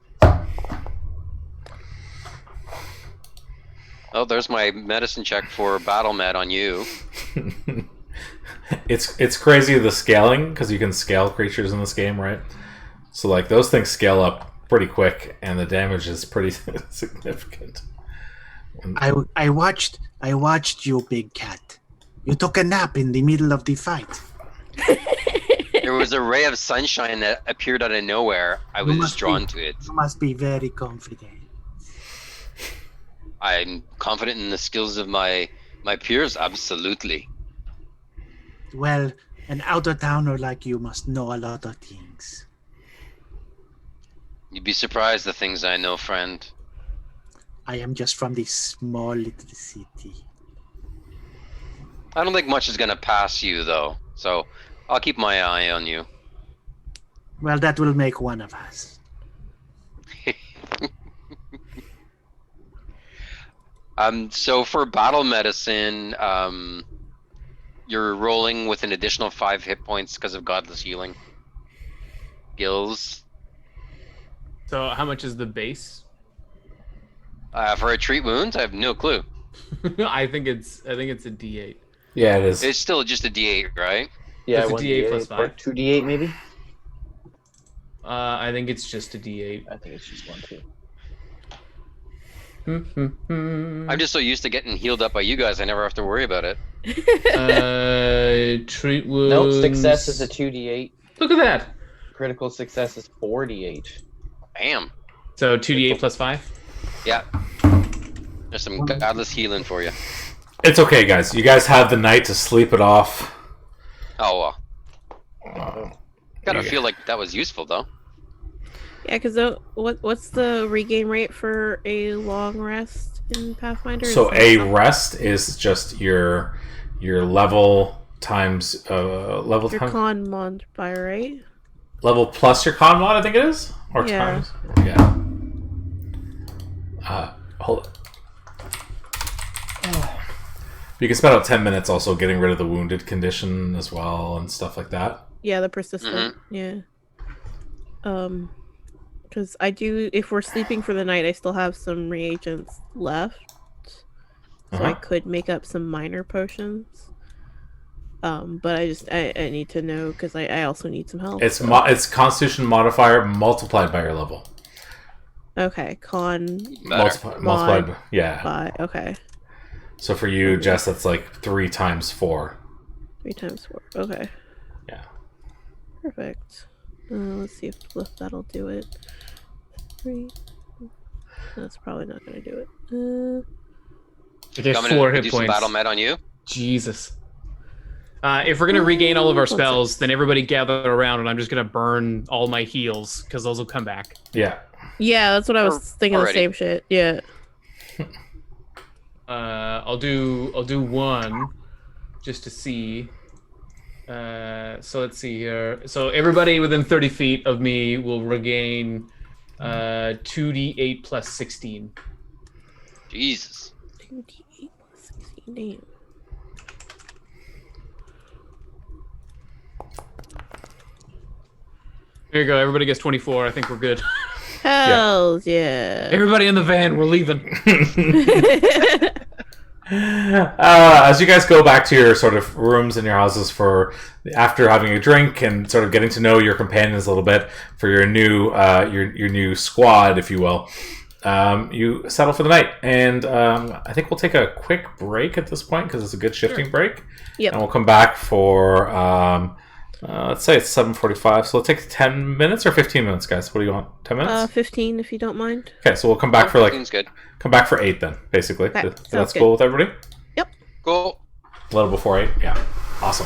Oh, there's my medicine check for battle med on you. It's crazy the scaling, because you can scale creatures in this game, right? So like those things scale up pretty quick, and the damage is pretty significant. I watched you, big cat. You took a nap in the middle of the fight. There was a ray of sunshine that appeared out of nowhere. I You was must drawn be- to it. You must be very confident. I'm confident in the skills of my peers, absolutely. Well, an out-of-towner like you must know a lot of things. You'd be surprised the things I know, friend. I am just from this small little city. I don't think much is gonna pass you, though, so I'll keep my eye on you. Well, that will make one of us. So for battle medicine, you're rolling with an additional 5 hit points because of godless healing. Gills. So how much is the base? For a treat wounds, I have no clue. I think it's a D8. Yeah, it is. It's still just a D8, right? Yeah, It's a 1d8 D8 plus or 5. 2d8 maybe. I think it's just a D8. I think it's just 1 2. I'm just so used to getting healed up by you guys, I never have to worry about it. Treat wounds. Nope, success is a 2d8. Look at that. Critical success is 4d8. Bam. So 2d8 plus 5. Yeah. There's some godless healing for you. It's okay, guys. You guys have the night to sleep it off. Oh, gotta feel like that was useful, though. Yeah, because what's the regain rate for a long rest in Pathfinder? So Is a that- rest is just your level times level your times con modifier, right? level plus your con mod, I think it is, or Yeah. times. Yeah. Hold it. You can spend about 10 minutes also getting rid of the wounded condition as well and stuff like that. Yeah, the persistent. Yeah. Because I do. If we're sleeping for the night, I still have some reagents left, so I could make up some minor potions. But I need to know because I also need some help. It's it's Constitution modifier multiplied by your level. Okay, con Multiplied. Yeah. by okay. So for you, Jess, that's like 3 times 4. 3 times 4. Okay. Yeah. Perfect. Let's see if that'll do it. 3. That's probably not gonna do it. I get Coming 4 to hit do some points. battle med on you. Jesus. If we're gonna regain all of our spells, then everybody gather around, and I'm just gonna burn all my heals because those will come back. Yeah. Yeah, that's what I was thinking. Already. The same shit. Yeah. I'll do 1 just to see. So let's see here. So everybody within 30 feet of me will regain 2d8 plus 16. Jesus. 2d8 plus 16. Damn. There you go. Everybody gets 24. I think we're good. Hells yeah. Everybody in the van. We're leaving. As you guys go back to your sort of rooms in your houses for after having a drink and sort of getting to know your companions a little bit for your new your new squad, if you will, you settle for the night. And I think we'll take a quick break at this point because it's a good shifting break. Yep. And we'll come back for let's say it's 7:45. So it'll take 10 minutes or 15 minutes, guys. What do you want? 10 minutes? 15 if you don't mind. Okay, so we'll come back for Seems good. come back for 8 then, basically. Okay, That's sounds cool with everybody? Cool. A little before 8? Yeah. Awesome.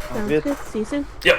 Sounds good. good. See you soon. Yep.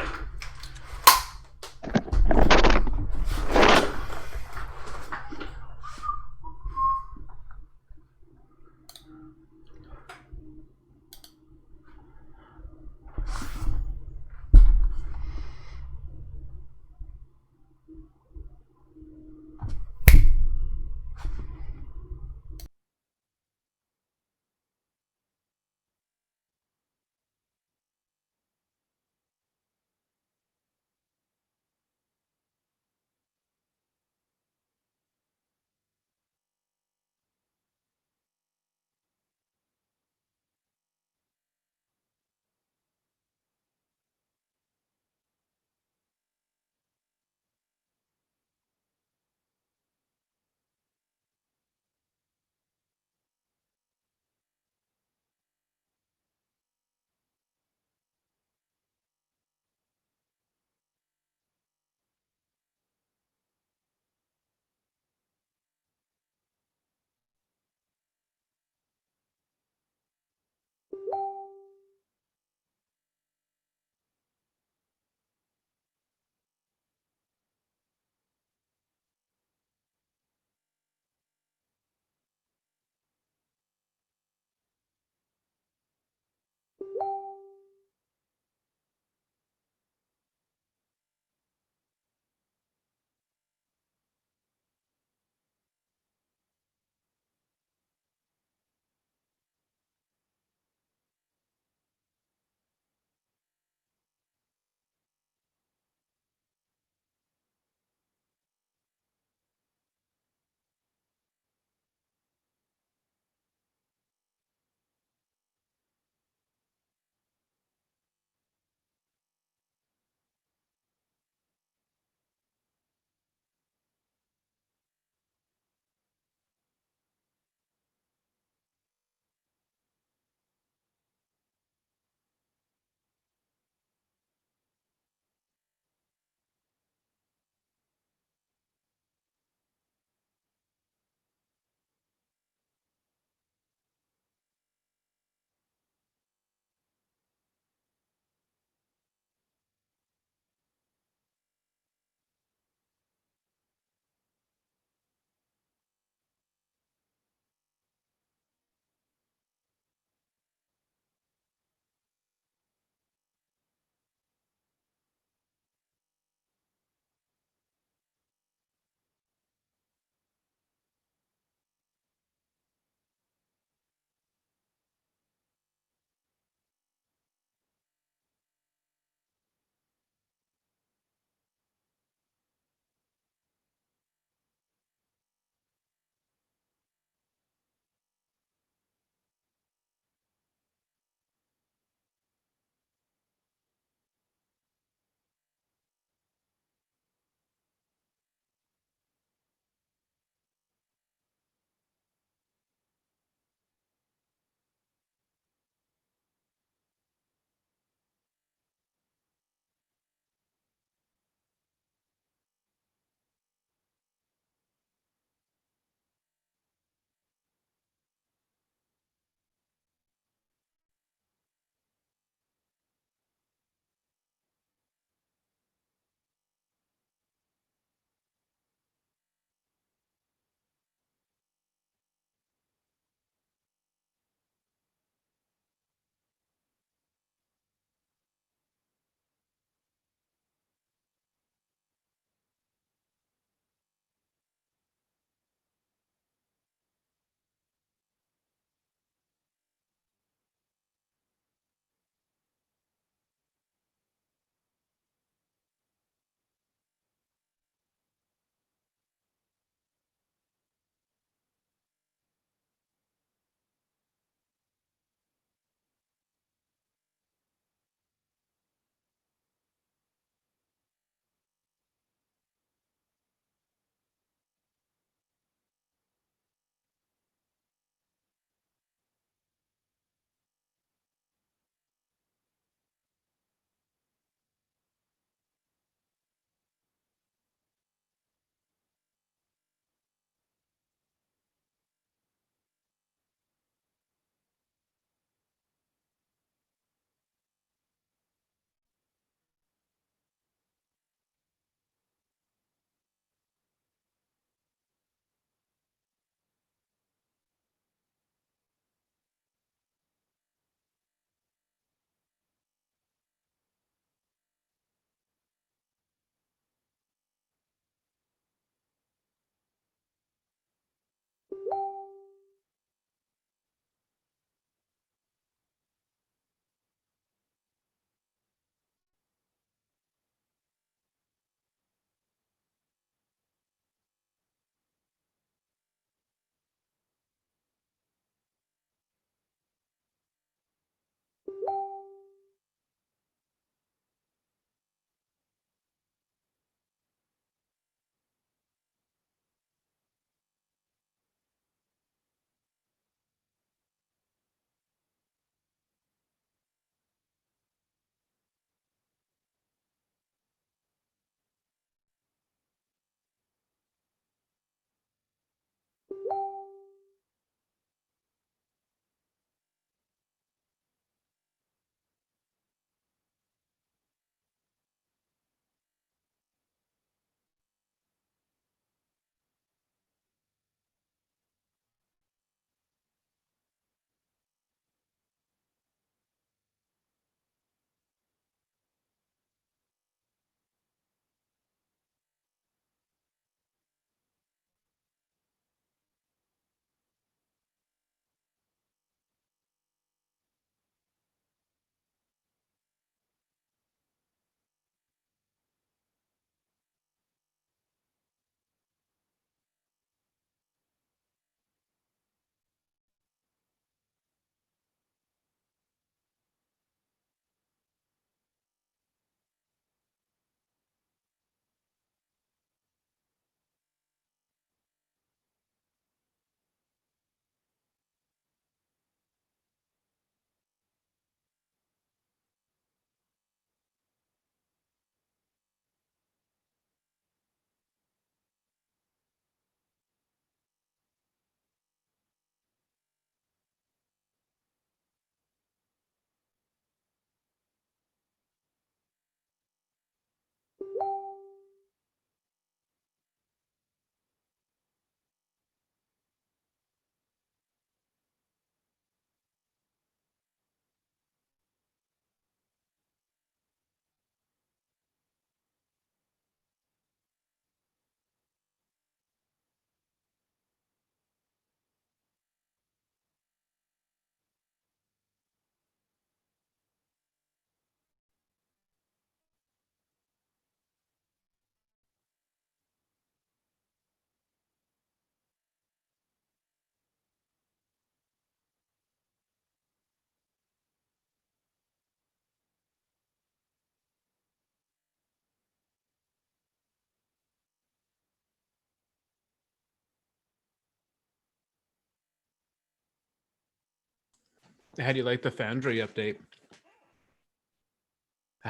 How do you like the Foundry update?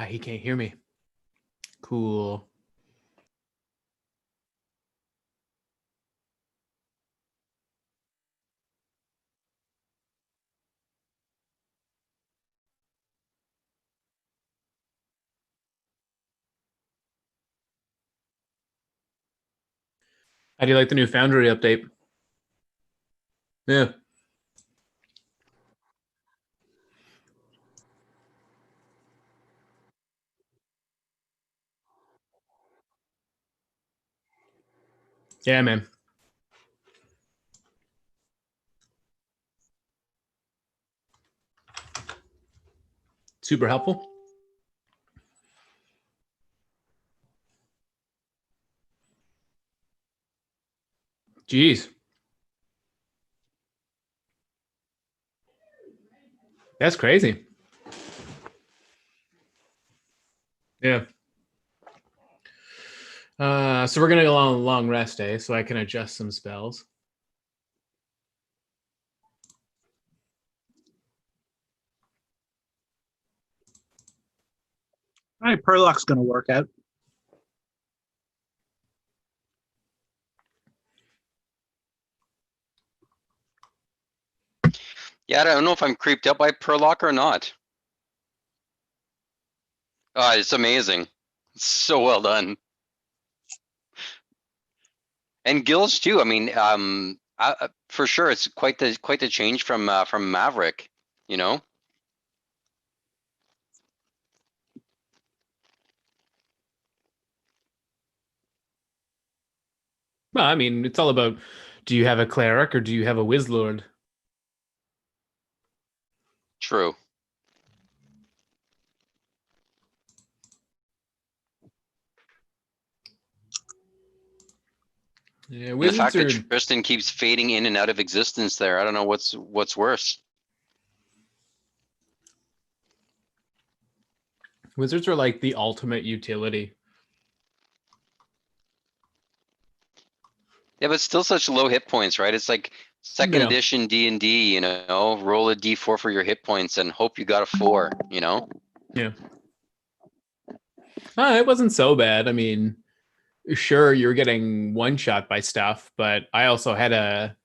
He can't hear me. Cool. How do you like the new Foundry update? Yeah. Yeah, man. Super helpful. Jeez. That's crazy. Yeah. So we're gonna go on a long rest day, so I can adjust some spells. All right, Perlock's going to work out. Yeah, I don't know if I'm creeped up by Perlock or not. It's amazing. It's so well done. And Gills too. I mean, for sure, it's quite the change from Maverick. You know. Well, I mean, it's all about, do you have a cleric or do you have a wizlord? True. Yeah, And the wizards fact are that Tristan keeps fading in and out of existence there, I don't know what's worse. like the ultimate utility. Yeah, but still such low hit points, right? It's like second Yeah. edition D&D, you know, roll a D4 for your hit points and hope you got a 4, you know? Yeah. It wasn't so bad. I mean, sure, you're getting one shot by stuff, but I also had a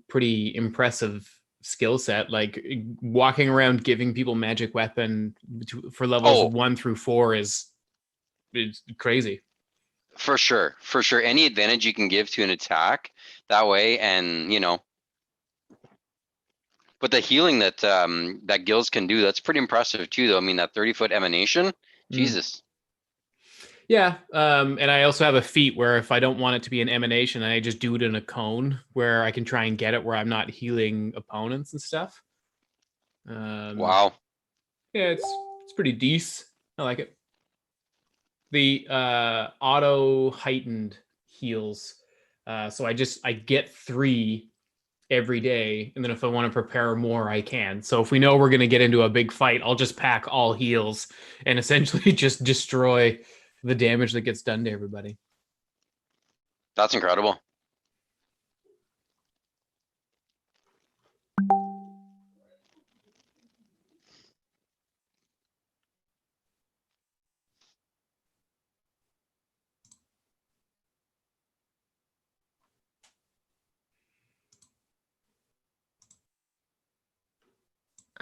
pretty impressive skill set, like walking around giving people magic weapon for levels 1 through 4 is crazy. For sure. For sure. Any advantage you can give to an attack that way, and you know. But the healing that that Gills can do, that's pretty impressive too, though. I mean, that 30-foot emanation, Jesus. Yeah, and I also have a feat where if I don't want it to be an emanation, I just do it in a cone where I can try and get it where I'm not healing opponents and stuff. Wow. Yeah, it's pretty decent. I like it. The auto heightened heals. So I get 3 every day, and then if I want to prepare more, I can. So if we know we're going to get into a big fight, I'll just pack all heals and essentially just destroy the damage that gets done to everybody. That's incredible.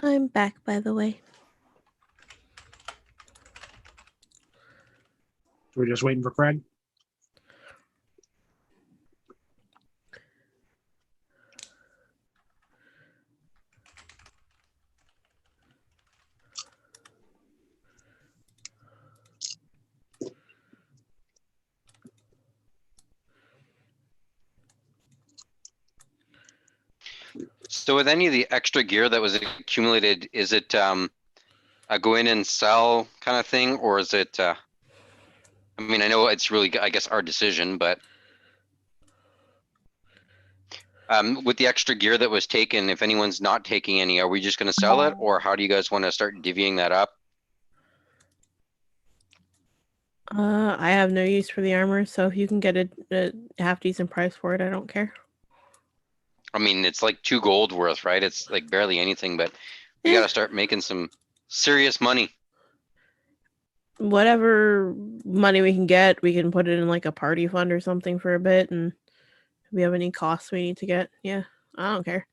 I'm back, by the way. We're just waiting for Craig. So with any of the extra gear that was accumulated, is it a go in and sell kind of thing, or is it? I mean, I know it's really, I guess, our decision, but with the extra gear that was taken, if anyone's not taking any, are we just going to sell it, or how do you guys want to start divvying that up? I have no use for the armor, so if you can get a half decent price for it, I don't care. I mean, it's like 2 gold worth, right? It's like barely anything, but we gotta start making some serious money. Whatever money we can get, we can put it in like a party fund or something for a bit, and if we have any costs we need to get, yeah, I don't care.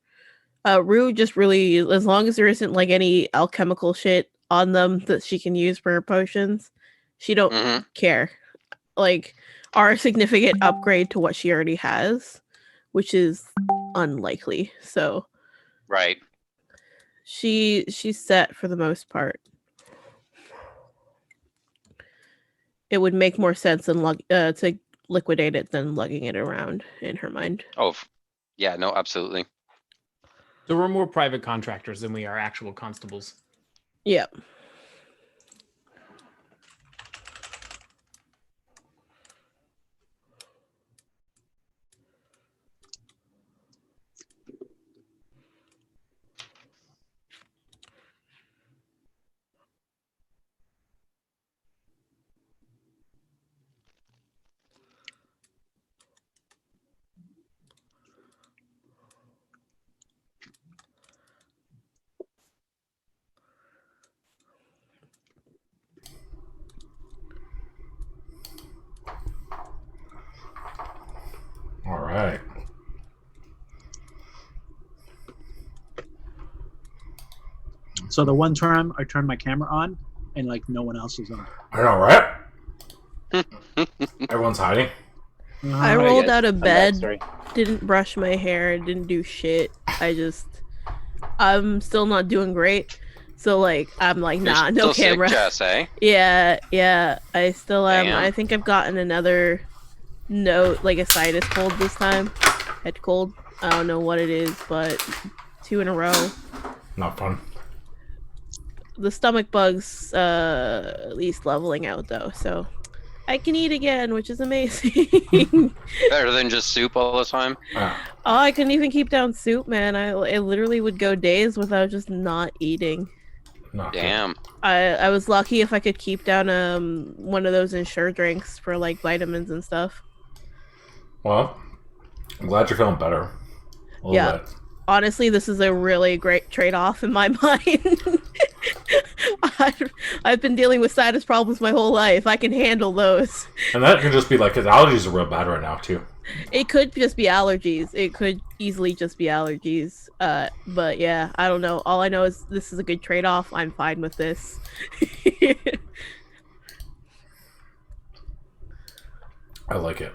Rue just really, as long as there isn't like any alchemical shit on them that she can use for her potions, she don't Mhm. care. Like, our significant upgrade to what she already has, which is unlikely. So Right. she's set for the most part. It would make more sense than to liquidate it than lugging it around in her mind. Oh, yeah, no, absolutely. So we're more private contractors than we are actual constables. Yep. All right. So the one time I turned my camera on, and like no one else is on. I know, right? Everyone's hiding. I Alright, rolled guys, out of I'm back, bed, sorry. didn't brush my hair, didn't do shit. I'm still not doing great. So like I'm like, You're nah, no still sick, camera. Jess, eh? Yeah, I still am. Damn. I think I've gotten another note, like a sinus cold this time. Head cold. I don't know what it is, but 2 in a row. Not fun. The stomach bugs at least leveling out though, so I can eat again, which is amazing. Better than just soup all the time. Ah, Oh, I couldn't even keep down soup, man. I literally would go days without just not eating. not good. Damn. I was lucky if I could keep down one of those insure drinks for like vitamins and stuff. Well, I'm glad you're feeling better. A little Yeah. bit. Honestly, this is a really great trade-off in my mind. I've been dealing with sinus problems my whole life. I can handle those. And that could just be like, his allergies are real bad right now, too. It could just be allergies. It could easily just be allergies. But yeah, I don't know. All I know is this is a good trade-off. I'm fine with this. I like it.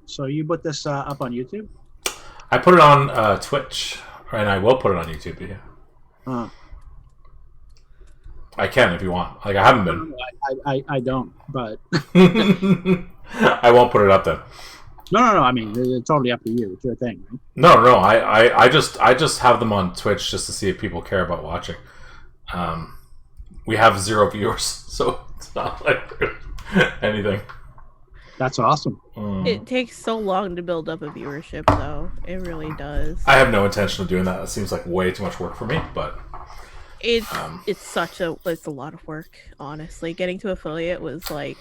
So you put this up on YouTube? I put it on Twitch, and I will put it on YouTube. Yeah. Huh. I can if you want. Like, I haven't been. I don't, but I won't put it up then. no. I mean, it's totally up to you. It's your thing, right? No. I just have them on Twitch just to see if people care about watching. We have 0 viewers, so it's not like anything. That's awesome. It takes so long to build up a viewership, though. It really does. I have no intention of doing that. It seems like way too much work for me, but It's a lot of work, honestly. Getting to affiliate was like,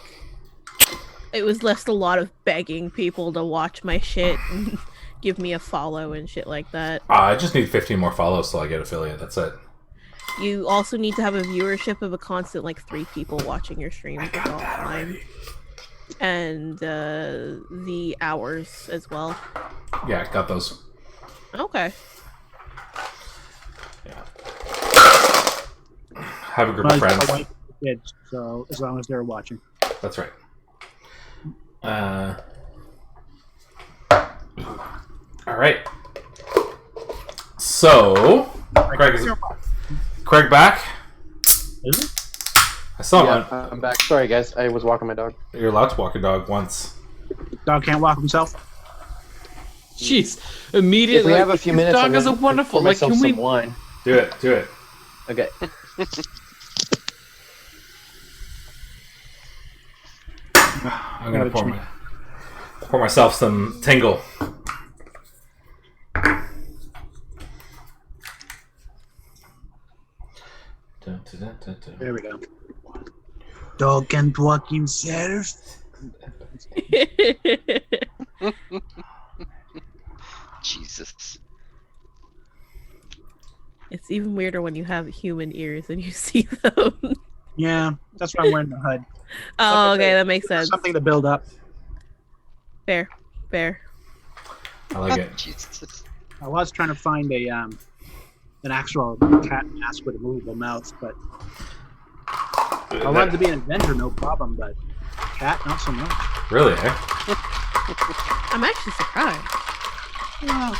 it was less a lot of begging people to watch my shit and give me a follow and shit like that. I just need 15 more follows till I get affiliate. That's it. You also need to have a viewership of a constant like 3 people watching your streams I at got all that time. already. And the hours as well. Yeah, I got those. Okay. Yeah. Have a group Well, of friends. it's my wife and kids, so as long as they're watching. That's right. All right. So, Craig back? Is it? I saw Yeah, him. I'm back. Sorry, guys. I was walking my dog. You're allowed to walk your dog once. Dog can't walk himself. Jeez, immediately. If we have a few minutes, This I'm dog is a gonna wonderful. pour Like, myself can we? some wine. Do it. Do it. Okay. I'm gonna pour myself some tingle. There we go. Dog can't walk himself. It's even weirder when you have human ears and you see them. Yeah, that's why I'm wearing the hood. Oh, okay, that makes sense. Something to build up. Fair. I like it. Jesus. I was trying to find an actual cat mask with a movable mouth, but I wanted to be an inventor, no problem, but cat, not so much. Really, eh? I'm actually surprised. Well,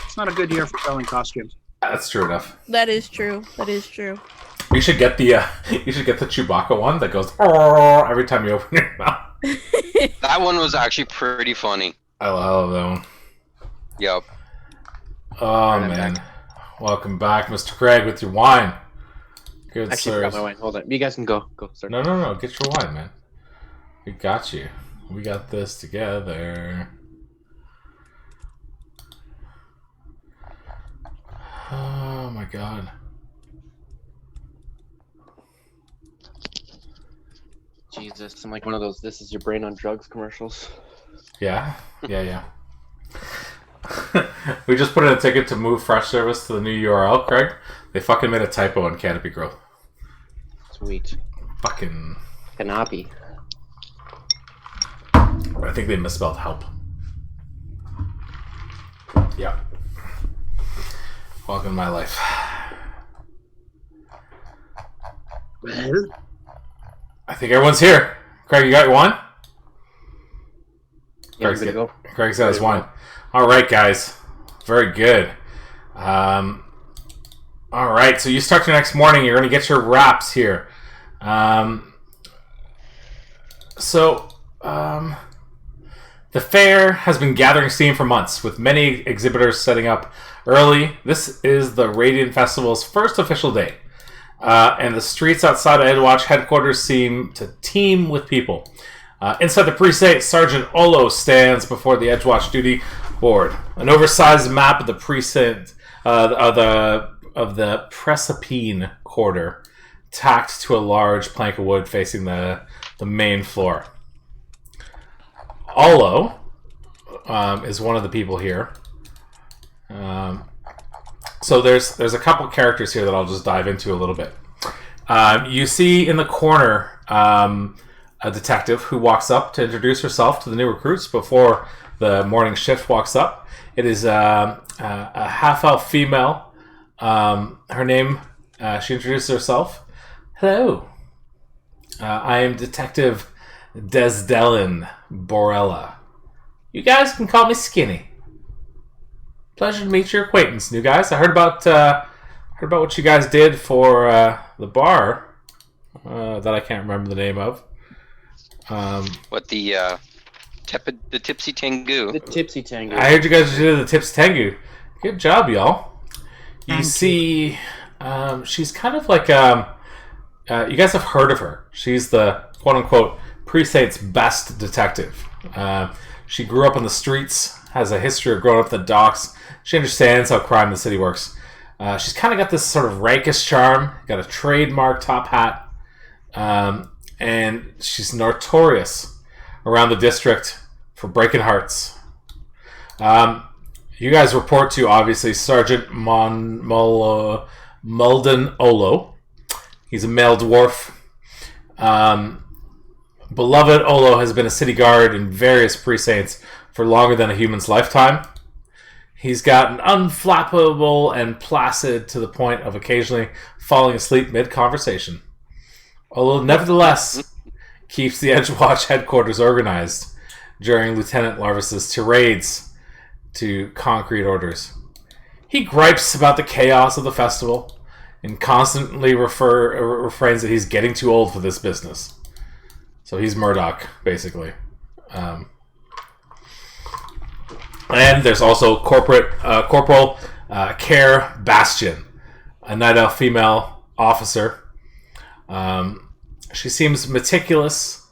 it's not a good year for selling costumes. That's true enough. That is true. You should get the Chewbacca one that goes "Oh" every time you open your mouth. That one was actually pretty funny. I love that one. Yep. Oh man, welcome back, Mr. Craig, with your wine. Good Actually, I sir. forgot my wine. Hold on. You guys can go. Go, sir. No. Get your wine, man. We got you. We got this together. Oh my god. Jesus, I'm like one of those "This is your brain on drugs" commercials. Yeah. We just put in a ticket to move Fresh Service to the new URL, Craig. They fucking made a typo in Canopy Growth. Sweet. Fucking. Canopy. I think they misspelled help. Yeah. Welcome to my life. Well, I think everyone's here. Craig, you got your wine? Yeah, we're good to go. Craig's got his wine. All right, guys. Very good. All right, so you start your next morning. You're going to get your wraps here. The fair has been gathering steam for months, with many exhibitors setting up early. This is the Radiant Festival's first official day, and the streets outside of Edgewatch headquarters seem to teem with people. Inside the precinct, Sergeant Olo stands before the Edgewatch duty board. An oversized map of the precinct of the Presapine quarter, tacked to a large plank of wood facing the main floor. Olo is one of the people here. So there's a couple characters here that I'll just dive into a little bit. You see in the corner a detective who walks up to introduce herself to the new recruits before the morning shift walks up. It is a half-elf female. Her name, she introduces herself. Hello. I am Detective Desdelin Borella. You guys can call me Skinny. Pleasure to meet your acquaintance, new guys. I heard about what you guys did for the bar that I can't remember the name of. What the Tipsy Tengu? The Tipsy Tango. I heard you guys did the Tips Tengu. Good job, y'all. You see, she's kind of like you guys have heard of her. She's the quote-unquote precinct's best detective. She grew up on the streets, has a history of growing up in the docks. She understands how crime in the city works. She's kind of got this sort of rakish charm, got a trademark top hat, and she's notorious around the district for breaking hearts. You guys report to, obviously, Sergeant Mulden Olo. He's a male dwarf. Beloved Olo has been a city guard in various precincts for longer than a human's lifetime. He's gotten unflappable and placid to the point of occasionally falling asleep mid-conversation. Olo nevertheless keeps the Edgewatch headquarters organized during Lieutenant Larvis's tirades to concrete orders. He gripes about the chaos of the festival and constantly refrains that he's getting too old for this business. So he's Murdoch, basically. And there's also Corporal Care Bastion, a Night Elf female officer. She seems meticulous,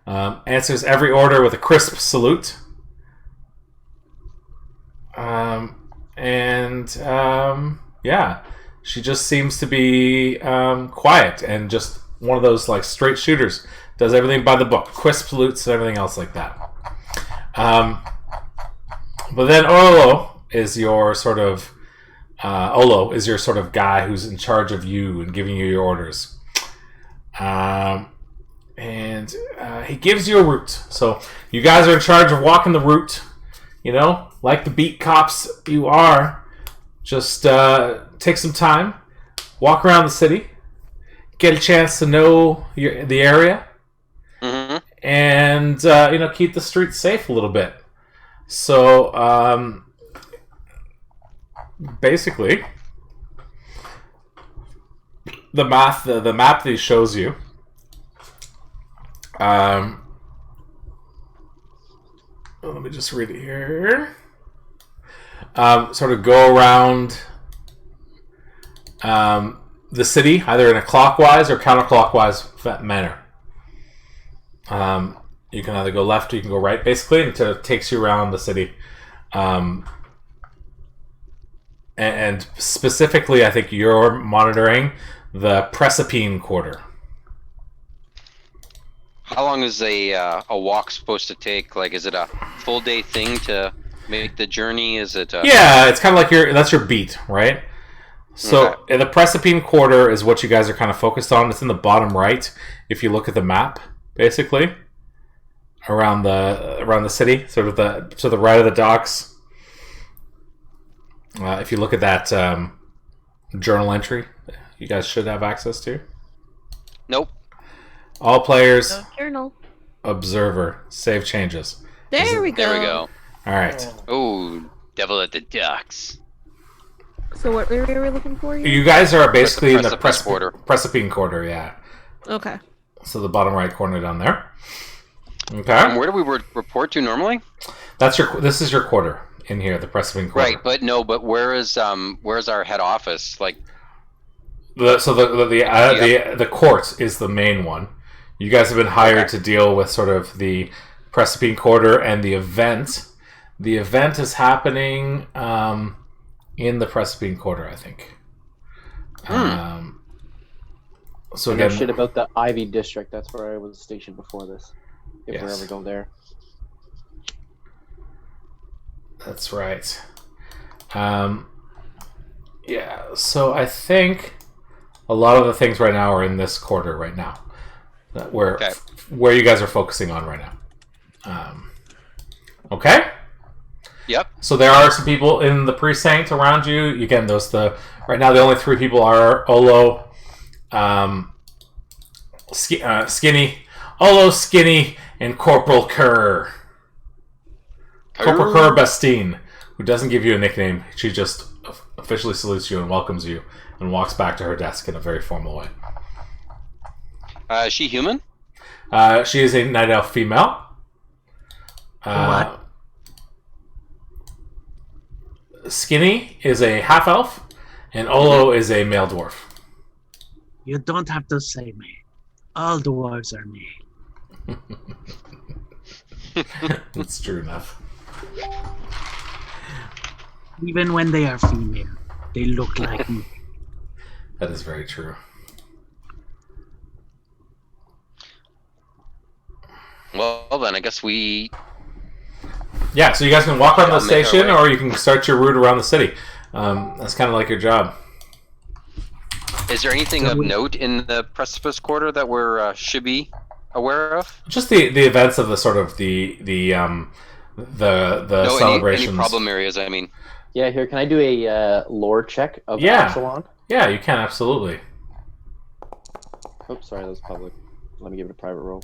answers every order with a crisp salute. Yeah, she just seems to be quiet and just one of those like straight shooters. Does everything by the book, crisp salutes and everything else like that. But then Olo is your sort of Olo is your sort of guy who's in charge of you and giving you your orders. And he gives you a route. So you guys are in charge of walking the route. You know, like the beat cops you are. Just take some time, walk around the city, get a chance to know the area, and keep the streets safe a little bit. So basically, the map that he shows you. Let me just read it here. Sort of go around the city, either in a clockwise or counterclockwise manner. You can either go left or you can go right, basically, until it takes you around the city. And specifically, I think you're monitoring the Precipice Quarter. How long is a walk supposed to take? Like, is it a full day thing to make the journey? Is it? Yeah, it's kind of like that's your beat, right? So the Precipice Quarter is what you guys are kind of focused on. It's in the bottom right if you look at the map, basically, around the city, sort of to the right of the docks. If you look at that journal entry, you guys should have access to. Nope. All players. No journal. Observer. Save changes. There we go. There we go. All right. Oh, devil at the ducks. So what area are we looking for here? You guys are basically in the Precipice Quarter. Precipice Quarter, yeah. Okay. So the bottom right corner down there. Okay. And where do we report to normally? This is your quarter in here, the Precipice Quarter. Right, but where's our head office? Like, the court is the main one. You guys have been hired to deal with sort of the Precipice Quarter and the event. The event is happening in the Precipice Quarter, I think. So I know again, shit about the Ivy District. That's where I was stationed before this. If we Yes. ever go there. that's right. Yeah, so I think a lot of the things right now are in this quarter right now. Where you guys are focusing on right now. Okay? yep. So there are some people in the precinct around you. Again, right now the only three people are Olo, Skinny, and Corporal Kerr. Corporal Kerr Bastine, who doesn't give you a nickname. She just officially salutes you and welcomes you and walks back to her desk in a very formal way. Is she human? She is a night elf female. What? Skinny is a half elf, and Olo is a male dwarf. You don't have to say male. All dwarves are male. That's true enough. Even when they are female, they look like me. That is very true. Well, then I guess we. Yeah, so you guys can walk around the I'll make our station, way. or you can start your route around the city. That's kind of like your job. Is there anything of note in the Precipice Quarter that we're should be aware of? Just the events of the sort of the No, celebrations. any problem areas? I mean, Yeah, here, can I do a lore check of Yeah. Absalon? Yeah, you can absolutely. Oops, sorry, that was public. Let me give it a private roll.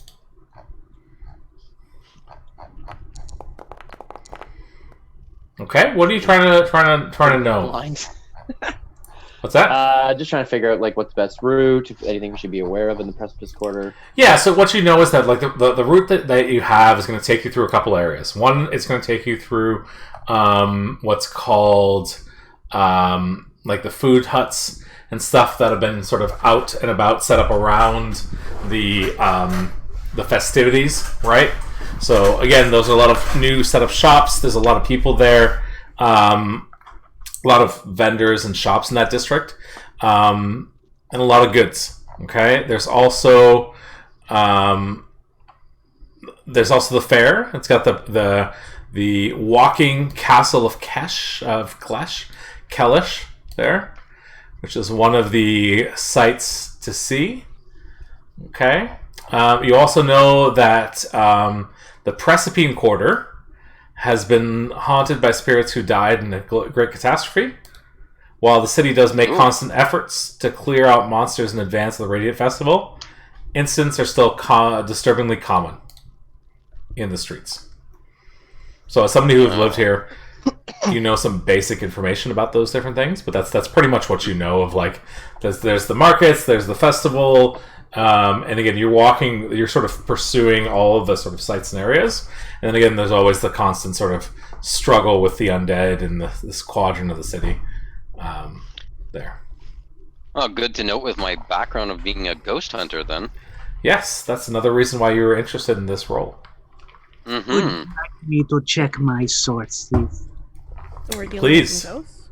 Okay, what are you trying to know? Lines. What's that? Just trying to figure out like what's the best route, if anything we should be aware of in the Precipice Quarter. Yeah, so what you know is that like the route that you have is going to take you through a couple areas. One, it's going to take you through what's called like the food huts and stuff that have been sort of out and about, set up around the festivities, right? So again, those are a lot of new set up shops. There's a lot of people there. A lot of vendors and shops in that district, and a lot of goods. Okay, there's also the fair. It's got the walking castle of Kellish, there, which is one of the sights to see. Okay. You also know that the Precipine Quarter has been haunted by spirits who died in a great catastrophe. While the city does make constant efforts to clear out monsters in advance of the Radiant Festival, incidents are still disturbingly common in the streets. So as somebody who has lived here, you know some basic information about those different things, but that's pretty much what you know of. Like, there's the markets, there's the festival, and again, you're sort of pursuing all of the sort of sites and areas. And then again, there's always the constant sort of struggle with the undead in this quadrant of the city. There. Oh, good to note with my background of being a ghost hunter, then. Yes, that's another reason why you were interested in this role. Would you like me to check my sword, Steve? So we're dealing Please. with ghosts?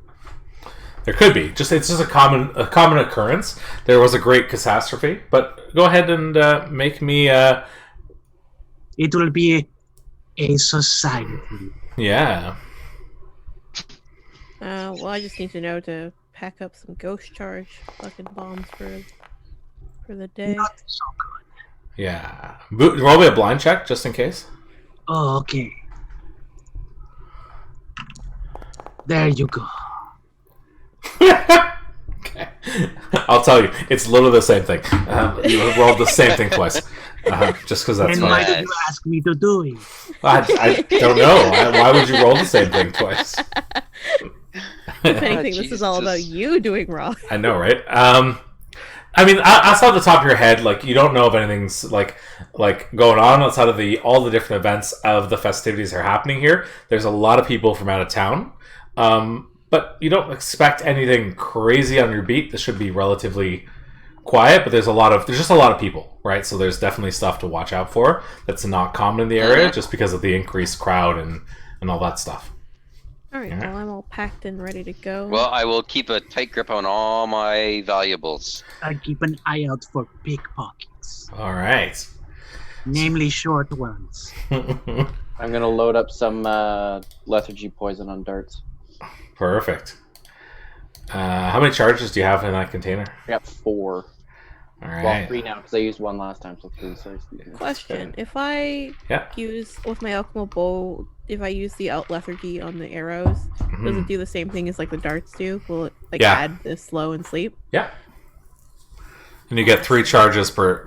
There could be. It's just a common occurrence. There was a great catastrophe, but go ahead and make me. It will be a society. Yeah. Well, I just need to know to pack up some ghost charge fucking bombs for the day. Not so good. Yeah. Roll me a blind check just in case. Oh, okay. There you go. Okay. I'll tell you, it's literally the same thing. You rolled the same thing twice, just because that's And funny. why did you ask me to do it? I don't know. Why would you roll the same thing twice? If anything, this is all about Jesus. you doing wrong. I know, right? I mean, outside the top of your head, like, you don't know if anything's like going on outside of all the different events of the festivities that are happening here. There's a lot of people from out of town, but you don't expect anything crazy on your beat. This should be relatively quiet, but there's just a lot of people, right? So there's definitely stuff to watch out for that's not common in the area, just because of the increased crowd and all that stuff. Alright, Yeah. well, I'm all packed and ready to go. Well, I will keep a tight grip on all my valuables. I keep an eye out for pickpockets, All right. namely short ones. I'm gonna load up some lethargy poison on darts. Perfect. How many charges do you have in that container? I got 4. All Well, right. 3 now because I used 1 last time, so 3. So Question: if I Yeah. use with my alchemical bow, if I use the out lethargy on the arrows, does it do the same thing as like the darts do? Will it like Yeah. add the slow and sleep? Yeah. And you get 3 charges per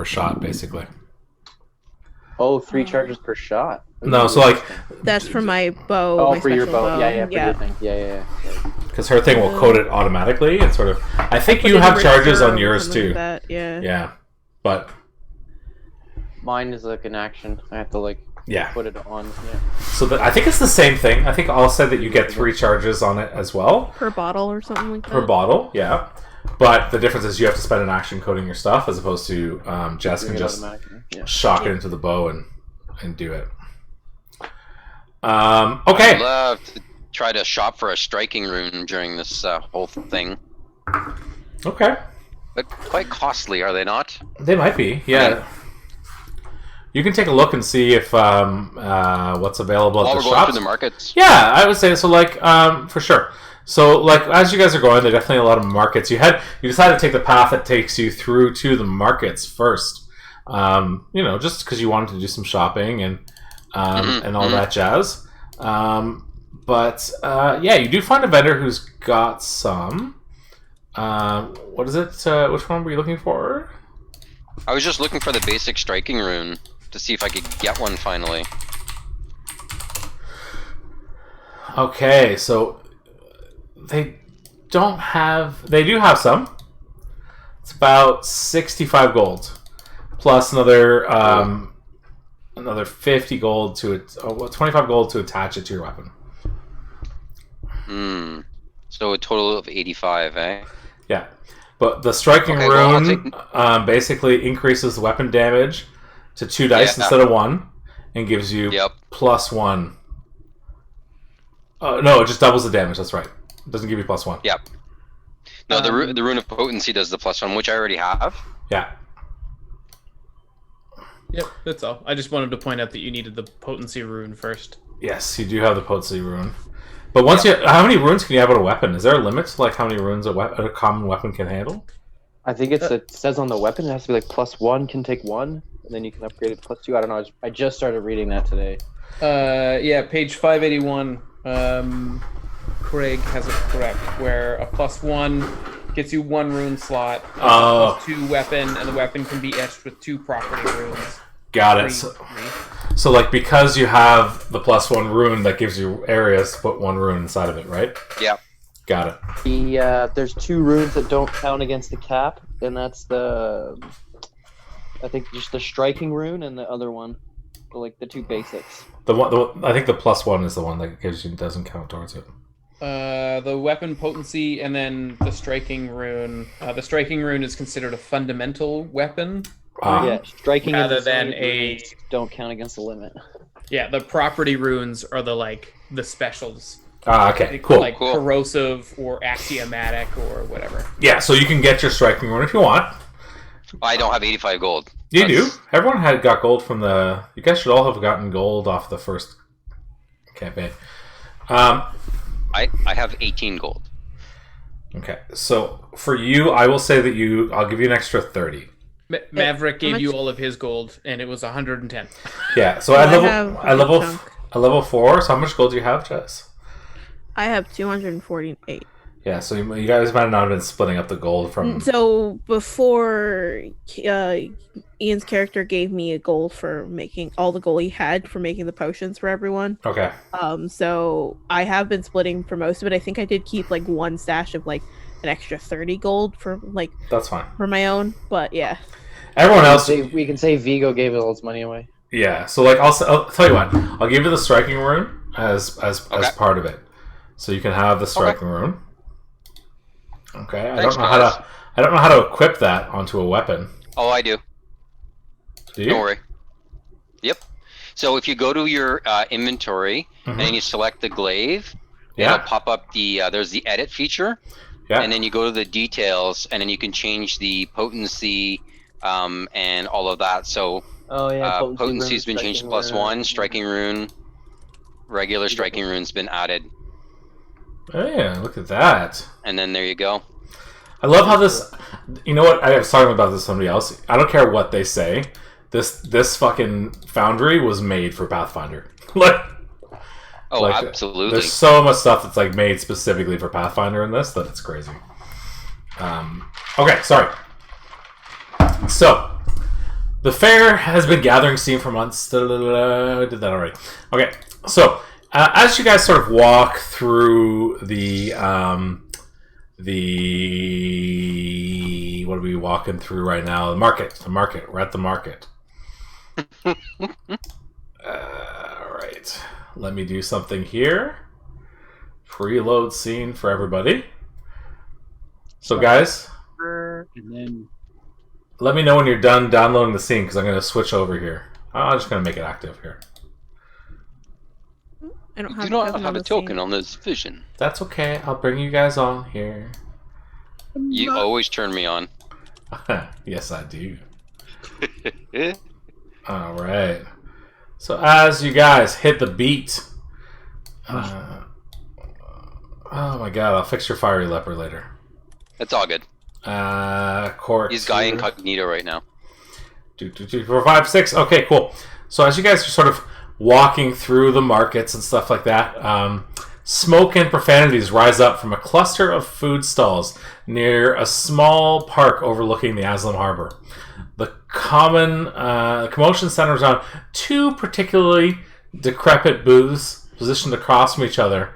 shot, basically. Oh, 3 charges per shot. No, so like, That's for my bow. Oh, my for your special bow. Yeah, for your thing. Yeah. because her thing will code it automatically and sort of. I think Put you it in have charges reserve on or yours something too. like that, yeah. Yeah, but Mine is like an action. I have to like yeah. put it on. Yeah. So I think it's the same thing. I think I'll say that you get 3 charges on it as well Per bottle or something like that. per bottle. Yeah, but the difference is you have to spend an action coding your stuff as opposed to Jess Doing can it just automatically. Yeah. shock it into the bow and do it. Okay. I'd love to try to shop for a striking rune during this whole thing. Okay. But quite costly, are they not? They might be. Yeah. You can take a look and see if what's available While at we're the going shops. through the markets. Yeah, I would say so. Like, for sure. So, like, as you guys are going, there are definitely a lot of markets. You decided to take the path that takes you through to the markets first. Just because you wanted to do some shopping and all that jazz. Yeah, you do find a vendor who's got some. What is it? Which one were you looking for? I was just looking for the basic striking rune to see if I could get one finally. Okay, so they do have some. It's about 65 gold plus another 50 gold 25 gold to attach it to your weapon. So a total of 85, eh? Yeah, but the striking Okay, well, I'll rune basically increases the weapon damage to 2 dice instead of 1, and gives you +1. No, it just doubles the damage. That's right. It doesn't give you +1. Yep. No, the rune of potency does the +1, which I already have. Yeah. Yep, that's all. I just wanted to point out that you needed the potency rune first. Yes, you do have the potency rune. But once how many runes can you have on a weapon? Is there a limit to like how many runes a common weapon can handle? I think it says on the weapon it has to be like +1 can take 1, and then you can upgrade it to +2. I don't know. I just started reading that today. Yeah, page 581. Craig has it correct, where a +1 gets you 1 rune slot, a +2 weapon, and the weapon can be etched with 2 property runes. Got it. So like because you have the +1 rune, that gives you areas to put 1 rune inside of it, right? Yeah. Got it. There's 2 runes that don't count against the cap, and that's I think just the striking rune and the other one, like the 2 basics. I think the +1 is the one that doesn't count towards it. The weapon potency and then the striking rune. The striking rune is considered a fundamental weapon. Yeah, striking rather and than a don't count against the limit. Yeah, the property runes are the specials. Okay, cool. Like corrosive or axiomatic or whatever. Yeah, so you can get your striking rune if you want. I don't have 85 gold. You do. Everyone got gold from the. You guys should all have gotten gold off the first campaign. I have 18 gold. Okay, so for you, I will say that I'll give you an extra 30. Maverick gave you all of his gold, and it was 110. Yeah, so I level 4. So how much gold do you have, Jess? I have 248. Yeah, so you guys might not have been splitting up the gold from. So before Ian's character gave me a gold for making all the gold he had for making the potions for everyone. Okay. So I have been splitting for most of it. I think I did keep 1 stash of an extra 30 gold for That's fine. For my own, but yeah. Everyone else. We can say Vigo gave all his money away. Yeah, so I'll tell you what. I'll give you the striking rune as part of it, so you can have the striking rune. Okay, I don't know how to equip that onto a weapon. Oh, I do. Do you? Don't worry. Yep. So if you go to your inventory and you select the glaive, it'll pop up there's the edit feature. Yeah. And then you go to the details, and then you can change the potency and all of that. So potency's been changed to +1. Striking rune, regular striking rune's been added. Oh yeah, look at that. And then there you go. I love how this. You know what? I was talking about this with somebody else. I don't care what they say. This fucking foundry was made for Pathfinder. Absolutely. There's so much stuff that's made specifically for Pathfinder in this that it's crazy. Okay, sorry. So the fair has been gathering steam for months. I did that already. Okay, so. As you guys sort of walk through the what are we walking through right now? The market. We're at the market. All right. Let me do something here. Preload scene for everybody. So, guys, and then let me know when you're done downloading the scene because I'm going to switch over here. I'm just going to make it active here. I don't do not have a token on this vision. That's okay. I'll bring you guys on here. You always turn me on. Yes, I do. All right. So as you guys hit the beat, oh my god! I'll fix your fiery leper later. It's all good. Cork. He's guy incognito right now. 2, 3, 4, 5, 6. Okay, cool. So as you guys are sort of walking through the markets and stuff like that, smoke and profanities rise up from a cluster of food stalls near a small park overlooking the Aslam Harbor. The commotion centers on 2 particularly decrepit booths positioned across from each other,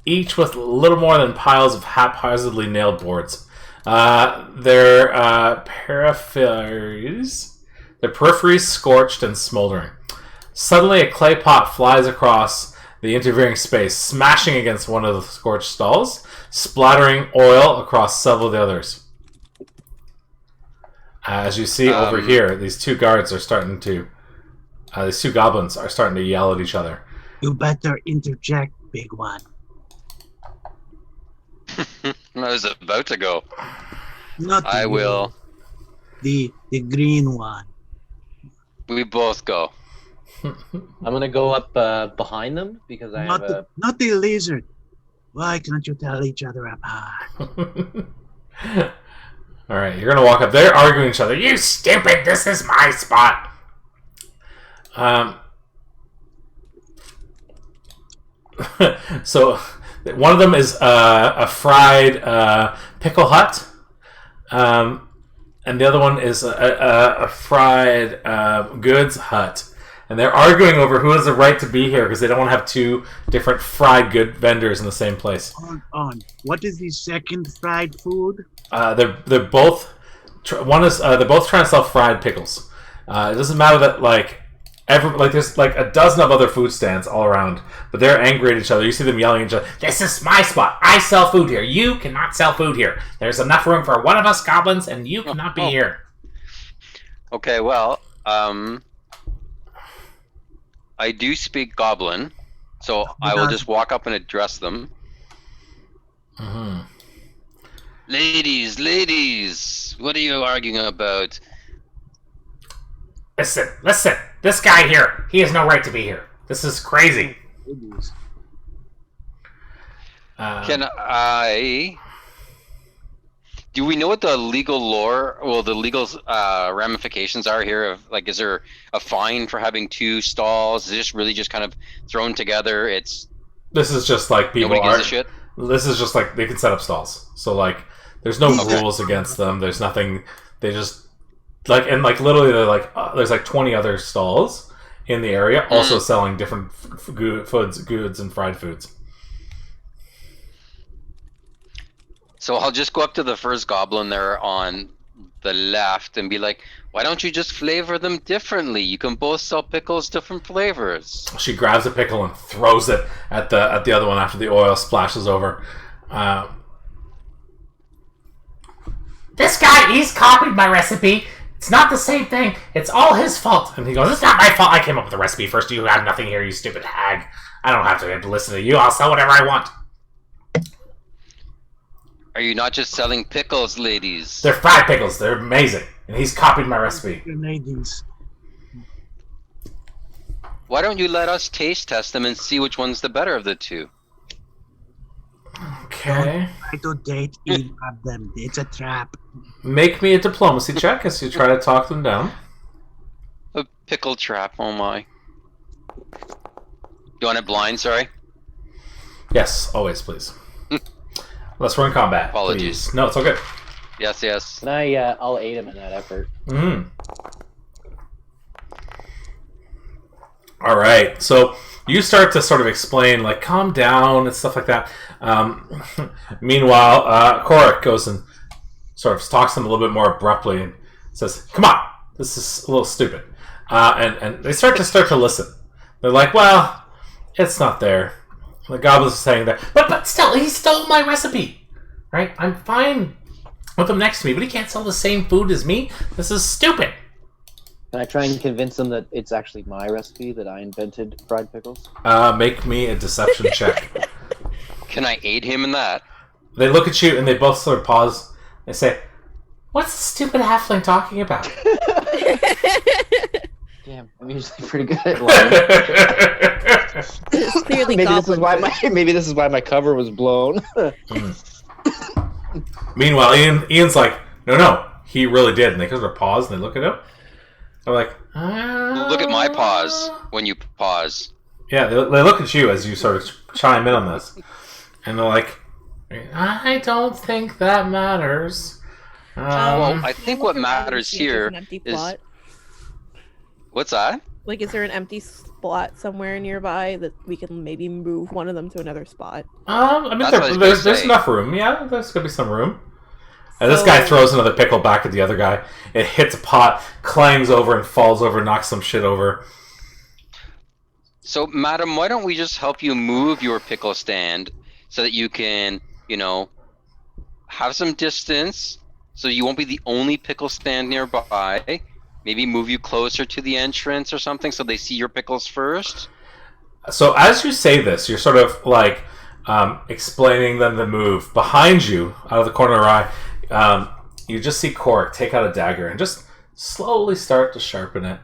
each with little more than piles of haphazardly nailed boards. Their peripheries scorched and smoldering. Suddenly, a clay pot flies across the intervening space, smashing against one of the scorched stalls, splattering oil across several of the others. As you see over here, these 2 guards are starting to... these 2 goblins are starting to yell at each other. You better interject, big one. I was about to go. Not I you. will. The green one. We both go. I'm gonna go up behind them because I have a. Not the lizard. Why can't you tell each other apart? All right, you're gonna walk up. They're arguing each other. You stupid! This is my spot. So one of them is a fried pickle hut, and the other one is a fried goods hut. And they're arguing over who has the right to be here because they don't want to have two different fried good vendors in the same place. Hold on. What is the second fried food? They're both they're both trying to sell fried pickles. It doesn't matter that there's like a dozen of other food stands all around, but they're angry at each other. You see them yelling at each other. This is my spot. I sell food here. You cannot sell food here. There's enough room for one of us goblins, and you cannot be here. Okay, well, I do speak Goblin, so I will just walk up and address them. Mm-hmm. Ladies, what are you arguing about? Listen. This guy here, he has no right to be here. This is crazy. Can I... Do we know what the legal lore, the legal ramifications are here? Of like, is there a fine for having two stalls? Is this really just kind of thrown together? This is just like people nobody gives a shit. This is just like they can set up stalls. So like, there's no rules against them. There's nothing. They just literally they're like there's like 20 other stalls in the area also selling different goods and fried foods. So I'll just go up to the first goblin there on the left and be like, why don't you just flavor them differently? You can both sell pickles different flavors. She grabs a pickle and throws it at the other one after the oil splashes over. This guy, he's copied my recipe. It's not the same thing. It's all his fault. And he goes, it's not my fault. I came up with the recipe first. You have nothing here, you stupid hag. I don't have to listen to you. I'll sell whatever I want. Are you not just selling pickles, ladies? They're fried pickles. They're amazing. And he's copied my recipe. Ladies. Why don't you let us taste test them and see which one's the better of the two? Okay. Try to date either of them. It's a trap. Make me a diplomacy check as you try to talk them down. A pickle trap, oh my. You want it blind, sorry? Yes, always, please. Unless we're in combat. Apologies. Please. No, it's all good. Yes. And I'll aid him in that effort. Mm-hmm. All right. So you start to sort of explain, like, calm down and stuff like that. Meanwhile, Korik goes and sort of talks to him a little bit more abruptly and says, come on, this is a little stupid. And they start to listen. They're like, well, it's not there. The goblin's saying that, but still, he stole my recipe, right? I'm fine with him next to me, but he can't sell the same food as me. This is stupid. Can I try and convince them that it's actually my recipe, that I invented fried pickles? Make me a deception check. Can I aid him in that? They look at you and they both sort of pause. They say, what's the stupid halfling talking about? Damn, I'm usually pretty good at lying. It's clearly maybe this is why my cover was blown. Meanwhile, Ian's like, no, he really did. And they sort of pause and they look at him. They're like, Look at my pause when you pause. Yeah, they look at you as you sort of chime in on this. And they're like, I don't think that matters. Well, I think what matters here is... What's that? Like, is there an empty spot somewhere nearby that we can maybe move one of them to another spot? I mean, there's enough room. Yeah, there's gonna be some room. And this guy throws another pickle back at the other guy. It hits a pot, clangs over, and falls over, knocks some shit over. So, madam, why don't we just help you move your pickle stand so that you can, have some distance, so you won't be the only pickle stand nearby. Maybe move you closer to the entrance or something so they see your pickles first? So as you say this, you're sort of like explaining them the move. Behind you, out of the corner of your eye, you just see Korik take out a dagger and just slowly start to sharpen it.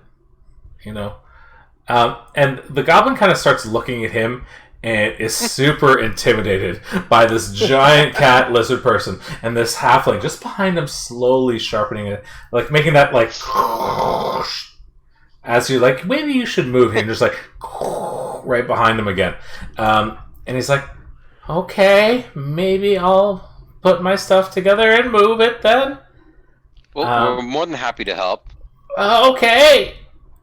And the goblin kind of starts looking at him and is super intimidated by this giant cat lizard person and this halfling just behind him, slowly sharpening it, like making that like as you're like, maybe you should move. And just like right behind him again. And he's like, okay, maybe I'll put my stuff together and move it then. Well, we're more than happy to help. Okay.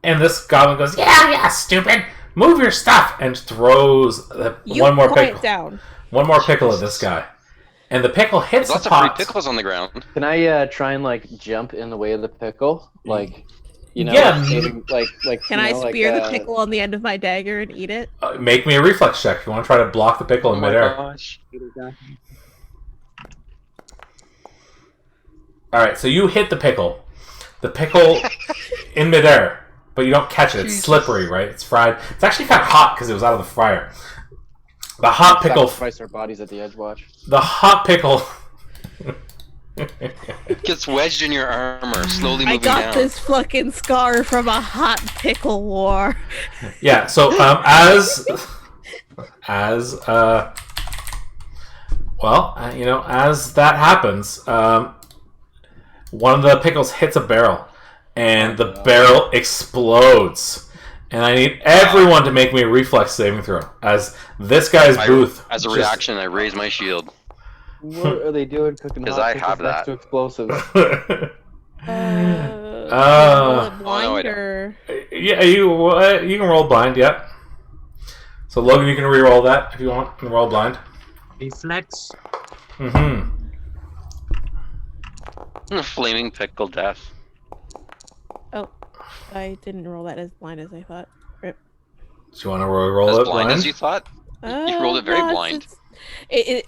And this goblin goes, yeah, stupid. Move your stuff, and throws one more pickle. Down. One more pickle at this guy, and the pickle hits Lots the of free pot. pickles on the ground. Can I try and like jump in the way of the pickle, like Yeah. like Can I spear the pickle on the end of my dagger and eat it? Make me a reflex check. If you want to try to block the pickle in midair. Gosh. All right, so you hit the pickle. The pickle in midair. But you don't catch it. It's slippery, right? It's fried. It's actually kind of hot because it was out of the fryer. The hot pickle. Sacrifice our bodies at the Edgewatch. The hot pickle. Gets wedged in your armor, slowly moving I got down. this fucking scar from a hot pickle war. Yeah. So as that happens, one of the pickles hits a barrel. And the barrel explodes. And I need everyone to make me a reflex saving throw. As this guy's booth... As a reaction, I raise my shield. What are they doing cooking Because hot I pickles have next that. to explosives? Blind or... Yeah, you can roll blind, yeah. So Logan, you can re-roll that if you want. You can roll blind. Reflex. Flaming pickle death. Oh, I didn't roll that as blind as I thought. Rip. Do you want to roll As it blind blind? as you thought? You rolled it very no, blind.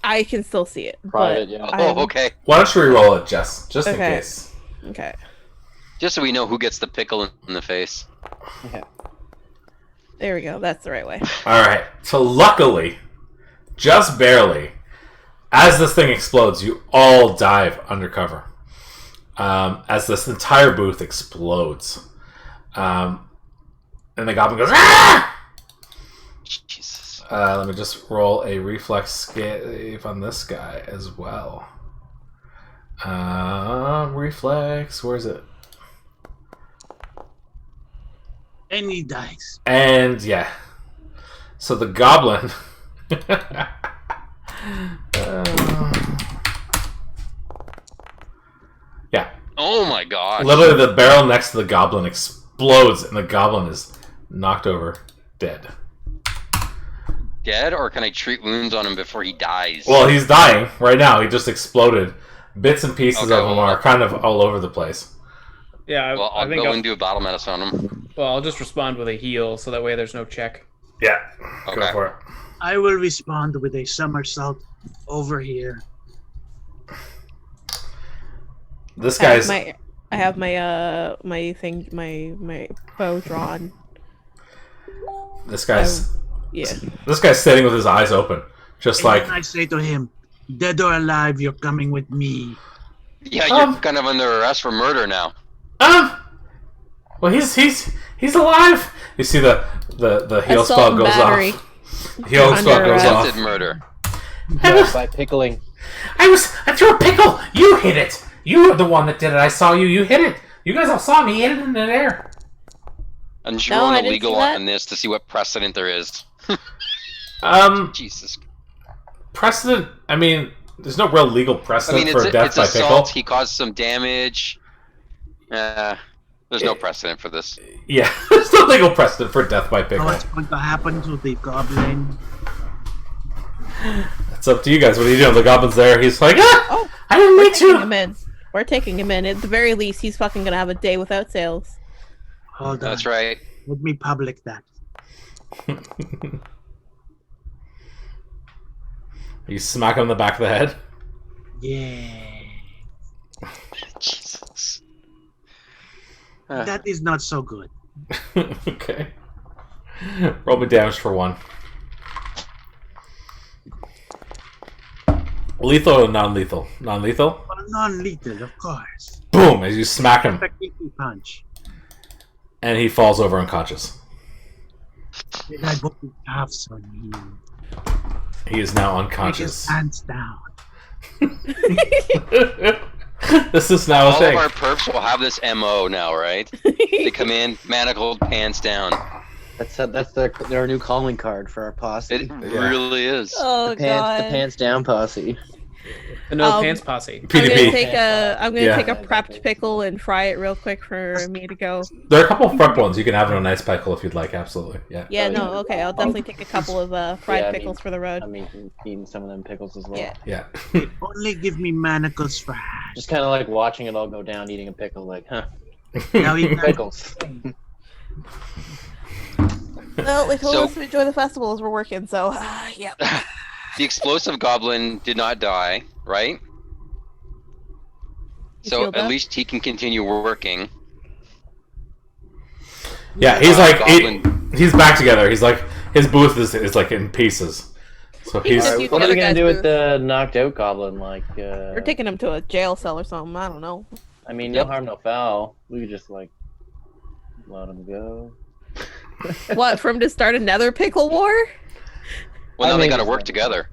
I can still see it. Private, but yeah. I'm- Oh, okay. Why don't you re-roll it, Jess? Just in Okay. case. Okay. Just so we know who gets the pickle in the face. There we go. That's the right way. Alright, so luckily, just barely, as this thing explodes, you all dive undercover. As this entire booth explodes. And the goblin goes, ah! Jesus. Let me just roll a reflex save on this guy as well. Reflex, where is it? Any dice. And yeah. So the goblin... yeah. Oh my gosh. Literally, the barrel next to the goblin explodes, and the goblin is knocked over, dead. Dead, or can I treat wounds on him before he dies? Well, he's dying right now. He just exploded. Bits and pieces Okay, of him well- are kind of all over the place. Yeah, Well, I I'll think go and do a battle medicine on him. I'll just respond with a heal, so that way there's no check. Yeah, go Okay. for it. I will respond with a somersault over here. This I have guy's my bow drawn. this guy's Yeah. this guy's sitting with his eyes open, just And like then I say to him, dead or alive, you're coming with me. Yeah, you're kind of under arrest for murder now. well, he's alive. You see the heal Assault spell and goes battery. off. Heal Under spell goes arrest. off. Attempted murder. By pickling. I threw a pickle. You hit it. You were the one that did it. I saw you. You hit it. You guys all saw me hit it in the air. I'm just No, I rolling didn't illegal see that. on this to see what precedent there is. Jesus. Precedent. I mean, there's no real legal I precedent mean, for death it's by assault. pickle. He caused some damage. There's no precedent for this. Yeah, there's no legal precedent for death by pickle. What's going to happen to the goblin? It's up to you guys. What are you doing? The goblin's there. He's like, ah! Oh, I didn't we're mean taking to. him in. We're taking him in. At the very least, he's fucking gonna have a day without sales. Hold on. That's right. Let me public that. You smack him in the back of the head. Yeah. Jesus. That is not so good. Okay. Roll me damage for 1. Lethal or non-lethal? Non-lethal? Well, non-lethal, of course. Boom! As you smack him, A kicky punch. and he falls over unconscious. Then I put the cuffs on him. He is now Take his unconscious. pants down. This is now a All thing. of our perps will have this MO now, right? They come in, manacled, pants down. That's their new calling card for our posse. It really is. Oh the god. pants down posse. The no Um, pants posse. I'm gonna PDP. take Yeah. take a prepped pickle and fry it real quick for me to go. There are a couple of prep ones. You can have it on a nice pickle if you'd like. Absolutely. Yeah. Yeah, Oh, no, yeah. okay. I'll definitely take a couple of fried Yeah, I mean- pickles for the road. I'm eating some of them pickles as well. Yeah. Yeah. Only give me manacles for Just kind of like watching it all go down, eating a pickle, like, huh? Now eat Pickles. Well, they told So- us to enjoy the festival as we're working, so yeah. The explosive goblin did not die, right? You So feel at that? least he can continue working. Yeah. He's like Goblin. he's back together. He's like his booth is like in pieces. So He he's just- Alright, what are the we gonna other do guy's with the knocked out goblin? Like, We're taking him to a jail cell or something. I don't know. I mean, no harm, no foul. We could just like let him go. What, for him to start another pickle war? Well, now I they mean, got to it's work not- together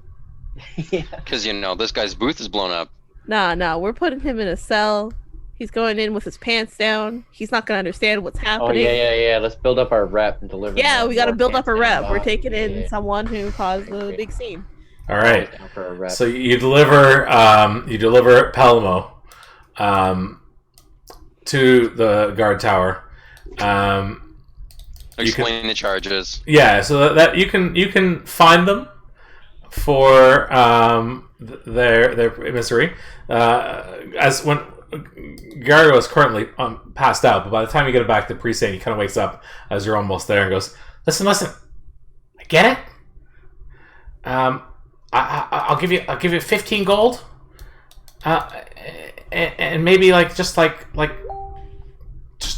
Yeah. because this guy's booth is blown up. Nah, we're putting him in a cell. He's going in with his pants down. He's not gonna understand what's Oh happening. yeah. Let's build up our rep and deliver. Yeah, more we gotta more build up pants a down rep. We're box. taking in Yeah. someone who caused the big scene. all right. Down for a rep. So you deliver Palamo to the guard tower. Explain the charges. Yeah, so that you can find them for their misery. As when Gario is currently passed out, but by the time you get back to the precinct, he kind of wakes up as you're almost there and goes, "Listen, I get it. I'll give you 15 gold, and maybe just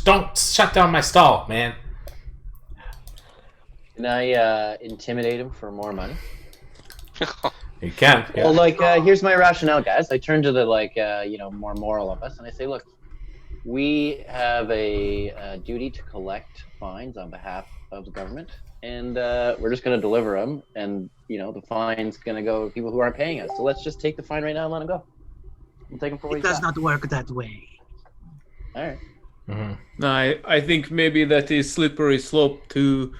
don't shut down my stall, man." Can I intimidate him for more money? You can. Yeah. Well, here's my rationale, guys. I turn to the more moral of us, and I say, look, we have a duty to collect fines on behalf of the government, and we're just going to deliver them, and the fine's going to go to people who aren't paying us. So let's just take the fine right now and let him go. We'll take him for what It he's does got. not work that way. All right. Mm-hmm. No, I think maybe that is slippery slope to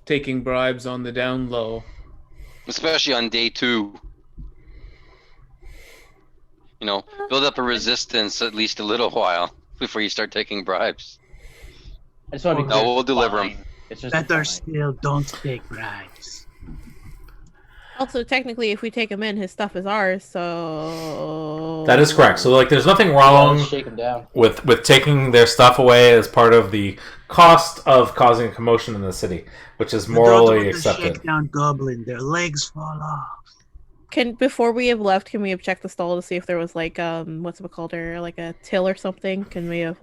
taking bribes on the down low. Especially on day 2. Build up a resistance at least a little while before you start taking bribes. I just want to be No, clear. we'll deliver Fine. him. It's just a Better fine. still, don't take bribes. Also, technically, if we take him in, his stuff is ours, so... That is correct. So there's nothing Yeah, wrong let's shake him down. with taking their stuff away as part of the cost of causing a commotion in the city, which is But don't morally want to accepted. shake down goblin, their legs fall off. Before we have left, can we have checked the stall to see if there was what's it called, or like a till or something? Can we have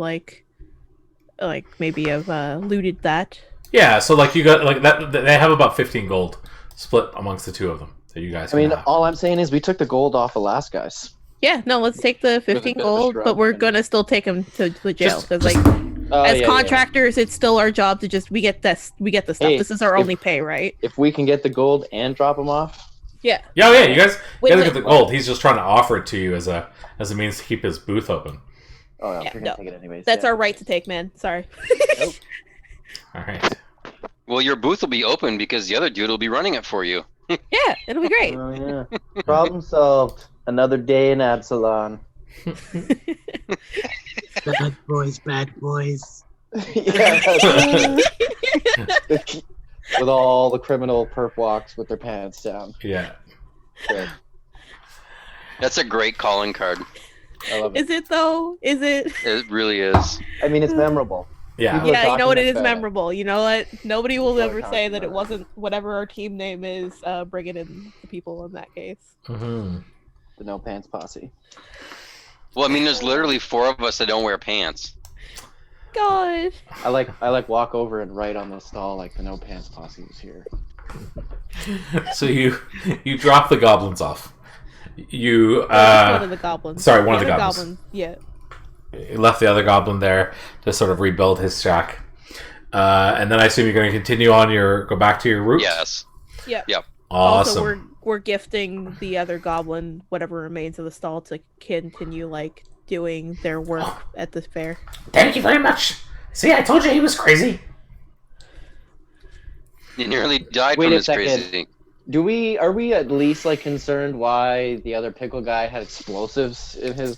maybe have looted that? Yeah, so you got that. They have about 15 gold split amongst the two of them that you guys. I mean, can have. all I'm saying is we took the gold off the last guys. Yeah, no, let's take the 15 bit of a gold, shrug but we're and- gonna still take him to the jail Just- because Oh, as yeah, contractors, it's still our job to we get the stuff. Hey, This is our if- only pay, right? Yeah. If we can get the gold and drop them off, Yeah. Yeah, you guys Wait, get wait. the gold. He's just trying to offer it to you as a means to keep his booth open. oh no, Yeah, we're no. gonna take it anyways. That's yeah. our right to take, man. Sorry. All right. Well, your booth will be open because the other dude will be running it for you. Yeah, it'll be great. Oh yeah. Problem solved. Another day in Absalon. Bad boys. Yeah. With all the criminal perp walks with their pants down. Yeah. Good. That's a great calling card. I love it. Is it though? Is it? It really is. I mean, it's memorable. Yeah. People are Yeah, you know what? It talking is about it. memorable. You know what? Nobody will People are ever talking say that it about it. wasn't whatever our team name is. Bringing in the people in that case. Mm-hmm. The No Pants Posse. Well, I mean, there's literally 4 of us that don't wear pants. God. I like walk over and write on the stall like the No Pants Posse was here. So you drop the goblins off. You one of the goblins. sorry, one of the other goblins. Yeah. left the other goblin there to sort of rebuild his shack. And then I assume you're going to continue on go back to your route? Yes. Yep. Yep. Awesome. Also, we're gifting the other goblin whatever remains of the stall to continue like doing their work at the fair. Thank you very much. See, I told you he was crazy. He nearly died Wait from a his second. crazy. Are we at least like concerned why the other pickle guy had explosives in his?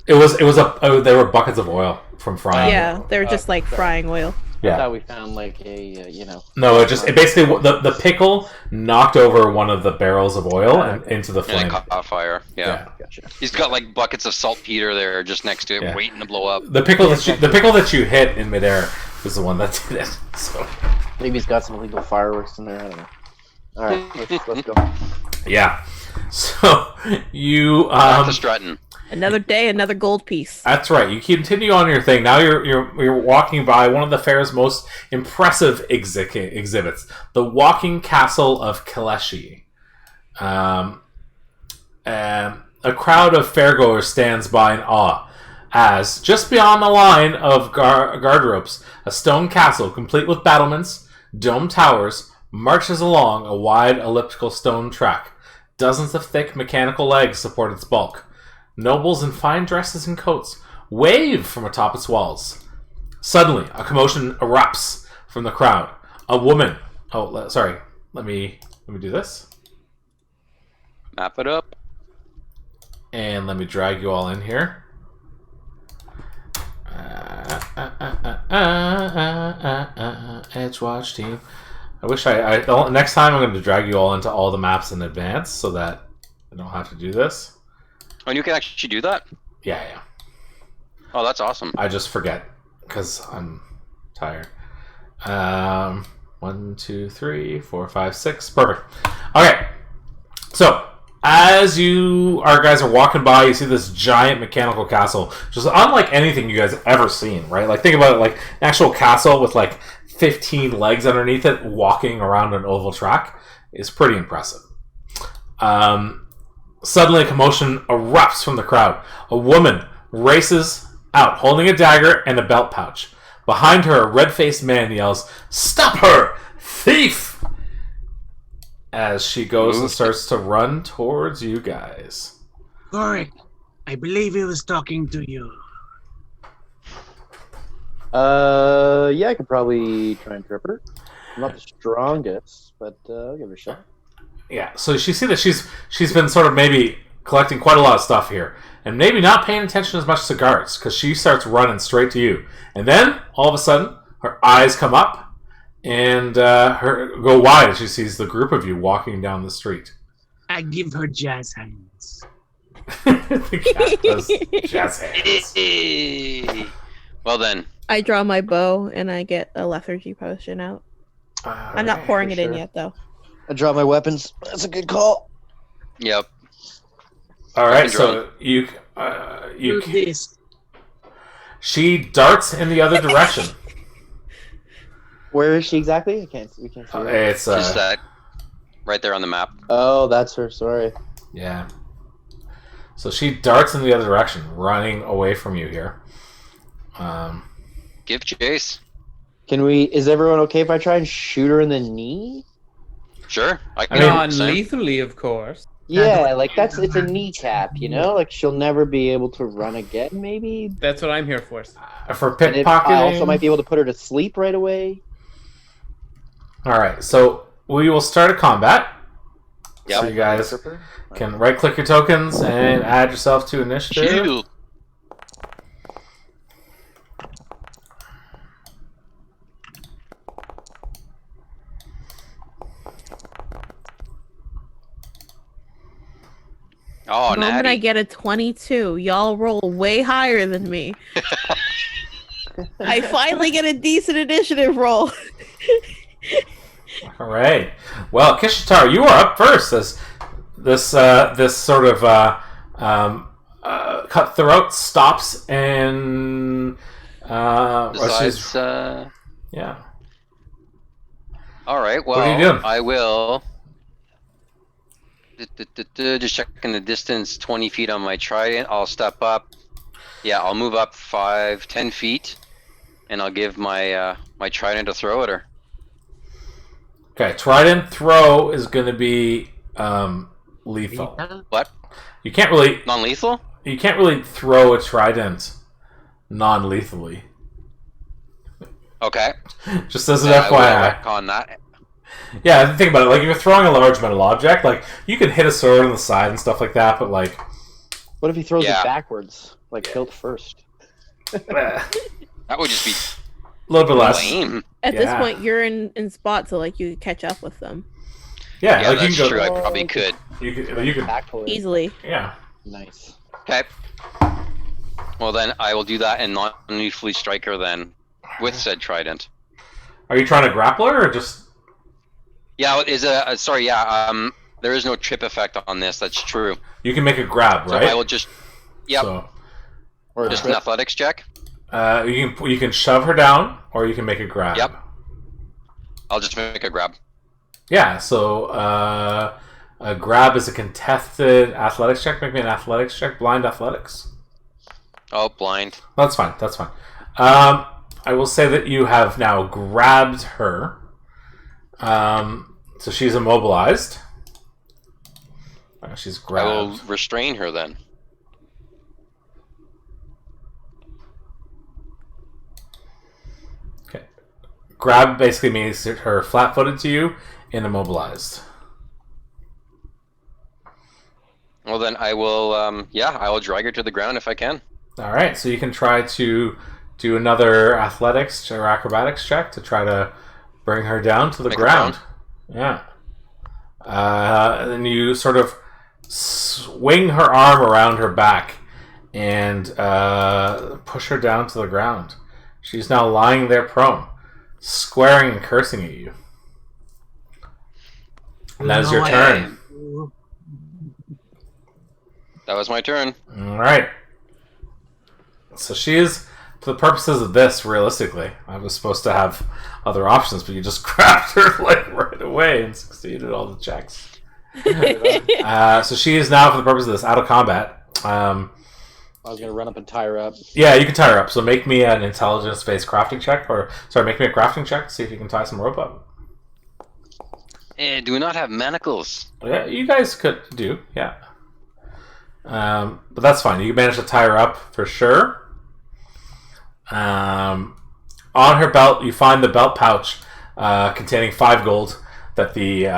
There were buckets of oil from frying. Yeah, they're just like sorry. frying oil. I Yeah. thought we found like a No, it basically the pickle knocked over one of the barrels of oil and into the And flame. it caught fire. Yeah. Gotcha. He's got like buckets of saltpeter there just next to it, Yeah. waiting to blow up. The pickle that you hit in midair was the one that did it. So Maybe he's got some illegal fireworks in there. I don't know. All right, let's go. yeah. So you Back to strutting. Another day, another gold piece. That's right. You continue on your thing. Now you're walking by one of the fair's most impressive exhibits, the Walking Castle of Kaleshi. A crowd of fairgoers stands by in awe as, just beyond the line of guard ropes, a stone castle complete with battlements, domed towers, marches along a wide elliptical stone track. Dozens of thick mechanical legs support its bulk. Nobles in fine dresses and coats wave from atop its walls. Suddenly, a commotion erupts from the crowd. A woman... Oh, sorry. Let me do this. Map it up. And let me drag you all in here. Edgewatch team. I wish next time I'm going to drag you all into all the maps in advance so that I don't have to do this. Oh, and you can actually do that? Yeah. Oh, that's awesome. I just forget because I'm tired. 1, 2, 3, 4, 5, 6. Perfect. Okay. So, as you guys are walking by, you see this giant mechanical castle, just unlike anything you guys have ever seen, right? Like, think about it like an actual castle with like 15 legs underneath it, walking around an oval track is pretty impressive. Suddenly, a commotion erupts from the crowd. A woman races out, holding a dagger and a belt pouch. Behind her, a red-faced man yells, "Stop her, thief!" as she goes and starts to run towards you guys. Correct. I believe he was talking to you. Yeah, I could probably try and trip her. I'm not the strongest, but I'll give it a shot. Yeah, so you see that she's been sort of maybe collecting quite a lot of stuff here, and maybe not paying attention as much to guards, because she starts running straight to you. And then, all of a sudden, her eyes come up, and her go wide as she sees the group of you walking down the street. I give her jazz hands. The cat does jazz hands. Hey. Well then. I draw my bow and I get a lethargy potion out. I'm not pouring it in yet, though. I drop my weapons. That's a good call. Yep. All right, so you Do this. she darts in the other direction. Where is she exactly? We can't see her. It's Just that right there on the map. Oh, that's her. Sorry. yeah. So she darts in the other direction, running away from you here. Give chase. Is everyone okay if I try and shoot her in the knee? Sure. I can I mean, do the same. Non-lethally, of course. Yeah, like it's a kneecap, you know? Like she'll never be able to run again, maybe? That's what I'm here for. For And I pickpocketing. also might be able to put her to sleep right away. All right, so we will start a combat. Yep. So you guys can right-click your tokens and add yourself to initiative. Shield. Oh, The moment I natty. get a 22, y'all roll way higher than me. I finally get a decent initiative roll. All right. Well, Kishitar, you are up first. This sort of cutthroat stops and Besides, yeah. all right. Well, What are you doing? I will. Just checking the distance, 20 feet on my trident. I'll step up. Yeah, I'll move up 10 feet. and I'll give my my trident a throw at her. Okay, trident throw is going to be lethal. What? You can't really Non-lethal? throw a trident non-lethally. Okay. Just as an I will FYI. retcon that. Yeah, think about it. Like, if you're throwing a large metal object, like, you can hit a sword on the side and stuff like that, but, like... What if he throws Yeah. it backwards, like hilt first? That would just be a little bit less. lame. At this Yeah. point, you're in spots, so like you could catch up with them Yeah, Yeah, like, that's you can true. go... I probably could. You can... Tactful. easily. Yeah. Nice. Okay. Well, then I will do that and non-lethally strike her then with said trident. Are you trying to grapple her, or just... Yeah, is a sorry. Yeah, there is no trip effect on this. That's true. You can make a grab, So right? I will just, yep, So, Or just an athletics check. you can shove her down, or you can make a grab. Yep. I'll just make a grab. Yeah, so a grab is a contested athletics check. Make me an athletics check. Blind athletics. Oh, blind. That's fine. That's fine. I will say that you have now grabbed her. So she's immobilized. She's I will grabbed. restrain her then. Okay. Grab basically means her flat-footed to you and immobilized. Well, then I will. Yeah, I will drag her to the ground if I can. All right. So you can try to do another athletics or acrobatics check to try to bring her down to the Make her ground. Yeah. And then you sort of swing her arm around her back and push her down to the ground. She's now lying there prone, swearing and cursing at you. And that is your turn. That was my turn. All right. So she is, for the purposes of this, realistically, I was supposed to have other options, but you just grabbed her like right away and succeeded all the checks. So she is now, for the purpose of this, out of combat. I was gonna run up and tie her up. Yeah, you can tie her up. So make me an intelligence-based crafting check, make me a crafting check to see if you can tie some rope up. Do we not have manacles? Yeah, you guys could do, yeah. But that's fine. You manage to tie her up for sure. On her belt, you find the belt pouch containing 5 gold that the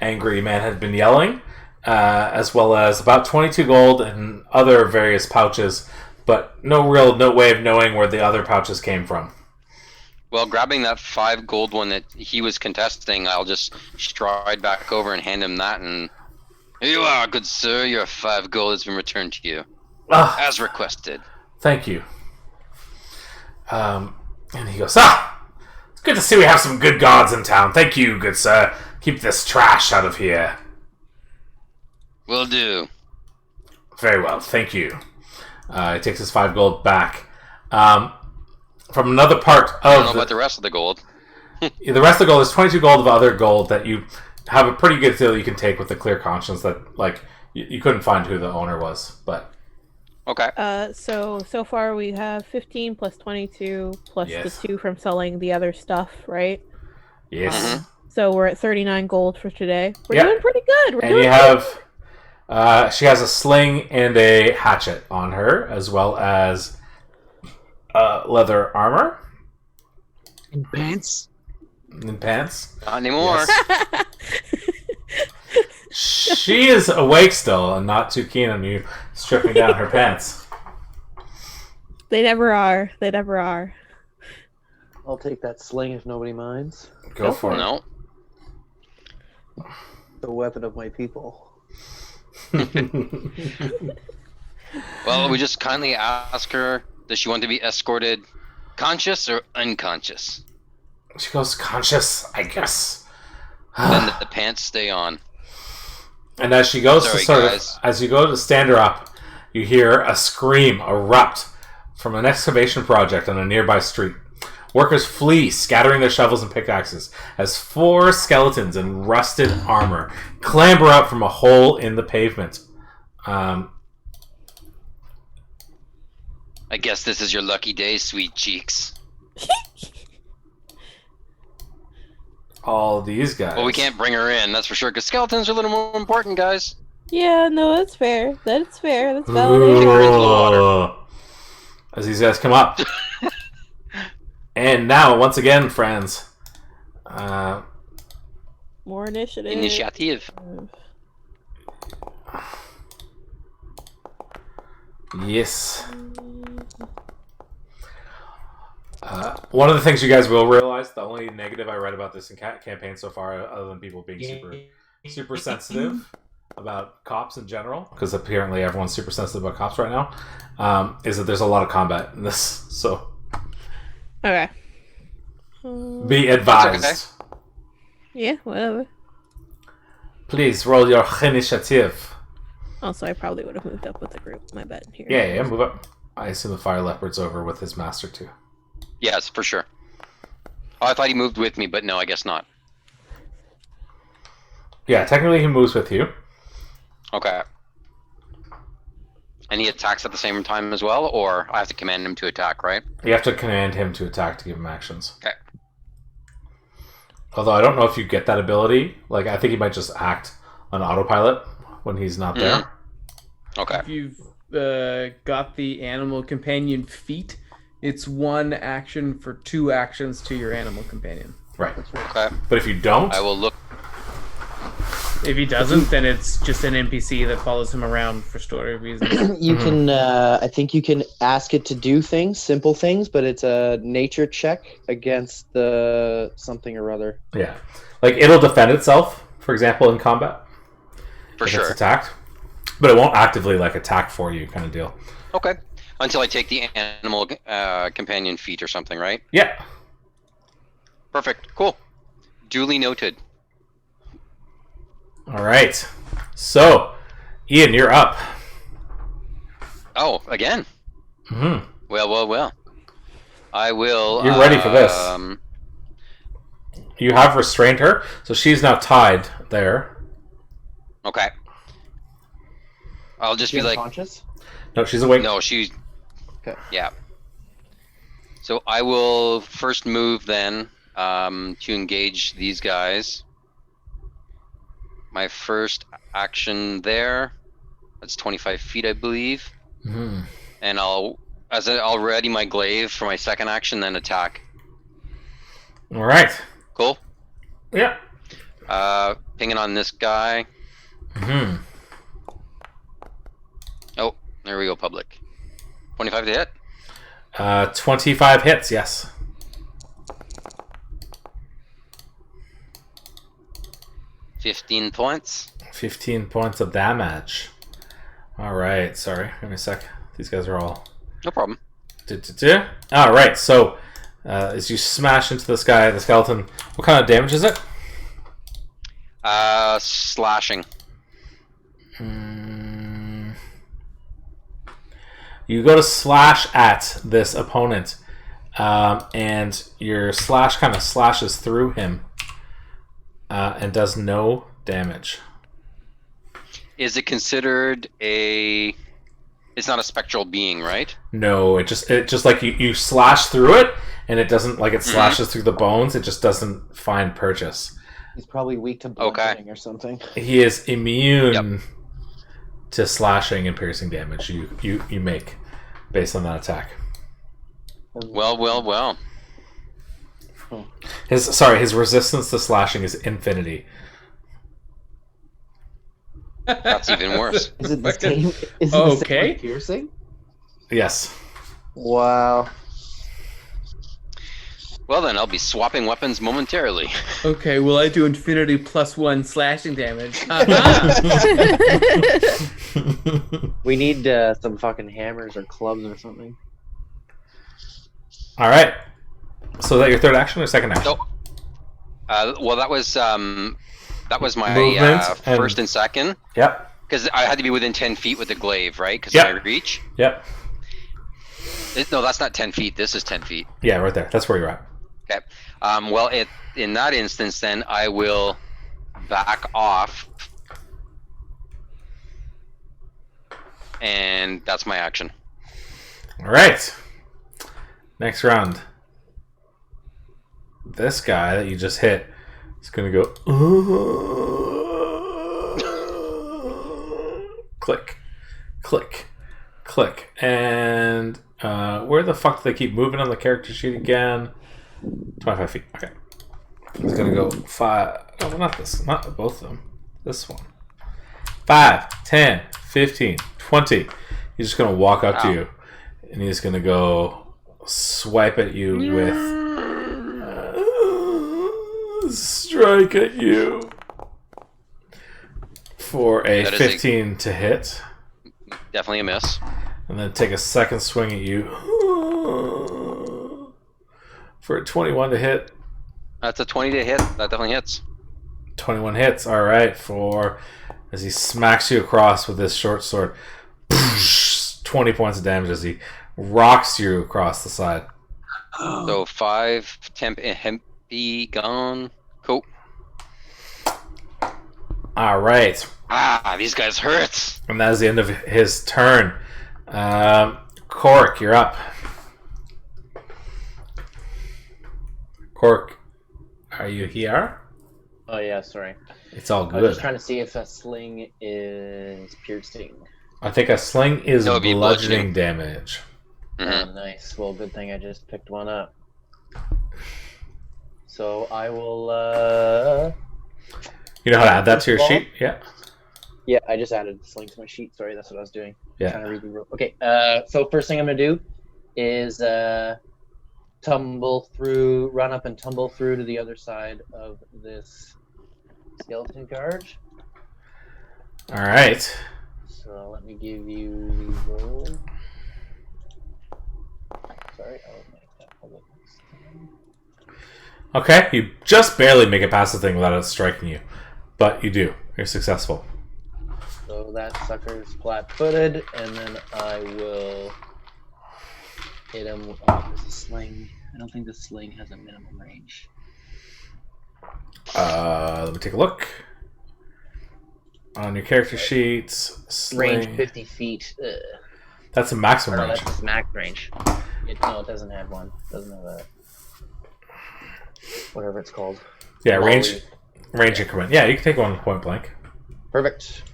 angry man had been yelling, as well as about 22 gold and other various pouches, but no way of knowing where the other pouches came from. Well, grabbing that 5 gold one that he was contesting, I'll just stride back over and hand him that, and here you are, good sir. Your 5 gold has been returned to you, as requested. Thank you. And he goes, it's good to see we have some good gods in town. Thank you, good sir. Keep this trash out of here. Will do. Very well, thank you. He takes his 5 gold back. From another part I don't know of about the rest of the gold. the rest of the gold is 22 gold of other gold that you have a pretty good deal you can take with a clear conscience that, like, you couldn't find who the owner was, but... Okay. So far we have 15 plus 22 plus Yes. the 2 from selling the other stuff, right? Yes. Mhm. So we're at 39 gold for today. We're Yeah. doing pretty good. We're And doing you good. have... she has a sling and a hatchet on her, as well as leather armor And pants. and pants. Not anymore. Yes. She is awake still and not too keen on you stripping down her pants. They never are. They never are. I'll take that sling if nobody minds. Go for it. No. The weapon of my people. Well, we just kindly ask her, does she want to be escorted conscious or unconscious? She goes, conscious, I guess. Then the pants stay on. And as she goes Sorry, guys. as you go to stand her up, you hear a scream erupt from an excavation project on a nearby street. Workers flee, scattering their shovels and pickaxes, as 4 skeletons in rusted armor clamber up from a hole in the pavement. I guess this is your lucky day, sweet cheeks. All these guys. Well, we can't bring her in, that's for sure, because skeletons are a little more important, guys. Yeah, no, that's fair. That's fair. That's validation. her into the water. As these guys come up. And now, once again, friends. More initiative. Initiative. Yes. One of the things you guys will realize, the only negative I read about this campaign so far, other than people being super sensitive about cops in general, because apparently everyone's super sensitive about cops right now, is that there's a lot of combat in this. So, Okay. be advised. That's Yeah, whatever. Please roll your initiative. Also, I probably would have moved up with the group. My bad. Here. Yeah, move up. I assume the Fire Leopard's over with his master too. Yes, for sure. Oh, I thought he moved with me, but no, I guess not. Yeah, technically he moves with you. Okay. And he attacks at the same time as well, or I have to command him to attack, right? You have to command him to attack to give him actions. Okay. Although I don't know if you get that ability. Like, I think he might just act on autopilot when he's not there. Okay. If you've got the animal companion feat, it's 1 action for 2 actions to your animal companion. Right. Okay. But if you don't... I will look. If he doesn't, then it's just an NPC that follows him around for story reasons. You can, I think you can ask it to do things, simple things, but it's a nature check against the something or other. Yeah. Like, it'll defend itself, for example, in combat. For if sure. It's attacked. But it won't actively, like, attack for you kind of deal. Okay. Until I take the animal companion feat or something, right? Yeah. Perfect. Cool. Duly noted. All right. So, Ian, you're up. Oh, again? Mm-hmm. Well. I will... You're ready for this. You have restrained her, so she's now tied there. Okay. I'll just Is she be like... unconscious? No, she's awake. No, she's... Okay. Yeah. So I will first move then to engage these guys. My first action there, that's 25 feet, I believe. Mm-hmm. And I'll ready my glaive for my second action, then attack. All right. Cool. Yeah. Pinging on this guy. Mm-hmm. Oh, there we go, public. 25 to hit. 25 hits, yes. 15 points. 15 points of damage. All right. Sorry. Give me a sec. These guys are all... No problem. All right. So, as you smash into this guy, the skeleton, what kind of damage is it? Slashing. You go to slash at this opponent, and your slash kind of slashes through him, and does no damage. Is it considered a... It's not a spectral being, right? No, it just like you slash through it, and it doesn't, like, it slashes through the bones. It just doesn't find purchase. He's probably weak to bludgeoning or something. He is immune to slashing and piercing damage you make based on that attack. Well. His resistance to slashing is infinity. That's even worse. Is it the same? Is it the same with piercing? Yes. Wow. Well then, I'll be swapping weapons momentarily. Okay, well I do infinity +1 slashing damage. We need some fucking hammers or clubs or something. All right. So is that your third action or second action? Nope. Well, that was my Movement first and second. Yep. Because I had to be within 10 feet with the glaive, right? Because Yep. of my reach. Yep. No, that's not 10 feet. This is 10 feet. Yeah, right there. That's where you're at. Okay. Well, in that instance, then I will back off, and that's my action. All right. Next round. this guy that you just hit is going to go click, click, click, and where the fuck do they keep moving on the character sheet again? 25 feet. Okay. He's going to go 5. No, not this. Not both of them. This one. 5, 10, 15, 20. He's just going to walk up to you, and he's going to go swipe at you with strike at you for a 15 to hit. Definitely a miss. And then take a second swing at you for a 21 to hit. That's a 20 to hit. That definitely hits. 21 hits. All right. As he smacks you across with this short sword, 20 points of damage as he rocks you across the side. So 5 temp be gone. Cool. All right. These guys hurt. And that is the end of his turn. Cork, you're up. Cork, are you here? Oh yeah, sorry. It's all I was good. just trying to see if a sling is piercing. I think a sling is That would be bludgeoning damage. Mm-hmm. Oh, nice. Well, good thing I just picked one up. So I will. You know how to add that to your sheet? Yeah. Yeah, I just added the sling to my sheet. Sorry, that's what I was doing. Yeah. Trying to read the rule. Okay. So first thing I'm gonna do is run up and tumble through to the other side of this skeleton guard. All right. So let me give you the roll. Sorry, I'll make that public next time. Okay, you just barely make it past the thing without it striking you. But you do. You're successful. So that sucker's flat-footed, and then I will hit him with the sling. I don't think the sling has a minimum range. Let me take a look. On your character sheets, sling. Range 50 feet. That's a maximum No, range. that's its max range. No, it doesn't have one. It doesn't have a... whatever it's called. Yeah, Volley. range increment. Yeah, you can take one point blank. Perfect.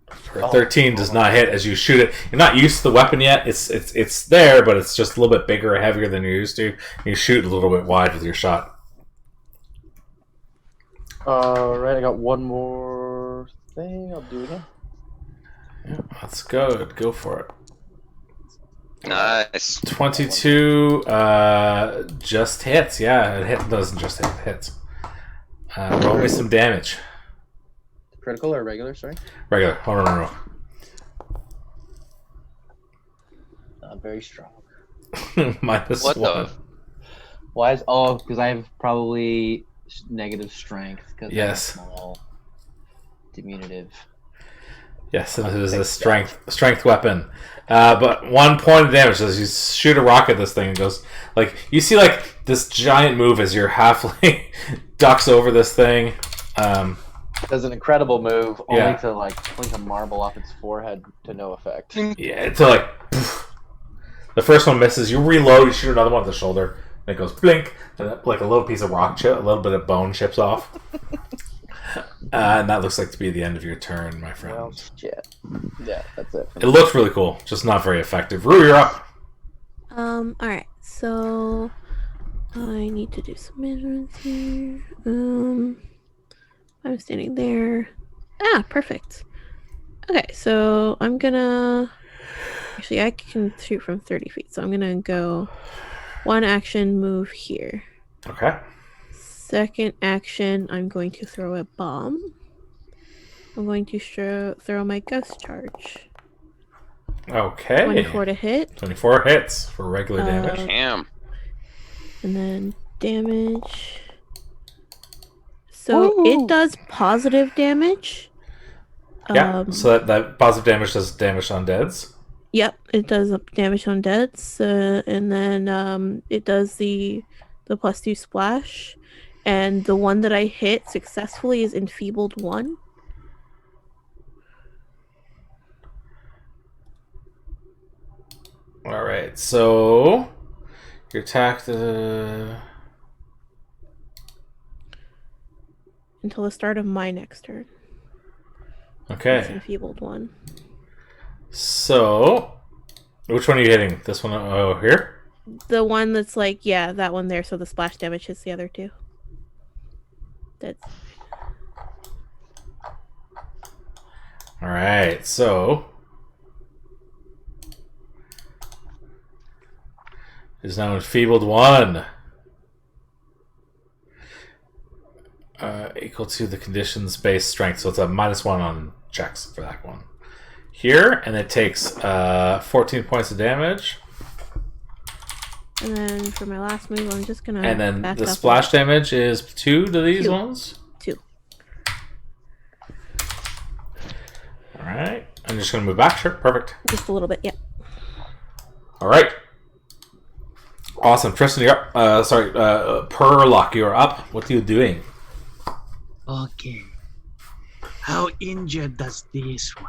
For 13 does not hit as you shoot it. You're not used to the weapon yet. It's there, but it's just a little bit bigger or heavier than you're used to. You shoot a little bit wide with your shot. Alright, I got one more thing. I'll do again. Yeah, that's good. Go for it. Nice. 22 just hits. Yeah, it doesn't just hit. It hits. Roll me some damage. Critical or regular, sorry? Regular. Oh, no. Not very strong. Minus What 1. Why is... Oh, because I have probably negative strength. Because Yes. I'm small. Diminutive. Yes, and it is a strength weapon. But 1 point of damage as you shoot a rock at this thing and goes like you see like this giant move as your halfling ducks over this thing. Does an incredible move, only Yeah. to like plink a marble off its forehead to no effect. Yeah, to like poof. The first one misses. You reload. You shoot another one at the shoulder. And it goes blink, and like a little piece of rock chip, a little bit of bone chips off. And that looks like to be the end of your turn, my friend. Well, shit. Yeah, that's it. It looks really cool, just not very effective. Rue, you're up. Alright, so I need to do some measurements here. I'm standing there. Perfect. Okay, so I'm gonna actually I can shoot from 30 feet, so I'm gonna go one action move here. Okay. Second action, I'm going to throw a bomb. I'm going to throw my ghost charge. Okay. 24 to hit. 24 hits for regular damage. Damn. And then damage. So it does positive damage. Yeah, so that positive damage does damage on deads. Yep, it does damage on deads. And then it does the +2 splash. And the one that I hit successfully is enfeebled 1. All right, so Your attack. Until the start of my next turn. It's Okay. enfeebled one. So, which one are you hitting? This one? Oh, here? The one that's like, yeah, that one there. So the splash damage hits the other two. That's Alright, so. Is now enfeebled one. Equal to the conditions based strength. So it's a -1 on checks for that one. Here, and it takes 14 points of damage. And then for my last move, I'm just gonna. And then back the up splash damage is 2 to these 2. ones. 2. Alright. I'm just going to move back. Sure. Perfect. Just a little bit, yeah. Alright. Awesome. Tristan, you're up. Perlock, you're up. What are you doing? Okay. How injured does this one?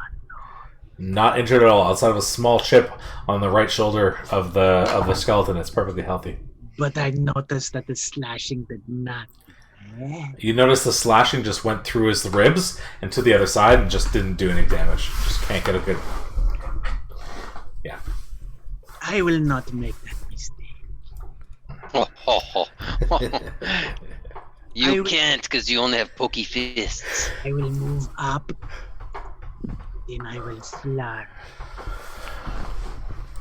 Not injured at all. Outside of a small chip on the right shoulder of the skeleton, it's perfectly healthy. But I noticed that the slashing did not. You notice the slashing just went through his ribs and to the other side and just didn't do any damage. Just can't get a good. Yeah. I will not make that mistake. You can't because you only have pokey fists. I will move up. Then I will slide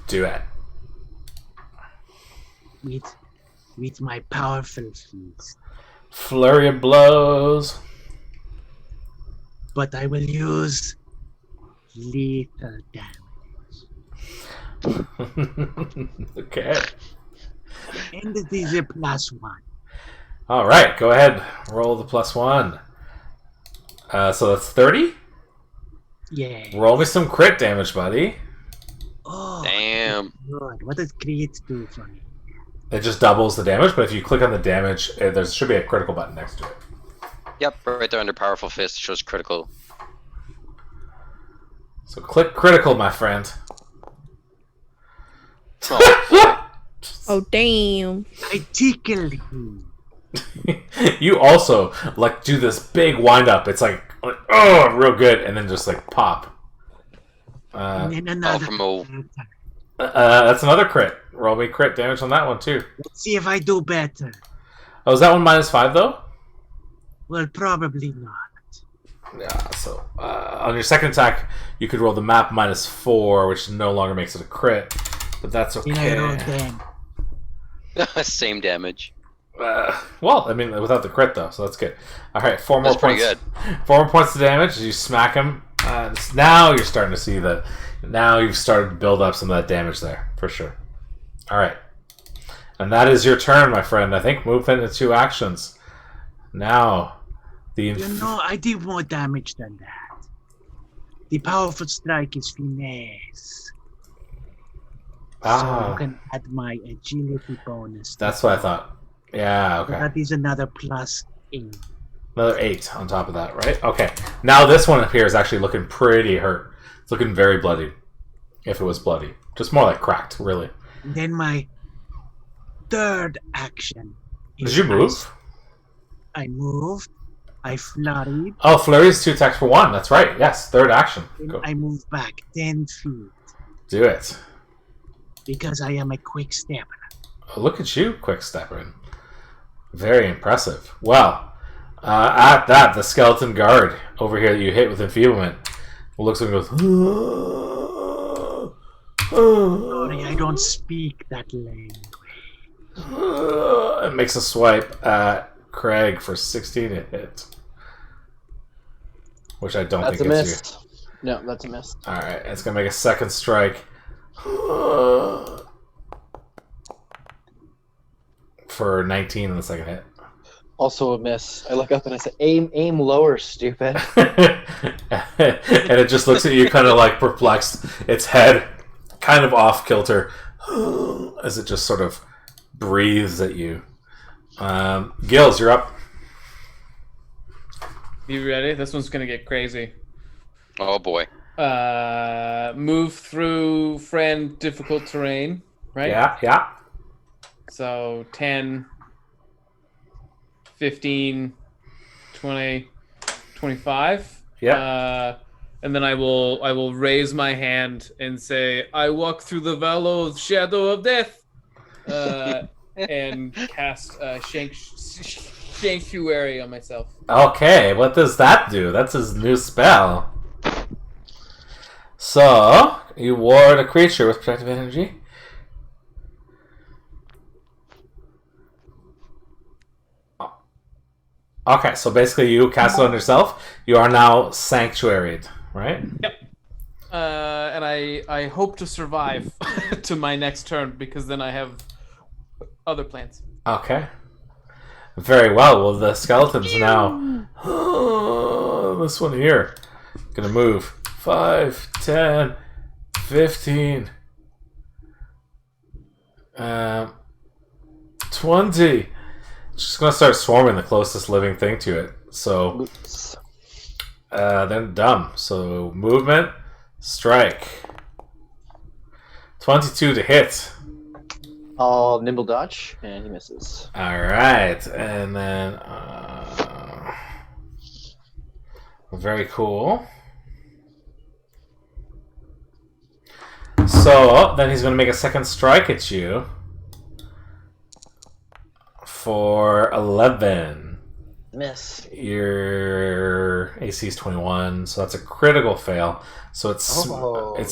Do it. with my powerful fist. Flurry of blows. But I will use lethal damage. Okay. And it is a +1. All right. Go ahead. Roll the +1. So that's 30. Yeah. Roll me some crit damage, buddy. Oh, Damn. good. What does crit do for me? It just doubles the damage, but if you click on the damage, there should be a critical button next to it. Yep, right there under powerful fist shows critical. So click critical, my friend. Oh, damn. I tickle him. You also like do this big wind up. It's like, oh, real good, and then just like pop. And then another. from a- attack. That's another crit. Roll me crit damage on that one too. Let's see if I do better. Oh, is that one -5 though? Well, probably not. Yeah. So on your second attack, you could roll the map -4, which no longer makes it a crit, but that's Then I roll okay. them. Same damage. Well, I mean, without the crit though, so that's good. All right, 4 more That's pretty points. 4 more points of damage. You smack him. Now you're starting to see that. Now you've started to build up some of that damage there for sure. All right, and that is your turn, my friend. I think move into 2 actions. Now, You know, I did more damage than that. The powerful strike is finesse. So you can add my agility bonus. That's what I thought. Yeah, okay. That is another +8. Another 8 on top of that, right? Okay. Now this one up here is actually looking pretty hurt. It's looking very bloody. If it was bloody. Just more like cracked, really. And then my third action. Did you move? I moved. I flurried. Oh, flurry is 2 attacks for 1. That's right. Yes, third action. Then Go. I moved back 10 feet. Do it. Because I am a quick stepper. Oh, look at you, quick stepping. Very impressive. Well, at that, the skeleton guard over here that you hit with enfeeblement looks and goes, Sorry, I don't speak that language. it makes a swipe at Craig for 16 to hit. Which I don't That's a think miss. gets you. No, that's a miss. Alright, it's going to make a second strike. For 19 in the second hit. Also a miss. I look up and I say, aim lower, stupid. And it just looks at you kind of like perplexed. Its head kind of off kilter as it just sort of breathes at you. Gills, you're up. You ready? This one's gonna get crazy. Oh boy. Move through friend difficult terrain, right? Yeah. So 10, 15, 20, 25. Yeah. And then I will raise my hand and say, I walk through the valley of shadow of death. And cast Sanctuary on myself. Okay, what does that do? That's his new spell. So, you ward a creature with protective energy. Okay, so basically you cast it on yourself. You are now sanctuaried, right? Yep. And I hope to survive to my next turn because then I have other plans. Okay. Very well. Well, the skeletons now. This one here. Gonna move. 5, 10, 15, 20. Just gonna start swarming the closest living thing to it. So, then dumb. So, movement, strike. 22 to hit. I'll nimble dodge, and he misses. Alright, and then very cool. So then he's going to make a second strike at you for 11. Miss. Your AC is 21, so that's a critical fail. So it smashes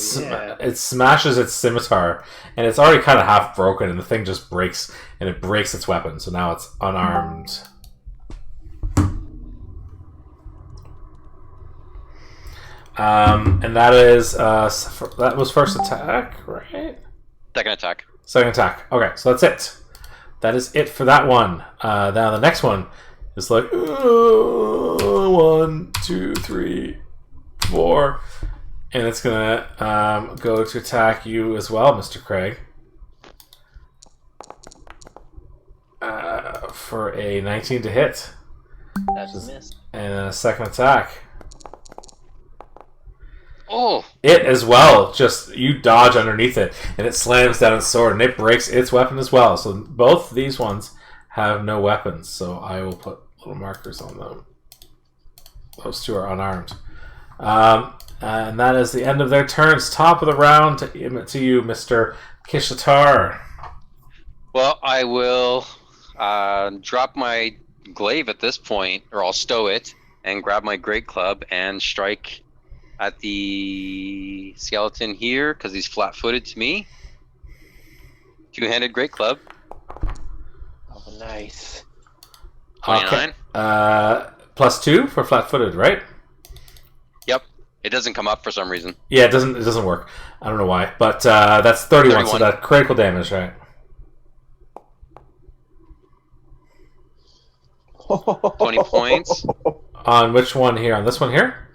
its scimitar, and it's already kind of half broken, and the thing just breaks, and it breaks its weapon. So now it's unarmed. And that is that was first attack, right? Second attack. Second attack. Okay, so that's it. That is it for that one. Now the next one is like 1, 2, 3, 4, and it's gonna go to attack you as well, Mr. Craig, for a 19 to hit. That's a miss. And a second attack. Oh! It as well, just you dodge underneath it, and it slams down its sword, and it breaks its weapon as well. So both these ones have no weapons, so I will put little markers on them. Those two are unarmed. And that is the end of their turns. Top of the round to you, Mr. Kishatar. Well, I will drop my glaive at this point, or I'll stow it, and grab my great club and strike at the skeleton here, because he's flat-footed to me. Two-handed great club. Oh, nice. 29. Okay. +2 for flat-footed, right? Yep. It doesn't come up for some reason. Yeah, it doesn't work. I don't know why, but that's 31. So that critical damage, right? 20 points. On which one here? On this one here?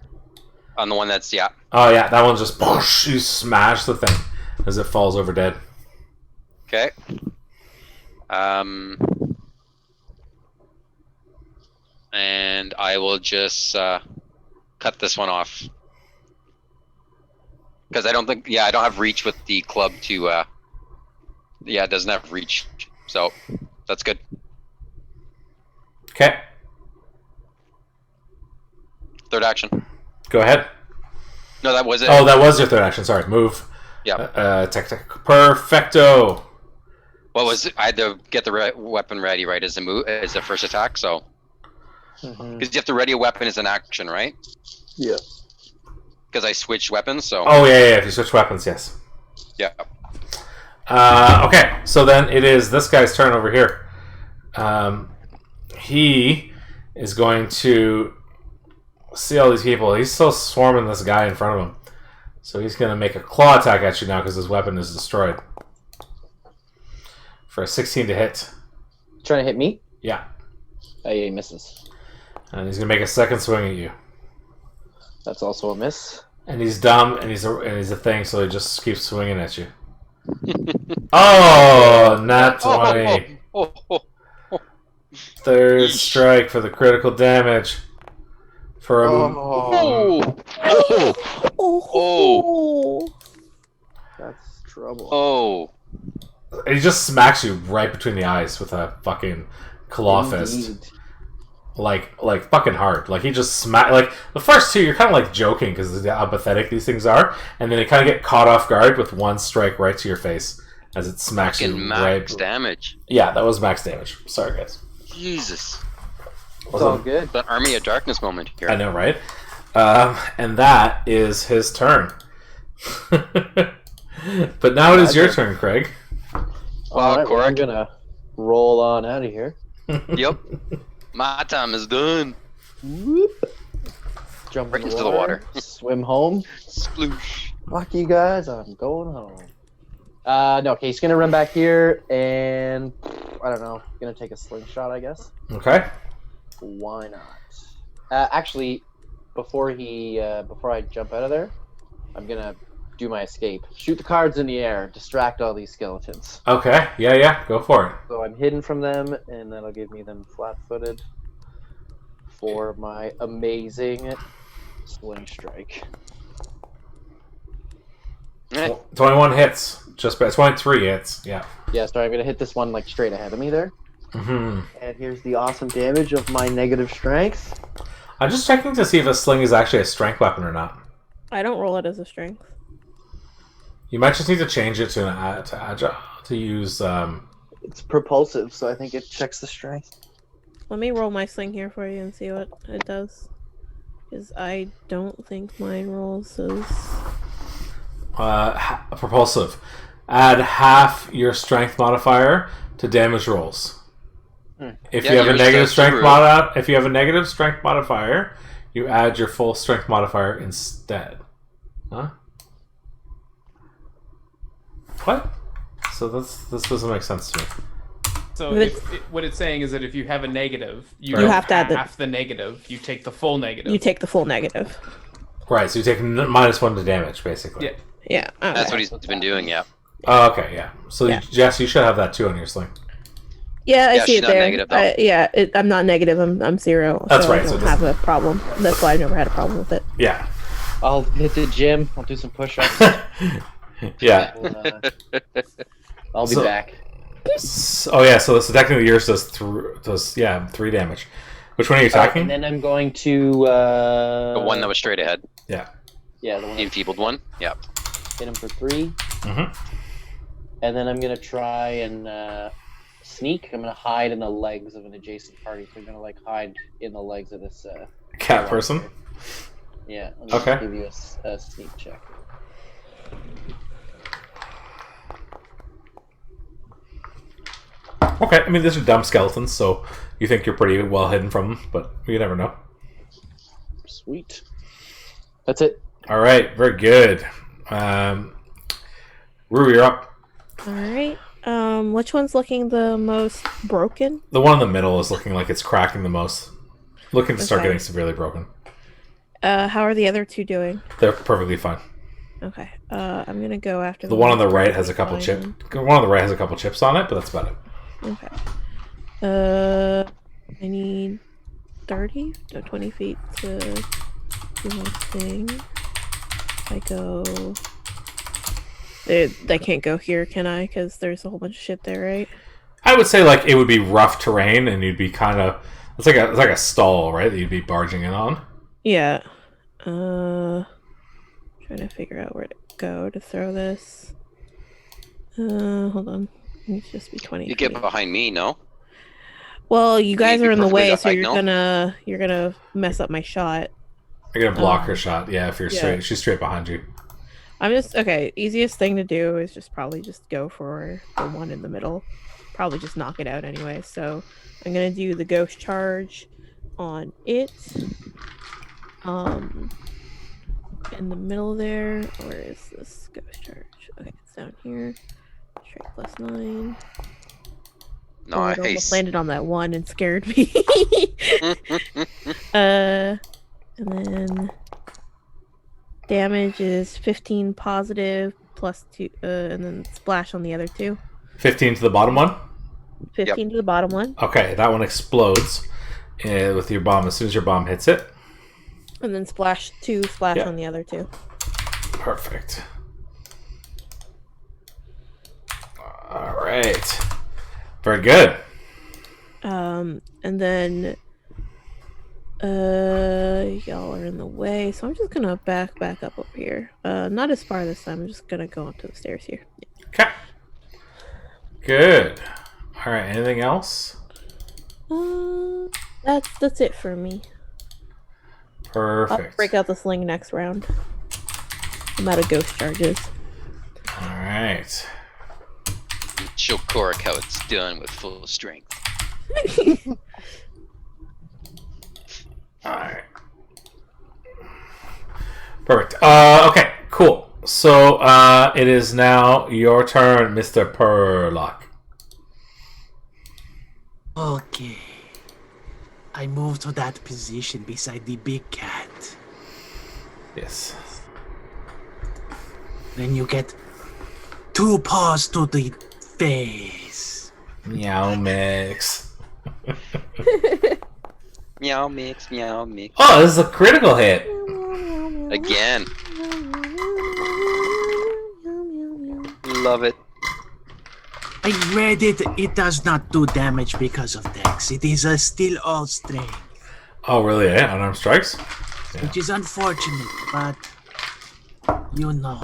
On the one that's, yeah. Oh yeah, that one just you smash the thing as it falls over dead. Okay. And I will just cut this one off. Because I don't think, I don't have reach with the club to, it doesn't have reach. So, that's good. Okay. Third action. Go ahead. No, that was it. Oh, that was your third action. Sorry, move. Yeah. Perfecto. What was it? I had to get the weapon ready, right, as a move, as a first attack, so. Because you have to ready a weapon as an action, right? Yeah. Because I switched weapons, so. Oh, yeah. If you switch weapons, yes. Yeah. Okay, so then it is this guy's turn over here. He is going to see all these people. He's still swarming this guy in front of him. So he's going to make a claw attack at you now because his weapon is destroyed. For a 16 to hit. Trying to hit me? Yeah. Oh, yeah, he misses. And he's going to make a second swing at you. That's also a miss. And he's dumb, and he's a thing, so he just keeps swinging at you. Oh, not 20. Third strike for the critical damage. For a Oh. That's trouble. Oh. he just smacks you right between the eyes with a fucking claw fist. Indeed. Like fucking hard. Like he just smack. Like the first two, you're kind of like joking because how pathetic these things are, and then you kind of get caught off guard with one strike right to your face as it smacks you Fucking right. max damage. Yeah, that was max damage. Sorry, guys. Jesus. It's all good. The Army of Darkness moment here. I know, right? And that is his turn. But now it is your turn, Craig. All right, well, I'm Korak. gonna roll on out of here. Yep. My time is done. Whoop. Jump Right into the water. Swim home. Sploosh. Fuck you guys, I'm going home. No, okay, he's gonna run back here and I don't know, gonna take a slingshot, I guess. Okay. Why not? Actually, before I jump out of there, I'm gonna do my escape. Shoot the cards in the air, distract all these skeletons. Okay. Yeah. Go for it. So I'm hidden from them, and that'll give me them flat-footed for my amazing sling strike. Eh, 21 hits. Just 23 hits. Yeah. Yeah, so I'm gonna hit this one like straight ahead of me there. Mm-hmm. And here's the awesome damage of my negative strength. I'm just checking to see if a sling is actually a strength weapon or not. I don't roll it as a strength. You might just need to change it to agile to use. It's propulsive, so I think it checks the strength. Let me roll my sling here for you and see what it does. Because I don't think mine rolls as... propulsive. Add half your strength modifier to damage rolls. If Yeah, you have a yours negative does strength too. if you have a negative strength modifier, you add your full strength modifier instead. Huh? What? So this doesn't make sense to me. So But what it's saying is that if you have a negative, you You don't have to add the- half the negative. You take the full negative. You take the full negative. Right, so you take -1 to damage, basically. Yeah. Yeah. Okay. That's what he's been doing, yeah. Oh, okay, yeah. So, Yeah. Jess, you should have that too on your sling. Yeah, I Yeah, see she's it not there. negative, though. Yeah, I'm not negative. I'm 0. That's so right, I so don't it have a problem. That's why I've never had a problem with it. Yeah. I'll hit the gym. I'll do some push-ups. Yeah. I'll be So- back. Oh, yeah, so technically yours does 3 damage. Which one are you attacking? And then I'm going to The one that was straight ahead. Yeah. yeah, the one The enfeebled one. Yeah. hit him for 3. Mm-hmm. And then I'm gonna try and sneak. I'm gonna hide in the legs of an adjacent party. So I'm gonna like hide in the legs of this Cat person? Yeah. I'm gonna Okay. give you a sneak check. Okay, I mean, these are dumb skeletons, so you think you're pretty well hidden from them, but you never know. Sweet. That's it. All right, very good. Rue, you're up. All right. Which one's looking the most broken? The one in the middle is looking like it's cracking the most. Looking to start Okay. getting severely broken. How are the other 2 doing? They're perfectly fine. Okay. I'm gonna go after The one on the right has a that's couple fine. One on the right has a couple chips on it, but that's about it. Okay. I need 30 to 20 feet to do my thing. I go. I can't go here, can I? Because there's a whole bunch of shit there, right? I would say like it would be rough terrain, and you'd be kind of it's like a stall, right? That you'd be barging in on. Yeah. Trying to figure out where to go to throw this. Hold on. It needs to just be 20 You get feet. behind me, no? Well, you guys You'd are be in the perfectly way, so diagonal. you're gonna mess up my shot. You're gonna block her shot. Yeah, if you're yeah. straight, she's straight behind you. I'm just okay. Easiest thing to do is probably just go for the one in the middle. Probably just knock it out anyway. So I'm gonna do the ghost charge on it. In the middle there. Where is this ghost charge? Okay, it's down here. Straight +9. Oh, it almost Nice. landed on that one and scared me. And then damage is 15 positive +2, and then splash on the other 2. 15 to the bottom one. 15 to the bottom one, Okay, that one explodes with your bomb as soon as your bomb hits it. and then splash Yeah. on the other 2. Perfect. All right. right. Very good. And then y'all are in the way, so I'm just gonna back up over here. Not as far this time. I'm just gonna go up to the stairs here. Okay. Good. All right. Anything else? That's it for me. I'll Perfect. break out the sling next round. I'm out of ghost charges. All right. Show Korak how it's done with full strength. All right. Perfect. Okay. Cool. So it is now your turn, Mr. Perlock. Okay. I move to that position beside the big cat. Yes. Then you get 2 paws to the face. Meow mix. Meow mix, meow mix. Oh, this is a critical hit. Again. Love it. I read it. It does not do damage because of dex. It is still all strength, Oh, really? Yeah, unarmed strikes. which is unfortunate, but you know.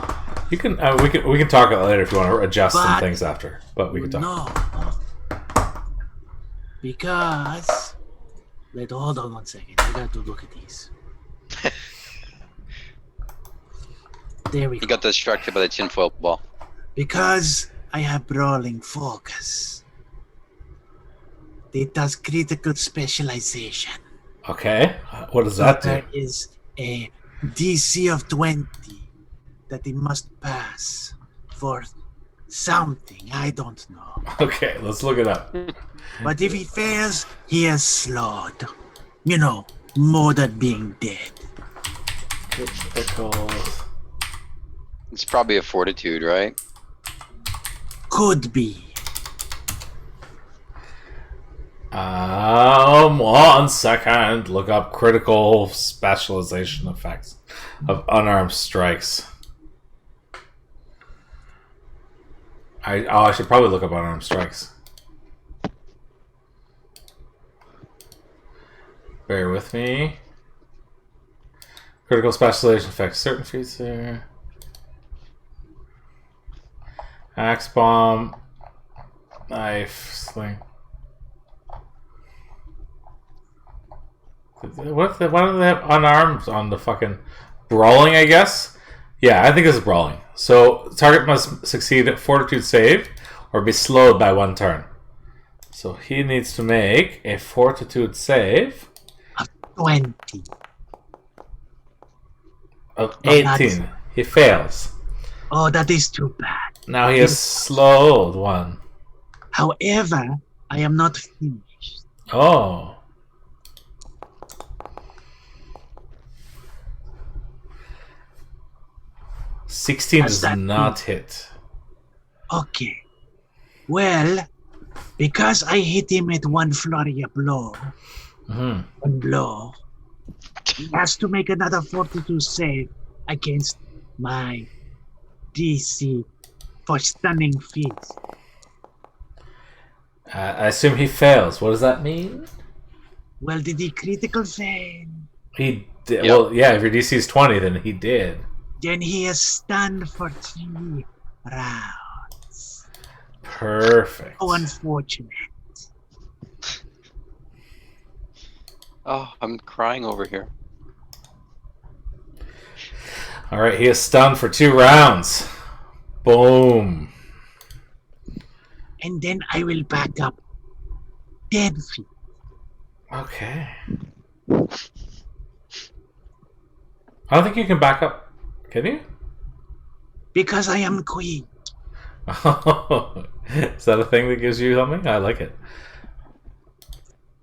You can. We can talk about it later if you want to adjust some But- things after. But we can talk. No. Because. Hold on 1 second. I got to look at these. There we He go. got distracted by the tinfoil ball. Because I have brawling focus. It does critical specialization. Okay. What does that do? There is a DC of 20 that he must pass for something. I don't know. Okay, let's look it up. But if he fails, he is slowed. You know, more than being dead. Criticals. It's probably a fortitude, right? Could be. 1 second. Look up critical specialization effects of unarmed strikes. I should probably look up unarmed strikes. Bear with me. Critical specialization affects certain feats there. Axe bomb, knife, sling. Why do they have unarmed on the fucking brawling? I guess. Yeah, I think this is brawling. So target must succeed at fortitude save or be slowed by 1 turn. So he needs to make a fortitude save 20. of Oh, 18. He fails. Oh, that is too bad. Now he is slowed 1. However, I am not finished. Oh. $16 Does does that not hit. Okay. Well, because I hit him at 1 flurry of blow, Mhm. 1 blow, he has to make another 42 save against my DC for stunning feats. I assume he fails. What does that mean? Well, did he critical fail? He did. Yep. Well, yeah. If your DC is 20, then he did. Then he is stunned for 3 rounds. Perfect. Oh, unfortunate. Oh, I'm crying over here. All right. He is stunned for 2 rounds. Boom. And then I will back up 10 feet. Okay. I don't think you can back up. Can you? Because I am queen. Is that a thing that gives you something? I like it.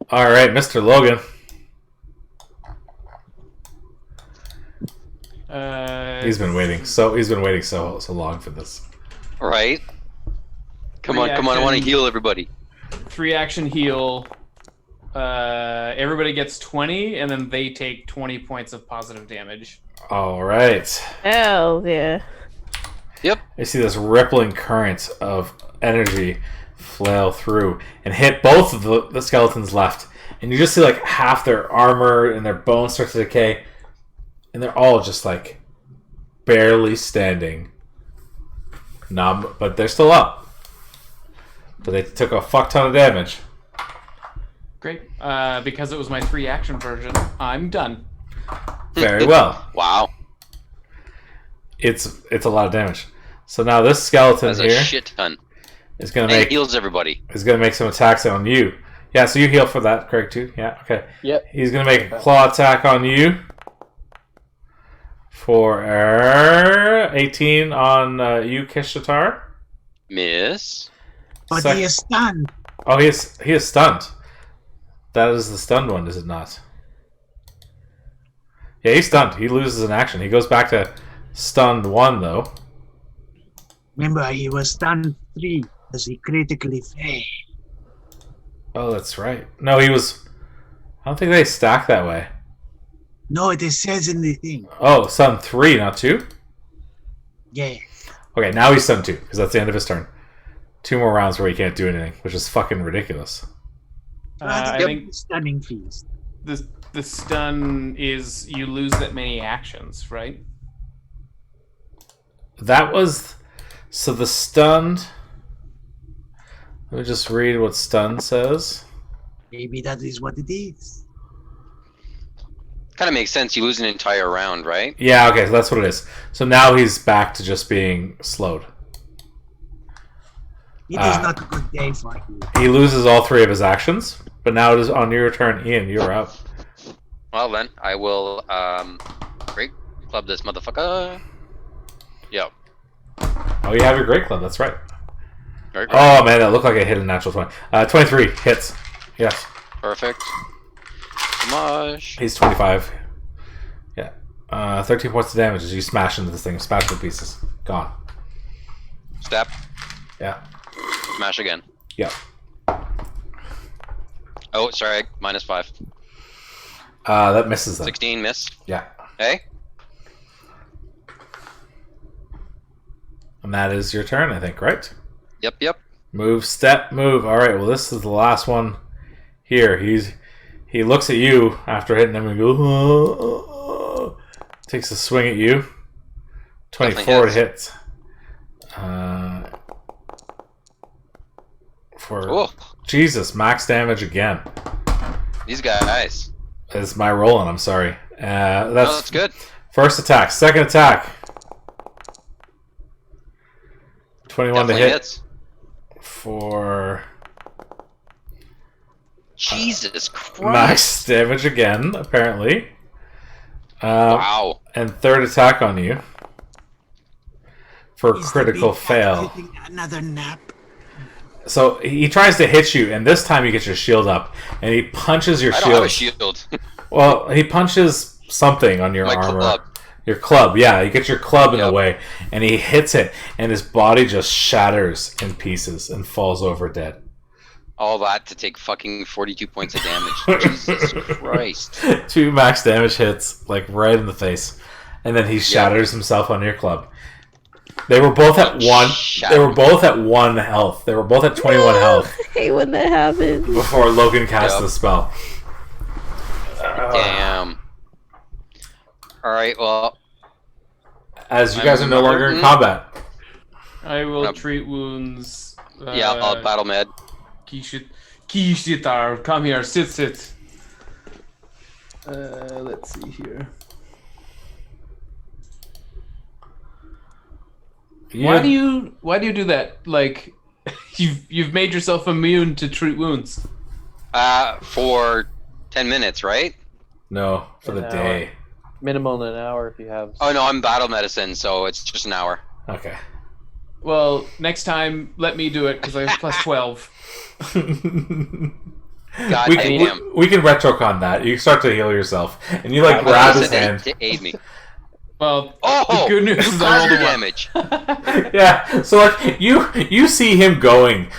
All right, Mr. Logan. He's been waiting so long for this. Right? Come on, I want to heal everybody. 3 action heal. Everybody gets 20, and then they take 20 points of positive damage. All right. Hell yeah. Yep. You see this rippling current of energy flail through and hit both of the skeletons left. And you just see like half their armor and their bones start to decay. And they're all just like barely standing. Numb, but they're still up. But they took a fuck ton of damage. Great. Because it was my 3-action version, I'm done. Very well. Wow. It's a lot of damage. So now this skeleton That's here a shit ton. is gonna And make it heals everybody. is gonna make some attacks on you. Yeah, so you heal for that, Craig, too? Yeah, okay. Yep. He's gonna make a claw attack on you. For 18 on you, Kishitar. Miss. But he is stunned. Oh, he is stunned. That is the stunned one, is it not? Yeah, he's stunned. He loses an action. He goes back to stunned 1, though. Remember, he was stunned 3 as he critically failed. Oh, that's right. No, he was... I don't think they stack that way. No, it says in the thing. Oh, stunned 3, not 2? Yeah. Okay, now he's stunned 2, because that's the end of his turn. 2 more rounds where he can't do anything, which is fucking ridiculous. I think Stunning feast. the stun is you lose that many actions, right? That was... So the stunned... Let me just read what stun says. Maybe that is what it is. Kind of makes sense. You lose an entire round, right? Yeah, okay, so that's what it is. So now he's back to just being slowed. It is not a good day for you. He loses all 3 of his actions, but now it is on your turn. Ian, you're up. Well then, I will great club this motherfucker. Yep. Oh, you have your great club, that's right. Very good. Oh man, that looked like I hit a natural 20. 23 hits. Yes. Perfect. Mush. He's 25. Yeah. 13 points of damage as you smash into this thing. Smash to pieces. Gone. Step. Yeah. Smash again. Yep. Oh, sorry. -5. That misses them. 16 miss. Yeah. Hey. And that is your turn, I think, right? Yep. Move, step, move. All right. Well, this is the last one here. He looks at you after hitting him and goes, takes a swing at you. 24 hits. For Jesus, max damage again. These guys. It's my rolling. I'm sorry. That's good. First attack. Second attack. 21 Definitely to hit. hits. For Jesus Christ. max damage again, apparently. Wow. And third attack on you. For a Is the critical big cat fail. taking another nap. So he tries to hit you, and this time he gets your shield up, and he punches your I shield. don't have a shield. Well, he punches something on your My armor. club. Your club, yeah. You get your club in the Yep. way, and he hits it, and his body just shatters in pieces and falls over dead. All that to take fucking 42 points of damage. Jesus Christ. 2 max damage hits, like right in the face, and then he shatters himself on your club. They were both at 1. They were both at 1 health. They were both at 21 health I hate when that happens. before Logan cast the spell. Damn. Alright, well. As you guys are no longer in combat. I will Yep. treat wounds. Yeah, I'll battle med. Kishitar, come here, sit. Let's see here. Why do you do that? Like, you've made yourself immune to treat wounds. For 10 minutes, right? No, for the An day. Minimal an hour if you have. Oh no, I'm battle medicine, so it's just an hour. Okay. Well, next time, let me do it because I have plus 12. God damn. we can retrocon that. You start to heal yourself, and you like grab his hand. To aid me. Well, Oh, the good news is I rolled a 1. damage. Yeah, so like you see him going.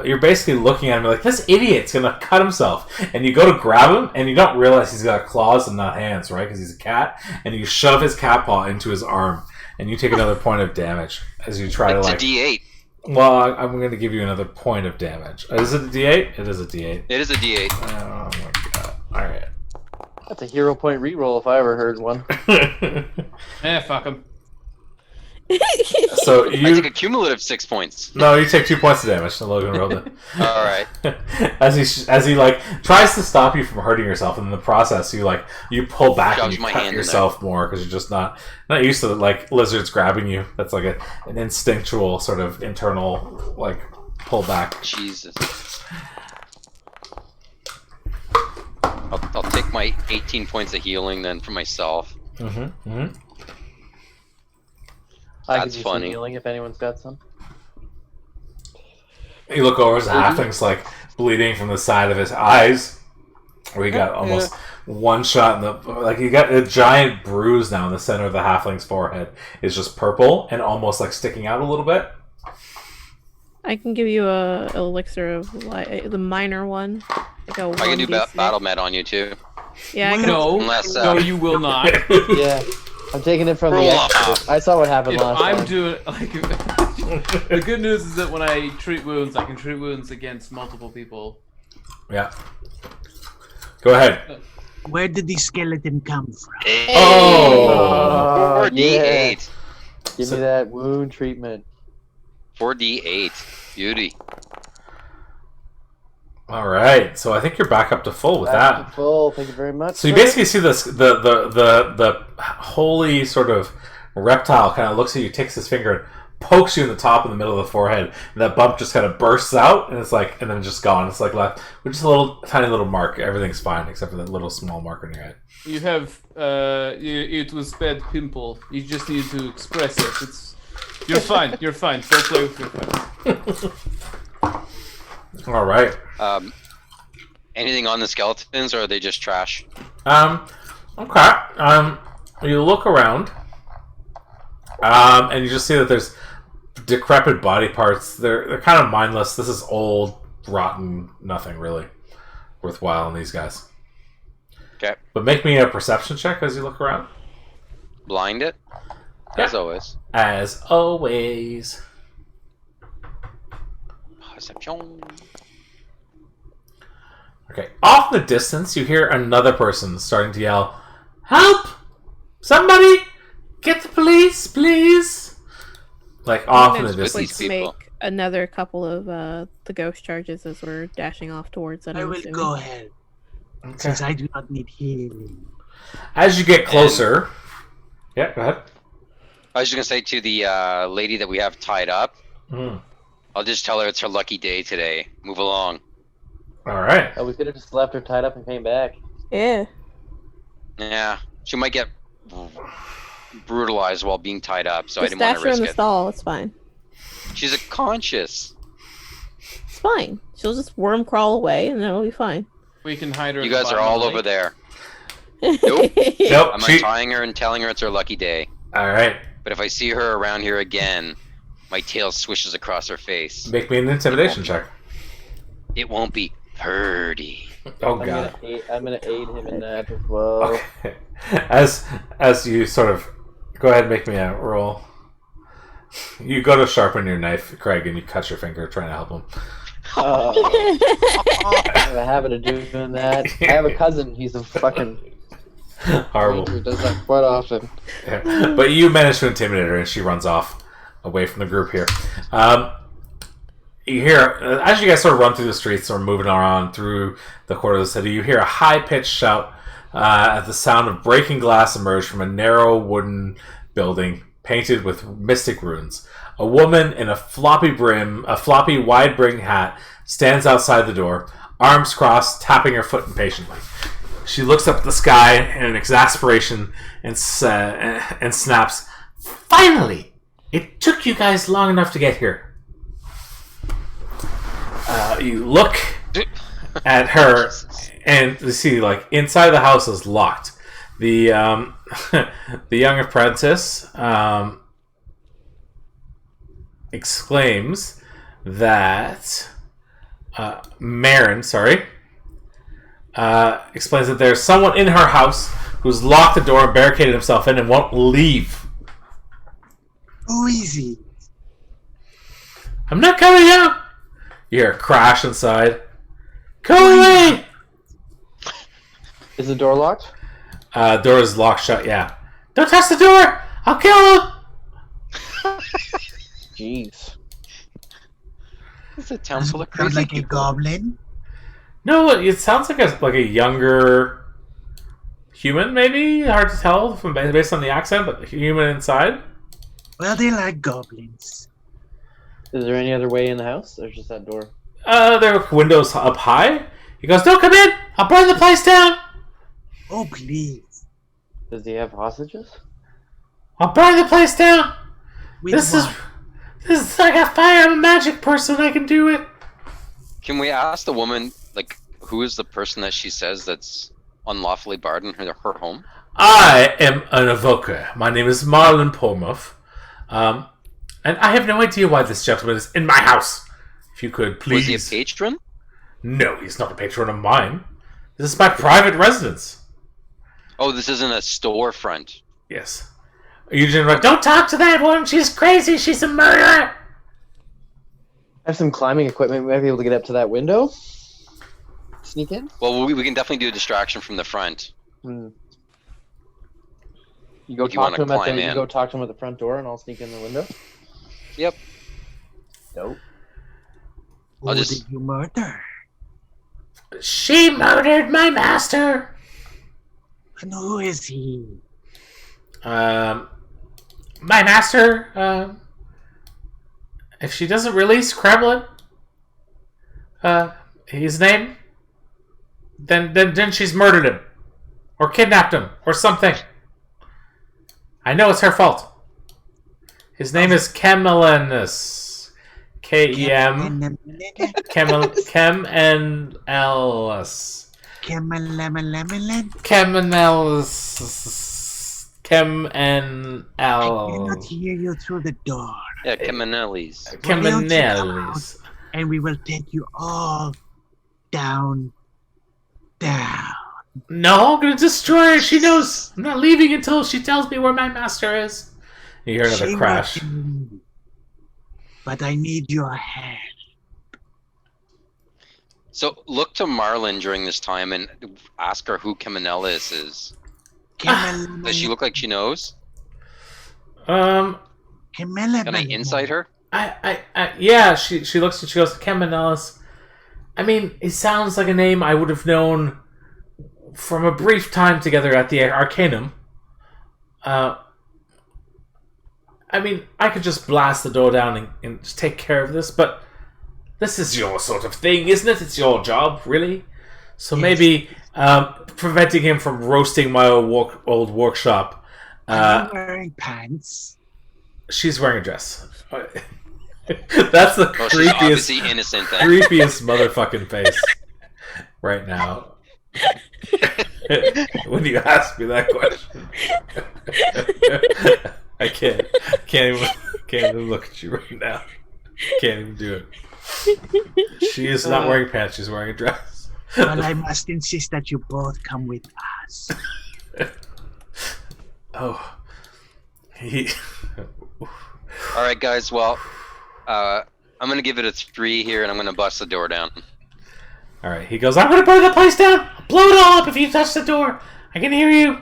You're basically looking at him like, this idiot's gonna cut himself, and you go to grab him, and you don't realize he's got claws and not hands, right? Because he's a cat, and you shove his cat paw into his arm, and you take another point of damage as you try It's to a D8. Well, I'm going to give you another point of damage. Is it a D8? It is a D8. It is a D8. Oh my god! All right. That's a hero point reroll if I ever heard one. Fuck him. So I you take a cumulative 6 points. no, you take 2 points of damage. So Logan rolled it. All right. as he like tries to stop you from hurting yourself, and in the process, you pull back and Shoves you my cut hand in yourself more because you're just not used to like lizards grabbing you. That's like an instinctual sort of internal like pull back. Jesus. I'll take my 18 points of healing then for myself. Mm-hmm. Mm-hmm. I That's could use some funny. healing if anyone's got some. You look over his halfling's like bleeding from the side of his eyes. Where he got almost one shot in the like he got a giant bruise now in the center of the halfling's forehead. It's just purple and almost like sticking out a little bit. I can give you a elixir of the minor one. Like a I can do 1d6. battle med on you too. Yeah, I can. No, Unless, no, you will not. Yeah. I'm taking it from the Roll expert. I saw what happened If last I'm time. doing like, the good news is that when I treat wounds, I can treat wounds against multiple people. Yeah. Go ahead. Where did the skeleton come from? Oh. 4d8. Give me that wound treatment. 4d8. Beauty. All right. So I think you're back up to full with Back that. to full. Thank you very much. So you sir. basically see this the holy sort of reptile kind of looks at you, takes his finger, and pokes you in the top in the middle of the forehead, and that bump just kind of bursts out, and it's like, and then just gone. It's like left with just a little tiny little mark. Everything's fine except for that little small mark on your head. You have it was bad pimple. You just need to express it. You're fine. You're fine. Don't play with your friends. All right. Anything on the skeletons, or are they just trash? Okay. You look around, and you just see that there's decrepit body parts. They're kind of mindless. This is old, rotten, nothing really worthwhile in these guys. Okay. But make me a perception check as you look around. Blind it? As always. As always. Perception. Okay. Off in the distance, you hear another person starting to yell, "Help! Somebody! Get the police, please!" Like off in the with distance. these people. Make another couple of the ghost charges as we're dashing off towards it. I I'm will assuming. go ahead, Okay. since I do not need healing. As you get closer, yeah, go ahead. I was just gonna say to the lady that we have tied up, Mm. I'll just tell her it's her lucky day today. Move along. All right. Oh, we could have just left her tied up and came back. Yeah. Yeah, she might get brutalized while being tied up, so I Just didn't want dash to her in risk the it. stall. It's fine. She's a conscious. It's fine. She'll just worm crawl away, and then it'll be fine. We can hide her. You at the guys are bottom of all the over lake. there. Nope. I'm She... untying her and telling her it's her lucky day. All right. But if I see her around here again, my tail swishes across her face. Make me an intimidation check. It won't be pretty. Oh I'm god. gonna aid him in that as well. Okay. As you sort of go ahead and make me a roll. You go to sharpen your knife, Craig, and you cut your finger trying to help him. I have a habit of doing that. I have a cousin. He's a fucking Horrible. ranger, does that quite often. Yeah. But you manage to intimidate her, and she runs off away from the group here. You hear, as you guys sort of run through the streets or moving around through the quarter of the city, you hear a high-pitched shout at the sound of breaking glass emerge from a narrow wooden building painted with mystic runes. A woman in a floppy wide-brim hat stands outside the door, arms crossed, tapping her foot impatiently. She looks up at the sky in exasperation and snaps, "Finally! It took you guys long enough to get here." You look at her, and you see, like, inside the house is locked. The the young apprentice exclaims that Marin, explains that there's someone in her house who's locked the door and barricaded himself in and won't leave. Who is he? I'm not coming out! You hear a crash inside. Go away! Is the door locked? Door is locked shut, yeah. Don't touch the door! I'll kill him! Jeez. It's a town full of Sounds crazy like a people. goblin. No, it sounds like a younger human, maybe? Hard to tell from based on the accent, but human inside. Well, they like goblins. Is there any other way in the house? There's just that door. There are windows up high. He goes, don't come in! I'll burn the place down! Oh, please. Does he have hostages? I'll burn the place down! With This what? is like a fire. I'm a magic person. I can do it. Can we ask the woman, like, who is the person that she says that's unlawfully barred in her home? I am an evoker. My name is Marlon Pormuff. And I have no idea why this gentleman is in my house. If you could please... Was he a patron? No, he's not a patron of mine. This is my private residence. Oh, this isn't a storefront. Yes. Eugene, like, don't talk to that woman. She's crazy. She's a murderer. I have some climbing equipment. We might be able to get up to that window. Sneak in. Well, we can definitely do a distraction from the front. Hmm. You go If you talk to wanna him at climb the. in. You go talk to him at the front door, and I'll sneak in the window. Yep. Nope. Who I'll just- did you murder? She murdered my master. And who is he? My master, if she doesn't release Kremlin, his name, then she's murdered him, or kidnapped him, or something. I know it's her fault. His name is Kemelinus. K-E-M. Kem and Ellis. Kemelemelemelem? Kemenellis. Kem and I cannot L. hear you through the door. Yeah, Kemanellis. Kemenellis. And we will take you all down. No, I'm gonna destroy her. She knows. I'm not leaving until she tells me where my master is. You hear another She crash. will leave. But I need your hand. So look to Marlin during this time and ask her who Kemanellis is. Does she look like she knows? Can I insight her? Yeah, she looks and she goes, Kemenellis. I mean, it sounds like a name I would have known from a brief time together at the Arcanum. I mean, I could just blast the door down and just take care of this, but this is your sort of thing, isn't it? It's your job, really. So Yes. maybe preventing him from roasting my old workshop. Are you wearing pants? She's wearing a dress. That's the Well, she's creepiest, obviously innocent then. creepiest motherfucking face right now. When you ask me that question, I can't even look at you right now. Can't even do it. She is not wearing pants. She's wearing a dress. Well, I must insist that you both come with us. Oh, he. All right, guys. Well, I'm gonna give it a 3 here, and I'm gonna bust the door down. All right, he goes, I'm going to burn the place down. I'll blow it all up if you touch the door. I can hear you.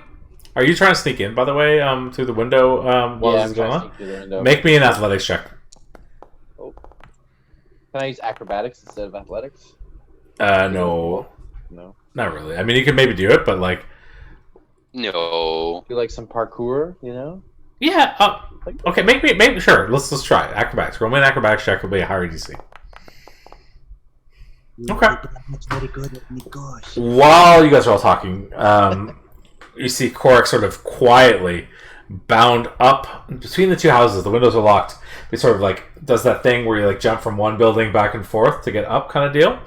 Are you trying to sneak in, by the way, through the window while Yeah, this is I'm going trying to on? sneak through the window. Make me an athletics check. Oh. Can I use acrobatics instead of athletics? No, No. not really. I mean, you could maybe do it, but like, No. Do like some parkour, you know? yeah. Okay, make sure. Let's try it. Acrobatics. Roll me an acrobatics check. Will be a higher DC. Okay. That's very good at Nikos. While you guys are all talking, you see Korik sort of quietly bound up between the two houses. The windows are locked. He sort of like does that thing where you like jump from one building back and forth to get up, kind of deal.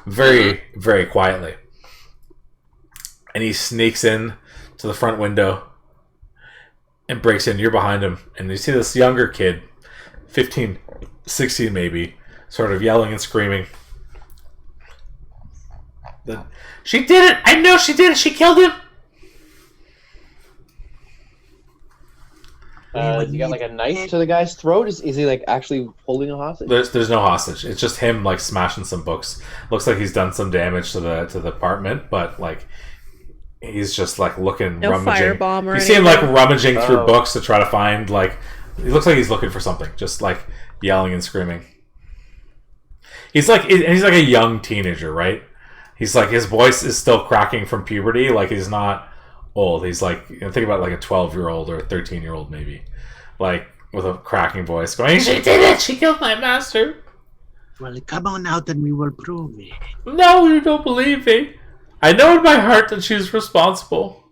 Very, very quietly. And he sneaks in to the front window and breaks in. You're behind him, and you see this younger kid, 15, 16 maybe, sort of yelling and screaming. She did it! I know she did it! She killed him! You got like a knife to the guy's throat? Is he like actually holding a hostage? There's no hostage. It's just him like smashing some books. Looks like he's done some damage to the apartment, but like he's just like looking, No rummaging. firebomb or You see him like anything? rummaging through books to try to find like. He looks like he's looking for something, just like yelling and screaming. He's like a young teenager, right? He's like his voice is still cracking from puberty. Like he's not old. He's like think about like a 12-year-old or a 13-year-old maybe, like with a cracking voice going, "She did it! She killed my master!" Well, come on out and we will prove it. No, you don't believe me. I know in my heart that she's responsible.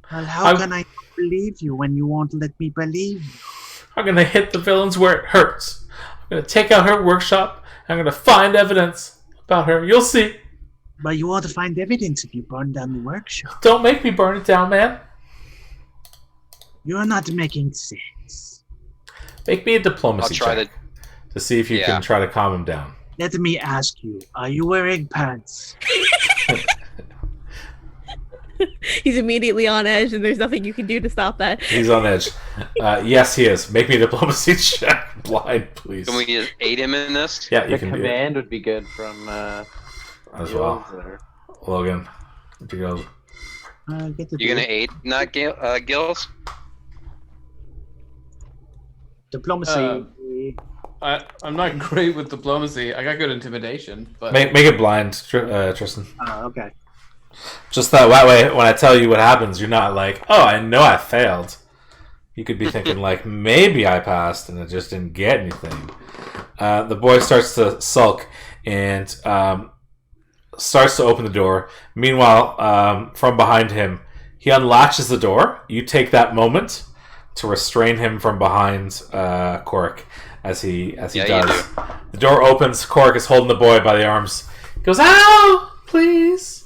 Well, how can I believe you when you won't let me believe you? I'm gonna hit the villains where it hurts. I'm gonna take out her workshop. I'm gonna find evidence about her. You'll see. But you want to find evidence if you burn down the workshop. Don't make me burn it down, man. You're not making sense. Make me a diplomacy I'll try check to see if you can try to calm him down. Let me ask you, are you wearing pants? He's immediately on edge, and there's nothing you can do to stop that. He's on edge. Yes, he is. Make me a diplomacy check. Blind, please. Can we just aid him in this? Yeah, you The can do it command would be good from as well. there. Logan, to go. Get the You gonna aid, not Gills? diplomacy. I'm not great with diplomacy. I got good intimidation, but Make it blind, Tristan. Okay. Just that way, when I tell you what happens, you're not like, "Oh, I know I failed." You could be thinking like, "Maybe I passed and I just didn't get anything." The boy starts to sulk and starts to open the door. Meanwhile, from behind him, he unlatches the door. You take that moment to restrain him from behind Cork as he does. The door opens. Cork is holding the boy by the arms. He goes, "Ow! Please."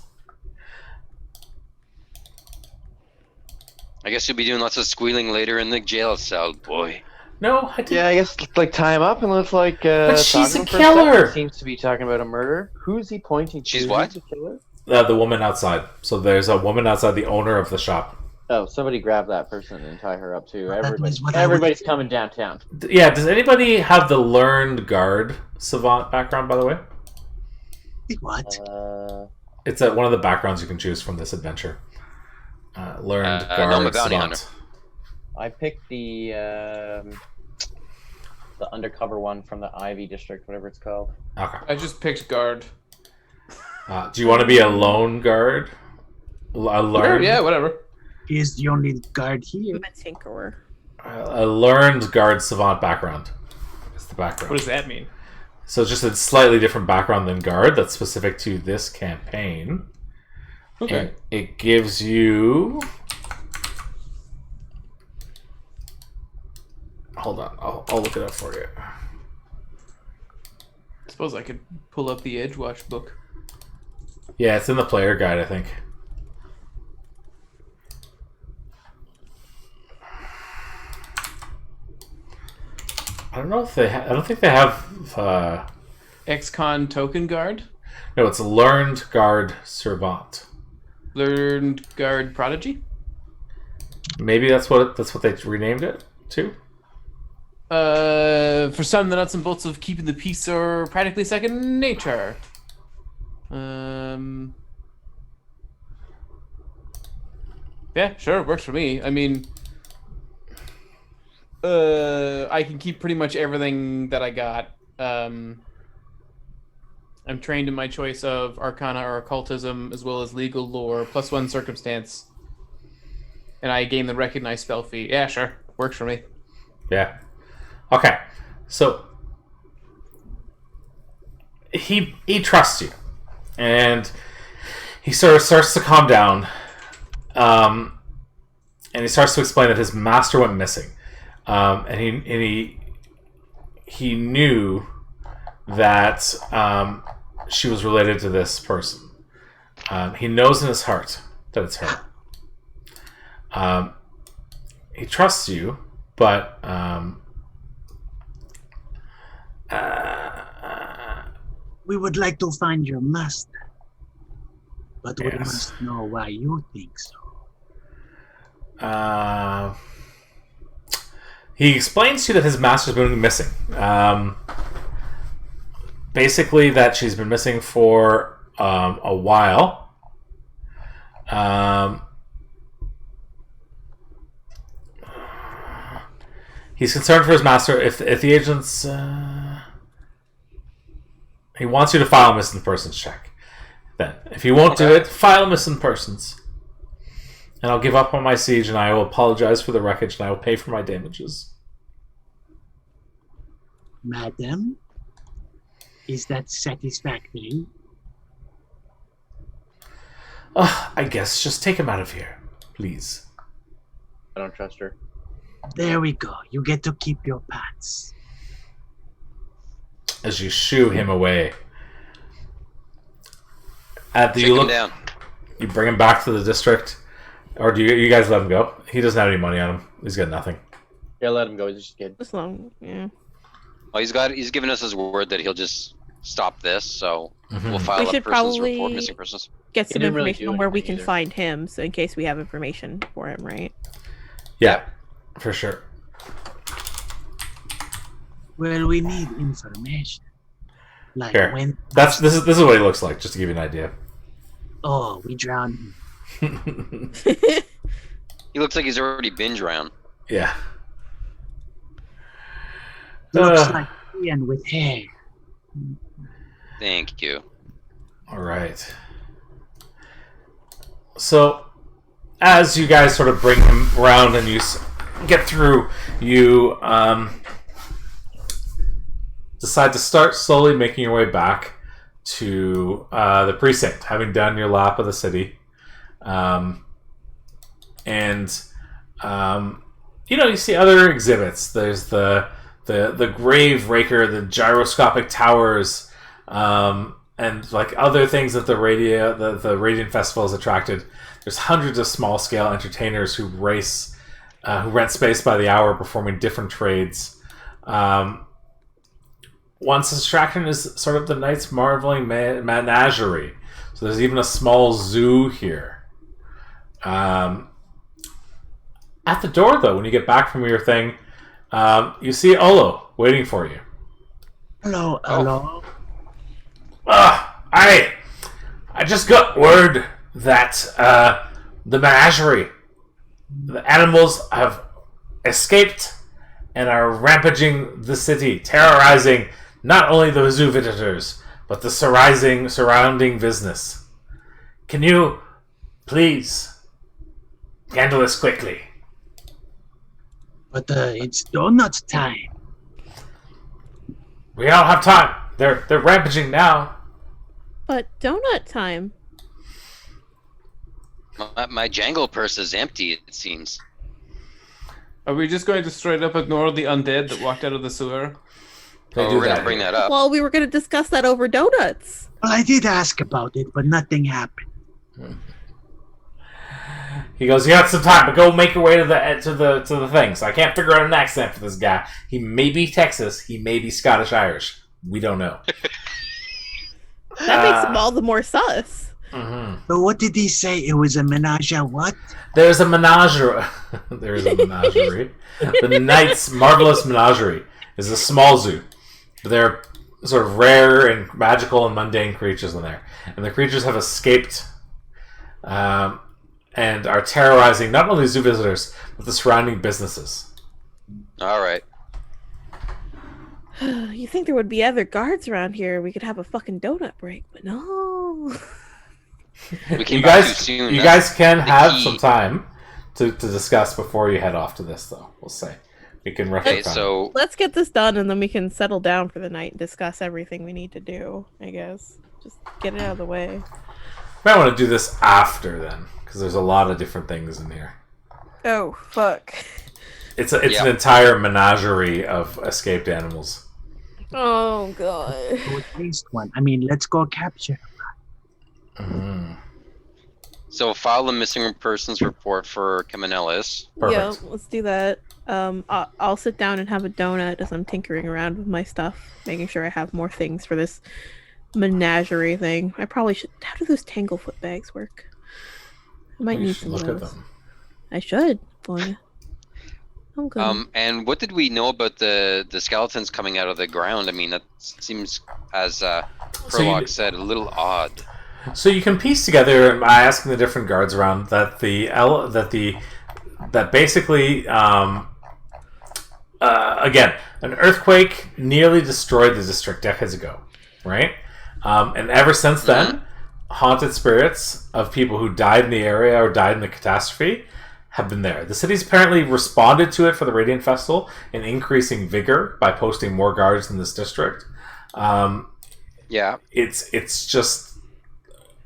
I guess you'll be doing lots of squealing later in the jail cell, boy. No, I didn't. Yeah, I guess like tie him up and let's like. But she's talk a to him for killer. second. Seems to be talking about a murder. Who's he pointing to? She's Who's what? the killer? The woman outside. So there's a woman outside, the owner of the shop. Oh, somebody grab that person and tie her up too. That is what I would- Everybody's coming downtown. Yeah, does anybody have the learned guard savant background, by the way? What? It's one of the backgrounds you can choose from this adventure. Learned no, guard I'm a bounty savant. hunter. I picked the undercover one from the Ivy District, whatever it's called. Okay. I just picked guard. Do you want to be a lone guard? A learned? Yeah, whatever. He is the only guard here. I'm a tinkerer. A learned guard savant background. That's the background. What does that mean? So it's just a slightly different background than guard that's specific to this campaign. Okay. And it gives you... Hold on, I'll look it up for you. I suppose I could pull up the Edgewatch book. Yeah, it's in the player guide, I think. I don't know if they. I don't think they have. Ex-con token guard, No, it's learned guard servant. learned guard prodigy. Maybe that's what they renamed it to. For some, the nuts and bolts of keeping the peace are practically second nature. Yeah, sure, works for me. I mean, I can keep pretty much everything that I got. I'm trained in my choice of Arcana or Occultism, as well as Legal Lore, +1 Circumstance. And I gain the Recognized spell fee. Yeah, sure. Works for me. Yeah. Okay. So he trusts you, and he sort of starts to calm down, and he starts to explain that his master went missing, and he knew that she was related to this person. He knows in his heart that it's her. He trusts you, but We would like to find your master, but we Yes. must know why you think so. He explains to you that his master's been missing. Basically, that she's been missing for a while. He's concerned for his master. If the agents, he wants you to file a missing persons check. Then, if you won't do it, file missing persons, and I'll give up on my siege, and I will apologize for the wreckage, and I will pay for my damages. Madam, is that satisfactory? I guess just take him out of here, please. I don't trust her. There we go. You get to keep your pants. As you shoo him away. Shake him down. You bring him back to the district, or do you guys let him go? He doesn't have any money on him. He's got nothing. Yeah, let him go. He's just a kid. As long, yeah. Oh, he's given us his word that he'll just stop this, so we'll We file a should person's report, probably missing persons. get He some didn't really information do on where we anything can either. find him, so in case we have information for him, right? Yeah, for sure. Well, we need information. Like Here. when... This is what he looks like, just to give you an idea. Oh, we drowned him. He looks like he's already been drowned. Yeah. Looks like Ian with hair. Thank you. All right. So, as you guys sort of bring him around and you get through, you decide to start slowly making your way back to the precinct, having done your lap of the city. You see other exhibits. There's the grave raker, the gyroscopic towers, and like other things that the Radiant Festival has attracted. There's hundreds of small scale entertainers who rent space by the hour, performing different trades. One distraction is sort of the night's marveling menagerie. So there's even a small zoo here. At the door, though, when you get back from your thing, you see Olo waiting for you. Hello. I just got word that the menagerie, the animals have escaped and are rampaging the city, terrorizing not only the zoo visitors, but the surrounding business. Can you please handle this quickly? But it's donut time. We don't have time. They're rampaging now. But donut time. My jangle purse is empty, it seems. Are we just going to straight up ignore the undead that walked out of the sewer? They Oh, do we're going that to bring here. that up. Well, we were going to discuss that over donuts. Well, I did ask about it, but nothing happened. He goes, "You have some time, but go make your way to the things. I can't figure out an accent for this guy. He may be Texas, he may be Scottish Irish. We don't know." That makes them all the more sus. Mm-hmm. So what did he say? It was a menage a what? There's a menagerie. There's a menagerie. The Knight's Marvelous Menagerie is a small zoo. There are sort of rare and magical and mundane creatures in there, and the creatures have escaped. And are terrorizing not only zoo visitors, but the surrounding businesses. All right. You think there would be other guards around here? We could have a fucking donut break, but no. We came You back guys, too soon. you That's guys can the have key. some time to discuss before you head off to this, though. We'll say we can Okay, rectify. so Let's get this done, and then we can settle down for the night and discuss everything we need to do. I guess just get it out of the way. might want to do this after then, because there's a lot of different things in here. Oh fuck! It's Yeah. an entire menagerie of escaped animals. Oh god. Go taste one. I mean, let's go capture. Mm-hmm. So file the missing persons report for Camanellis. Yeah, Perfect. let's do that. I'll sit down and have a donut as I'm tinkering around with my stuff, making sure I have more things for this menagerie thing. I probably should. How do those Tanglefoot bags work? I might You need should some look of at those. them. I should. Boy. Okay. And what did we know about the skeletons coming out of the ground? I mean, that seems, as Prologue said, a little odd. So you can piece together by asking the different guards around that that basically again, an earthquake nearly destroyed the district decades ago, right? And ever since then, haunted spirits of people who died in the area or died in the catastrophe have been there. The city's apparently responded to it for the Radiant Festival in increasing vigor by posting more guards in this district. Yeah. It's just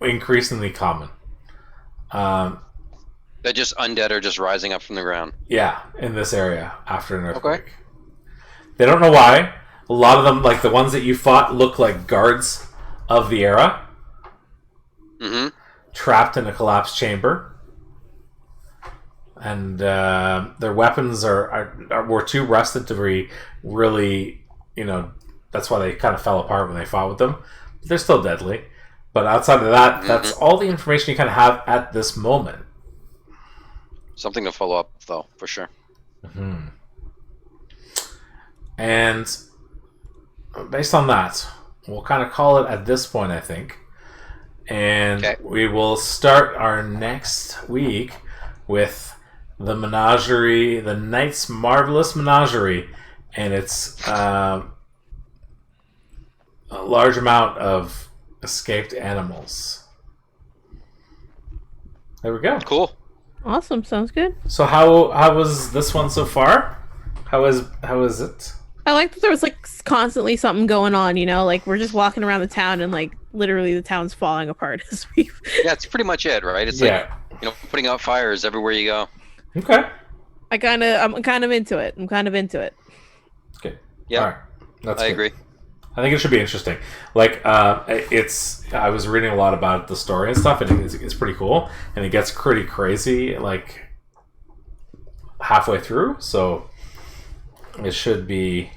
increasingly common. That just undead are just rising up from the ground. Yeah, in this area after an earthquake. Okay. They don't know why. A lot of them, like the ones that you fought, look like guards of the era. Trapped in a collapsed chamber. And their weapons were too rusted to really, that's why they kind of fell apart when they fought with them. But they're still deadly. But outside of that, that's all the information you kind of have at this moment. Something to follow up, though, for sure. And based on that, we'll kind of call it at this point, I think. And we will start our next week with the menagerie, the Knight's Marvelous Menagerie, and it's a large amount of escaped animals. There we go. Cool. Awesome. Sounds good. So how was this one so far? How is it? I like that there was like constantly something going on, like we're just walking around the town and like literally the town's falling apart as we. Yeah, it's pretty much it, right? It's like putting out fires everywhere you go. Okay. I'm kind of into it. Okay. Yeah. All right. I agree. I think it should be interesting. Like, I was reading a lot about the story and stuff, and it's pretty cool, and it gets pretty crazy, like, halfway through, so it should be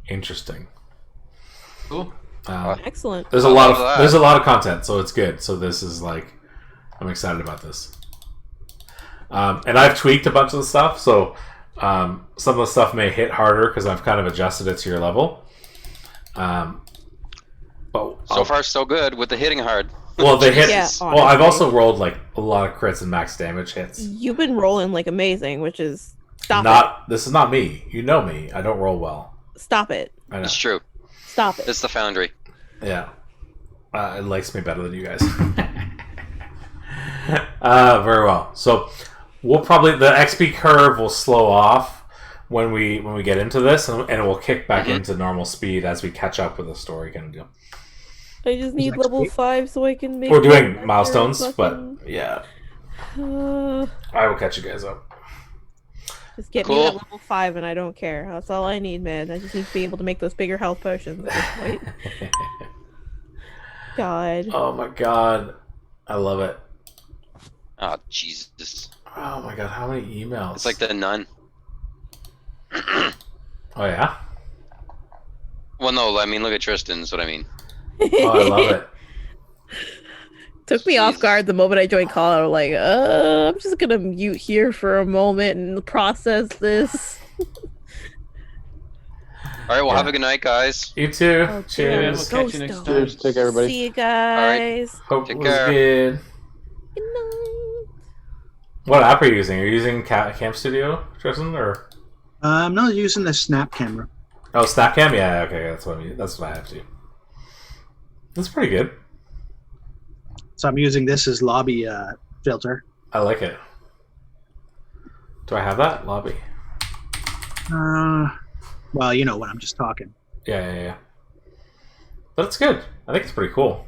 interesting. Cool. Excellent. There's a lot of content, so it's good. So this is like, I'm excited about this. And I've tweaked a bunch of the stuff, so some of the stuff may hit harder because I've kind of adjusted it to your level. But so far, so good with the hitting hard. Well, they hit. Yeah, well, I've also rolled like a lot of crits and max damage hits. You've been rolling like amazing, which is This is not me. You know me. I don't roll well. Stop it. I know. It's true. Stop it. It's the Foundry. Yeah, it likes me better than you guys. Very well. So we'll probably the XP curve will slow off when we get into this, and it will kick back into normal speed as we catch up with the story kind of deal. I just need level 5 so I can make. We're doing milestones, but yeah, I will catch you guys up. Just get me that level 5, and I don't care. That's all I need, man. I just need to be able to make those bigger health potions at this point. God. Oh my god, I love it. Oh Jesus. Oh my god, how many emails? It's like the nun. Oh yeah. Well, no, I mean look at Tristan's. What I mean. Oh, I love it. Took me off guard the moment I joined call. I was like, I'm just gonna mute here for a moment and process this. All right, well, have a good night, guys. You too. Okay, Cheers. we'll catch you next time. Cheers. Take care, everybody. See you guys. Hope Take it was care. good. Good night. What app are you using? Are you using Camp Studio, Tristan, or? I'm not using the Snap camera. Oh, Snapcam. Yeah. Okay, that's what I have to. That's pretty good. So I'm using this as lobby filter. I like it. Do I have that lobby? Well, you know when I'm just talking. Yeah. But it's good. I think it's pretty cool.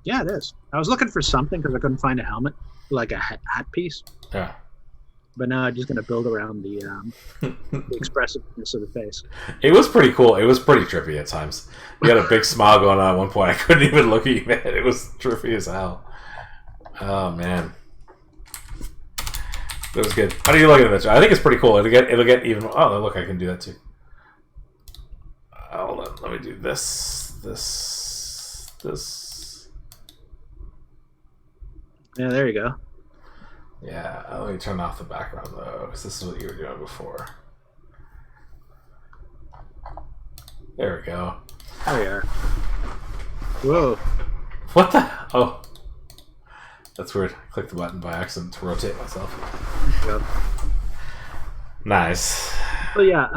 Yeah, it is. I was looking for something because I couldn't find a helmet, like a hat piece. Yeah. But now I'm just going to build around the expressiveness of the face. It was pretty cool. It was pretty trippy at times. You had a big smile going on at one point. I couldn't even look at you, man. It was trippy as hell. Oh, man. It was good. How do you look at it? I think it's pretty cool. It'll get even... Oh, look, I can do that too. Hold on. Let me do this. Yeah, there you go. Yeah, let me turn off the background though, because this is what you were doing before. There we go. There we are. Whoa. What the? Oh. That's weird. I clicked the button by accident to rotate myself. Yep. Nice. Well, yeah,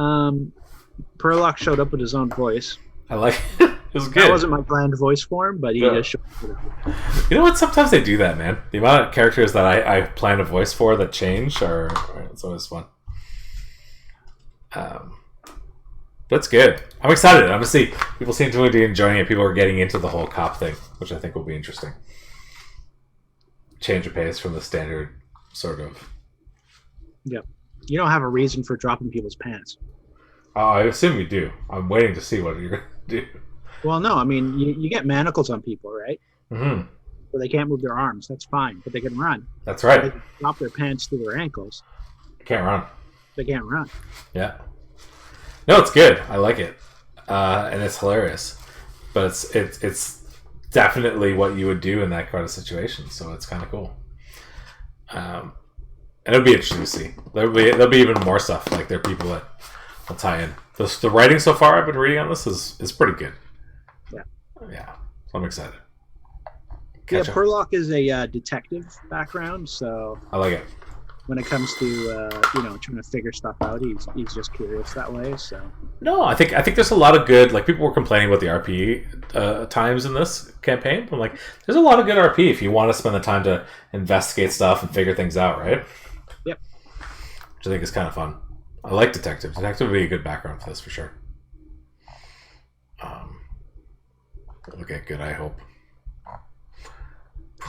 Perlock showed up with his own voice. I like it. It was good. That wasn't my planned voice for him, but he just showed up. You know what? Sometimes they do that, man. The amount of characters that I plan a voice for that change it's always fun. That's good. I'm excited. Honestly, people seem to be enjoying it. People are getting into the whole cop thing, which I think will be interesting. Change of pace from the standard sort of. Yep. You don't have a reason for dropping people's pants. I assume you do. I'm waiting to see what you're going to do. Well, no. I mean, you get manacles on people, right? Mm-hmm. So they can't move their arms. That's fine. But they can run. That's right. They can drop their pants to their ankles. Can't run. They can't run. Yeah. No, it's good. I like it. And it's hilarious. But it's definitely what you would do in that kind of situation. So it's kind of cool. And it'll be interesting to see. There'll be even more stuff. Like there are people that will tie in. The writing so far I've been reading on this is pretty good. Yeah. Yeah. So I'm excited. Catch Perlock is a detective background, so I like it. When it comes to trying to figure stuff out, he's just curious that way. So no, I think there's a lot of good. Like people were complaining about the RP times in this campaign. I'm like, there's a lot of good RP if you want to spend the time to investigate stuff and figure things out, right? Yep. Which I think is kind of fun. I like detective. Detective would be a good background for this for sure. It'll get good, I hope.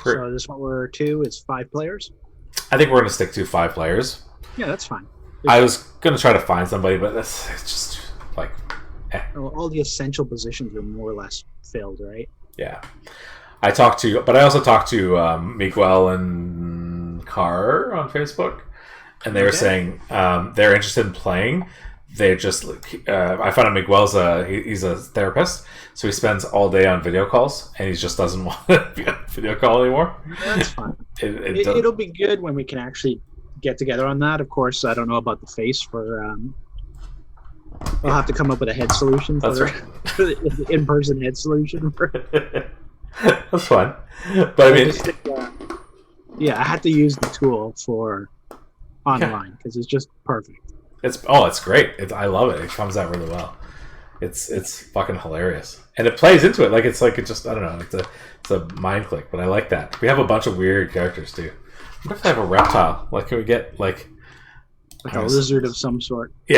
So this one we're 2 is 5 players. I think we're going to stick to 5 players. Yeah, that's fine. I was going to try to find somebody, but it's just like... All the essential positions are more or less filled, right? Yeah. I also talked to Miguel and Carr on Facebook, and they were saying they're interested in playing. They just... I found out Miguel's he's a therapist, so he spends all day on video calls, and he just doesn't want to be on video call anymore. That's fine. It'll be good when we can actually get together on that. Of course, I don't know about the face for... I'll have to come up with a head solution for the in-person head solution. That's fun. But I mean... I had to use the tool for online, because it's just perfect. It's great. I love it. It comes out really well. It's fucking hilarious, and it plays into it like it's just I don't know. It's a mind click, but I like that. We have a bunch of weird characters too. What if I have a reptile? Like, can we get like a lizard of some sort? Yeah,